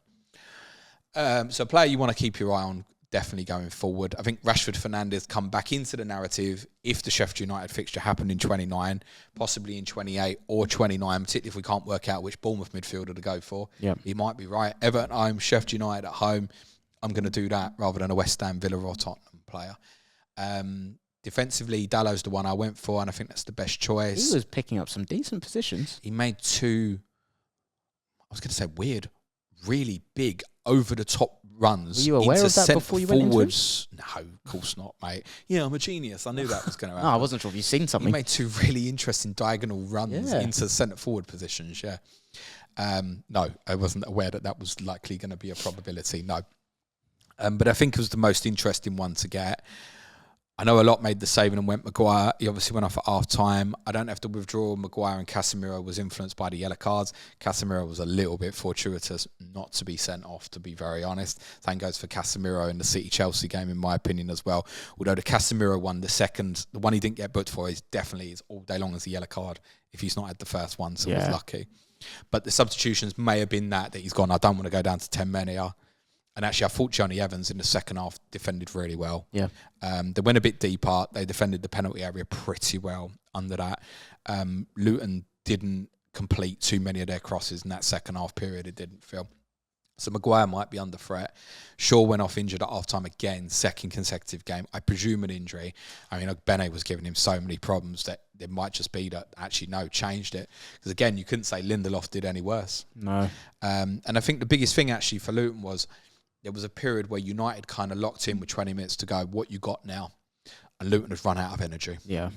Speaker 2: So a player you want to keep your eye on, definitely going forward. I think Rashford Fernandes come back into the narrative if the Sheffield United fixture happened in 29, possibly in 28 or 29, particularly if we can't work out which Bournemouth midfielder to go for.
Speaker 1: Yep.
Speaker 2: He might be right. Everton at home, Sheffield United at home. I'm going to do that rather than a West Ham, Villa or Tottenham player. Defensively, Dalot's the one I went for, and I think that's the best choice.
Speaker 1: He was picking up some decent positions.
Speaker 2: He made 2, I was going to say weird, really big, over-the-top runs.
Speaker 1: Were you aware of that before you went into it?
Speaker 2: No, of course not, mate. Yeah, I'm a genius. I knew that was going to happen.
Speaker 1: No, I wasn't sure if you've seen something.
Speaker 2: He made 2 really interesting diagonal runs into centre-forward positions, yeah. No, I wasn't aware that was likely going to be a probability. No. But I think it was the most interesting one to get. I know a lot made the saving and went Maguire. He obviously went off at half-time. I don't have to withdraw. Maguire and Casemiro was influenced by the yellow cards. Casemiro was a little bit fortuitous not to be sent off, to be very honest. Same goes for Casemiro in the City-Chelsea game, in my opinion, as well. Although the Casemiro one, the one he didn't get booked for, is all day long as a yellow card if he's not had the first one, so he's lucky. But the substitutions may have been that he's gone, I don't want to go down to 10 men here. And actually, I thought Johnny Evans in the second half defended really well. Yeah. They went a bit deeper. They defended the penalty area pretty well under that. Luton didn't complete too many of their crosses in that second half period, it didn't feel. So Maguire might be under threat. Shaw went off injured at half-time again, second consecutive game. I presume an injury. I mean, Bene was giving him so many problems that it might just be that actually, no, changed it. Because again, you couldn't say Lindelof did any worse.
Speaker 1: No.
Speaker 2: And I think the biggest thing actually for Luton was there was a period where United kind of locked in with 20 minutes to go, what you got now? And Luton had run out of energy.
Speaker 1: Yeah.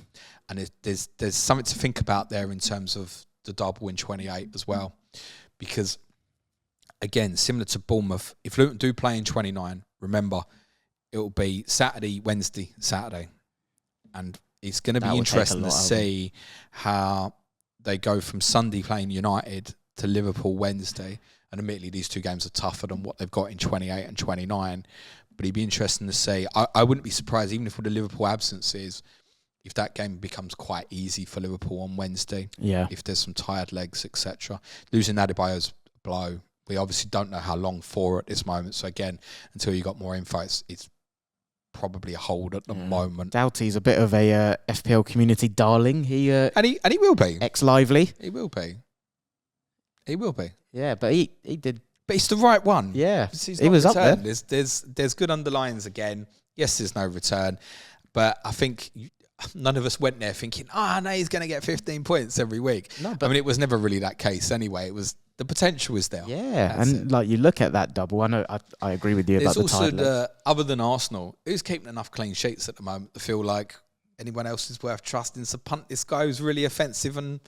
Speaker 2: And there's something to think about there in terms of the double in 28 as well. Because, again, similar to Bournemouth, if Luton do play in 29, remember, it will be Saturday, Wednesday, Saturday. And it's going to be interesting to see how they go from Sunday playing United to Liverpool Wednesday. And admittedly, these two games are tougher than what they've got in 28 and 29. But it'd be interesting to see. I wouldn't be surprised, even if with the Liverpool absences, if that game becomes quite easy for Liverpool on Wednesday.
Speaker 1: Yeah.
Speaker 2: If there's some tired legs, etc. Losing Adebayo's a blow. We obviously don't know how long for at this moment. So again, until you got more info, it's probably a hold at the moment.
Speaker 1: Doughty's a bit of a FPL community darling.
Speaker 2: And he will be.
Speaker 1: Ex-Lively.
Speaker 2: He will be. He will be.
Speaker 1: Yeah, but he did.
Speaker 2: But it's the right one.
Speaker 1: Yeah, he was
Speaker 2: returned.
Speaker 1: up there.
Speaker 2: There's good underlines again. Yes, there's no return. But I think none of us went there thinking, no, he's going to get 15 points every week. No, but I mean, it was never really that case anyway. It was the potential was there.
Speaker 1: Yeah, that's and like you look at that double, I know I agree with you about the title. There's also
Speaker 2: other than Arsenal, who's keeping enough clean sheets at the moment to feel like anyone else is worth trusting to punt this guy who's really offensive and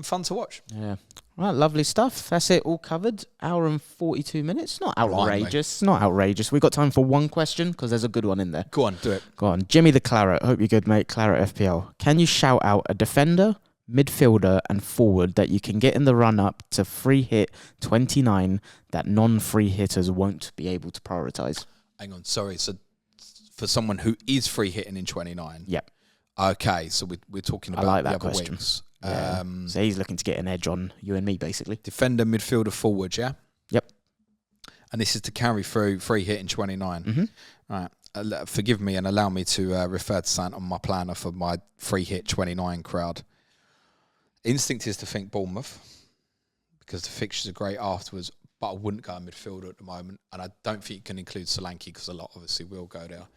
Speaker 2: fun to watch.
Speaker 1: Yeah. Right, lovely stuff. That's it, all covered. Hour and 42 minutes. Not outrageous. Not outrageous. We've got time for one question because there's a good one in there.
Speaker 2: Go on, do it.
Speaker 1: Go on. Jimmy the Claret. Hope you're good, mate. Claret FPL. Can you shout out a defender, midfielder and forward that you can get in the run-up to free hit 29 that non-free hitters won't be able to prioritise?
Speaker 2: Hang on, sorry. So for someone who is free hitting in 29?
Speaker 1: Yep.
Speaker 2: Okay, so we're talking about
Speaker 1: like
Speaker 2: the
Speaker 1: that
Speaker 2: other
Speaker 1: question.
Speaker 2: wings.
Speaker 1: Yeah. So he's looking to get an edge on you and me, basically.
Speaker 2: Defender, midfielder, forward, yeah?
Speaker 1: Yep.
Speaker 2: And this is to carry through free hit in 29.
Speaker 1: Mm-hmm.
Speaker 2: Right. Forgive me and allow me to refer to something on my planner for my free hit 29 crowd. Instinct is to think Bournemouth because the fixtures are great afterwards, but I wouldn't go midfielder at the moment. And I don't think you can include Solanke because a lot obviously will go there.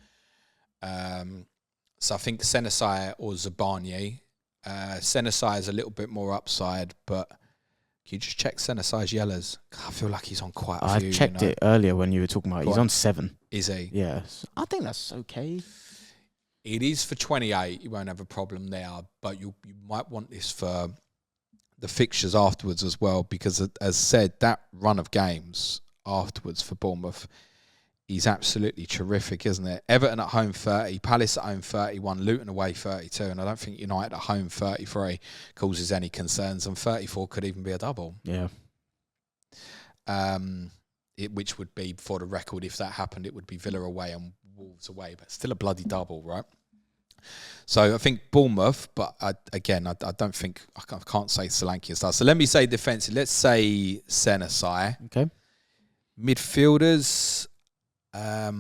Speaker 2: So I think Senesi or Zabanye. Senesi is a little bit more upside, but can you just check Senesi's yellows? I feel like he's on quite a few.
Speaker 1: I checked it earlier when you were talking about it. He's on 7.
Speaker 2: Is he?
Speaker 1: Yeah. I think that's okay.
Speaker 2: It is for 28. You won't have a problem there, but you might want this for the fixtures afterwards as well, because as said, that run of games afterwards for Bournemouth is absolutely terrific, isn't it? Everton at home 30, Palace at home 31, Luton away 32, and I don't think United at home 33 causes any concerns, and 34 could even be a double.
Speaker 1: Yeah.
Speaker 2: Which would be, for the record, if that happened, it would be Villa away and Wolves away, but still a bloody double, right? So I think Bournemouth, but I don't think, I can't say Solanke and stuff. So let me say defensive. Let's say Senesi.
Speaker 1: Okay.
Speaker 2: Midfielders, I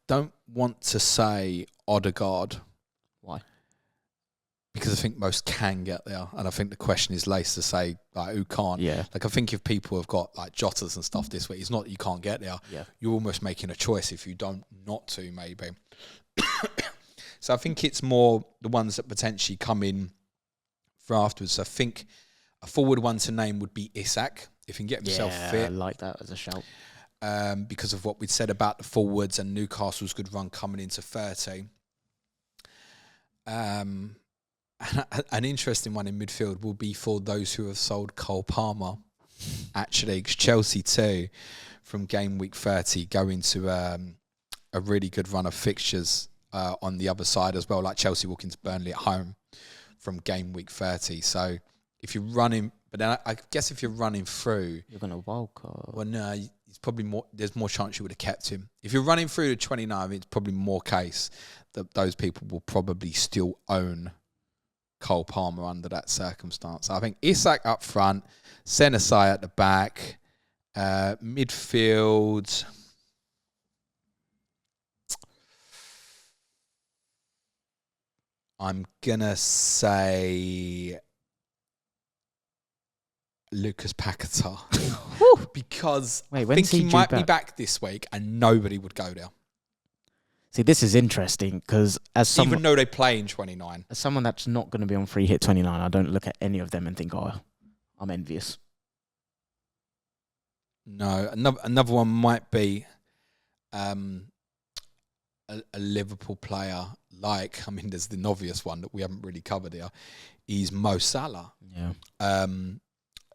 Speaker 2: don't want to say Odegaard.
Speaker 1: Why?
Speaker 2: Because I think most can get there, and I think the question is laced to say like who can't.
Speaker 1: Yeah.
Speaker 2: Like I think if people have got like Jotas and stuff this week, it's not that you can't get there.
Speaker 1: Yeah.
Speaker 2: You're almost making a choice if you don't not to maybe. So I think it's more the ones that potentially come in for afterwards. So I think a forward one to name would be Isak if he can get himself fit.
Speaker 1: I like that as a shout.
Speaker 2: Because of what we'd said about the forwards and Newcastle's good run coming into 30. An interesting one in midfield will be for those who have sold Cole Palmer. Actually, 'cause Chelsea too, from game week 30, go into a really good run of fixtures on the other side as well, like Chelsea walking to Burnley at home from game week 30. So if you're running, but then I guess if you're running through,
Speaker 1: You're going to wild card.
Speaker 2: well, no, it's probably more. There's more chance you would have kept him. If you're running through to 29, it's probably more case that those people will probably still own Cole Palmer under that circumstance. I think Isak up front, Senasai at the back, midfield. I'm gonna say Lucas Paquetá because I think he might be back this week, and nobody would go there.
Speaker 1: See, this is interesting because
Speaker 2: even though they play in 29,
Speaker 1: as someone that's not going to be on free hit 29, I don't look at any of them and think, oh, I'm envious.
Speaker 2: No, another one might be a Liverpool player. Like, I mean, there's the obvious one that we haven't really covered here. Is Mo Salah.
Speaker 1: Yeah.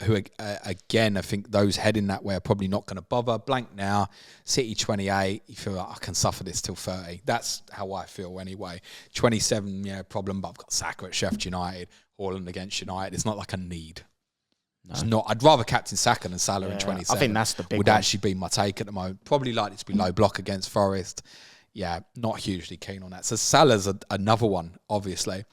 Speaker 2: Who, again, I think those heading that way are probably not going to bother. Blank now, City 28, you feel like I can suffer this till 30. That's how I feel anyway. 27, yeah, problem, but I've got Saka at Sheffield United, Hojlund against United. It's not like a need. No. It's not. I'd rather captain Saka than Salah in 27.
Speaker 1: I think that's the big
Speaker 2: would
Speaker 1: one.
Speaker 2: Actually be my take at the moment. Probably likely to be low block against Forest. Yeah, not hugely keen on that. So Salah's another one, obviously.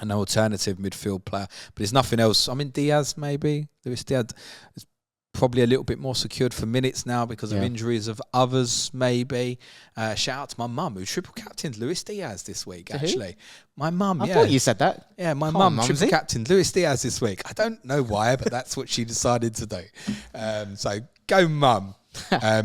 Speaker 2: An alternative midfield player, but there's nothing else. I mean, Diaz maybe. Luis Diaz is probably a little bit more secured for minutes now because of injuries of others, maybe. Shout out to my mum who triple captained Luis Diaz this week, actually. My mum,
Speaker 1: I thought you said that.
Speaker 2: Yeah, my mum triple captained Luis Diaz this week. I don't know why, but that's what she decided to do. So go mum,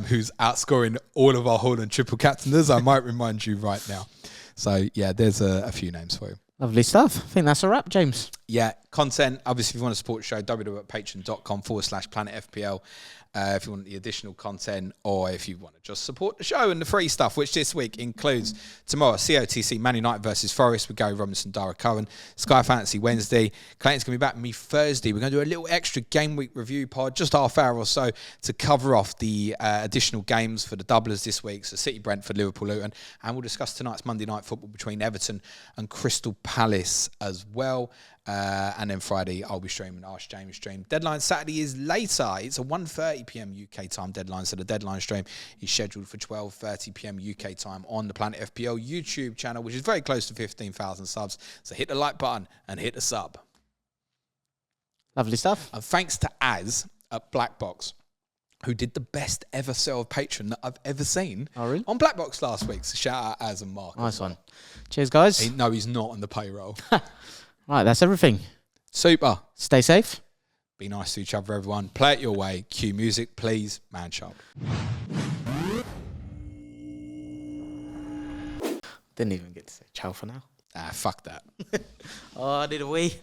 Speaker 2: who's outscoring all of our Hojlund triple captainers. I might remind you right now. So yeah, there's a few names for you.
Speaker 1: Lovely stuff. I think that's a wrap, James.
Speaker 2: Yeah, content. Obviously, if you want to support the show, www.patreon.com/planetfpl. If you want the additional content, or if you want to just support the show and the free stuff, which this week includes tomorrow, COTC, Man United versus Forest with Gary Robinson, Dara Cohen, Sky Fantasy Wednesday. Clayton's going to be back with me Thursday. We're going to do a little extra game week review pod, just half hour or so, to cover off the additional games for the doublers this week. So City, Brentford, Liverpool, Luton. And we'll discuss tonight's Monday night football between Everton and Crystal Palace as well. And then Friday, I'll be streaming Ask James stream. Deadline Saturday is later. It's a 1:30pm UK time deadline. So the deadline stream is scheduled for 12:30pm UK time on the Planet FPL YouTube channel, which is very close to 15,000 subs. So hit the like button and hit the sub.
Speaker 1: Lovely stuff.
Speaker 2: And thanks to Az at Black Box, who did the best ever sale of Patreon that I've ever seen on Black Box last week. So shout out Az and Mark.
Speaker 1: Nice one. Cheers, guys.
Speaker 2: No, he's not on the payroll.
Speaker 1: Right, that's everything.
Speaker 2: Super.
Speaker 1: Stay safe.
Speaker 2: Be nice to each other, everyone. Play it your way. Cue music, please. Man sharp.
Speaker 1: Didn't even get to say ciao for now.
Speaker 2: Fuck that.
Speaker 1: Oh, I did a wee.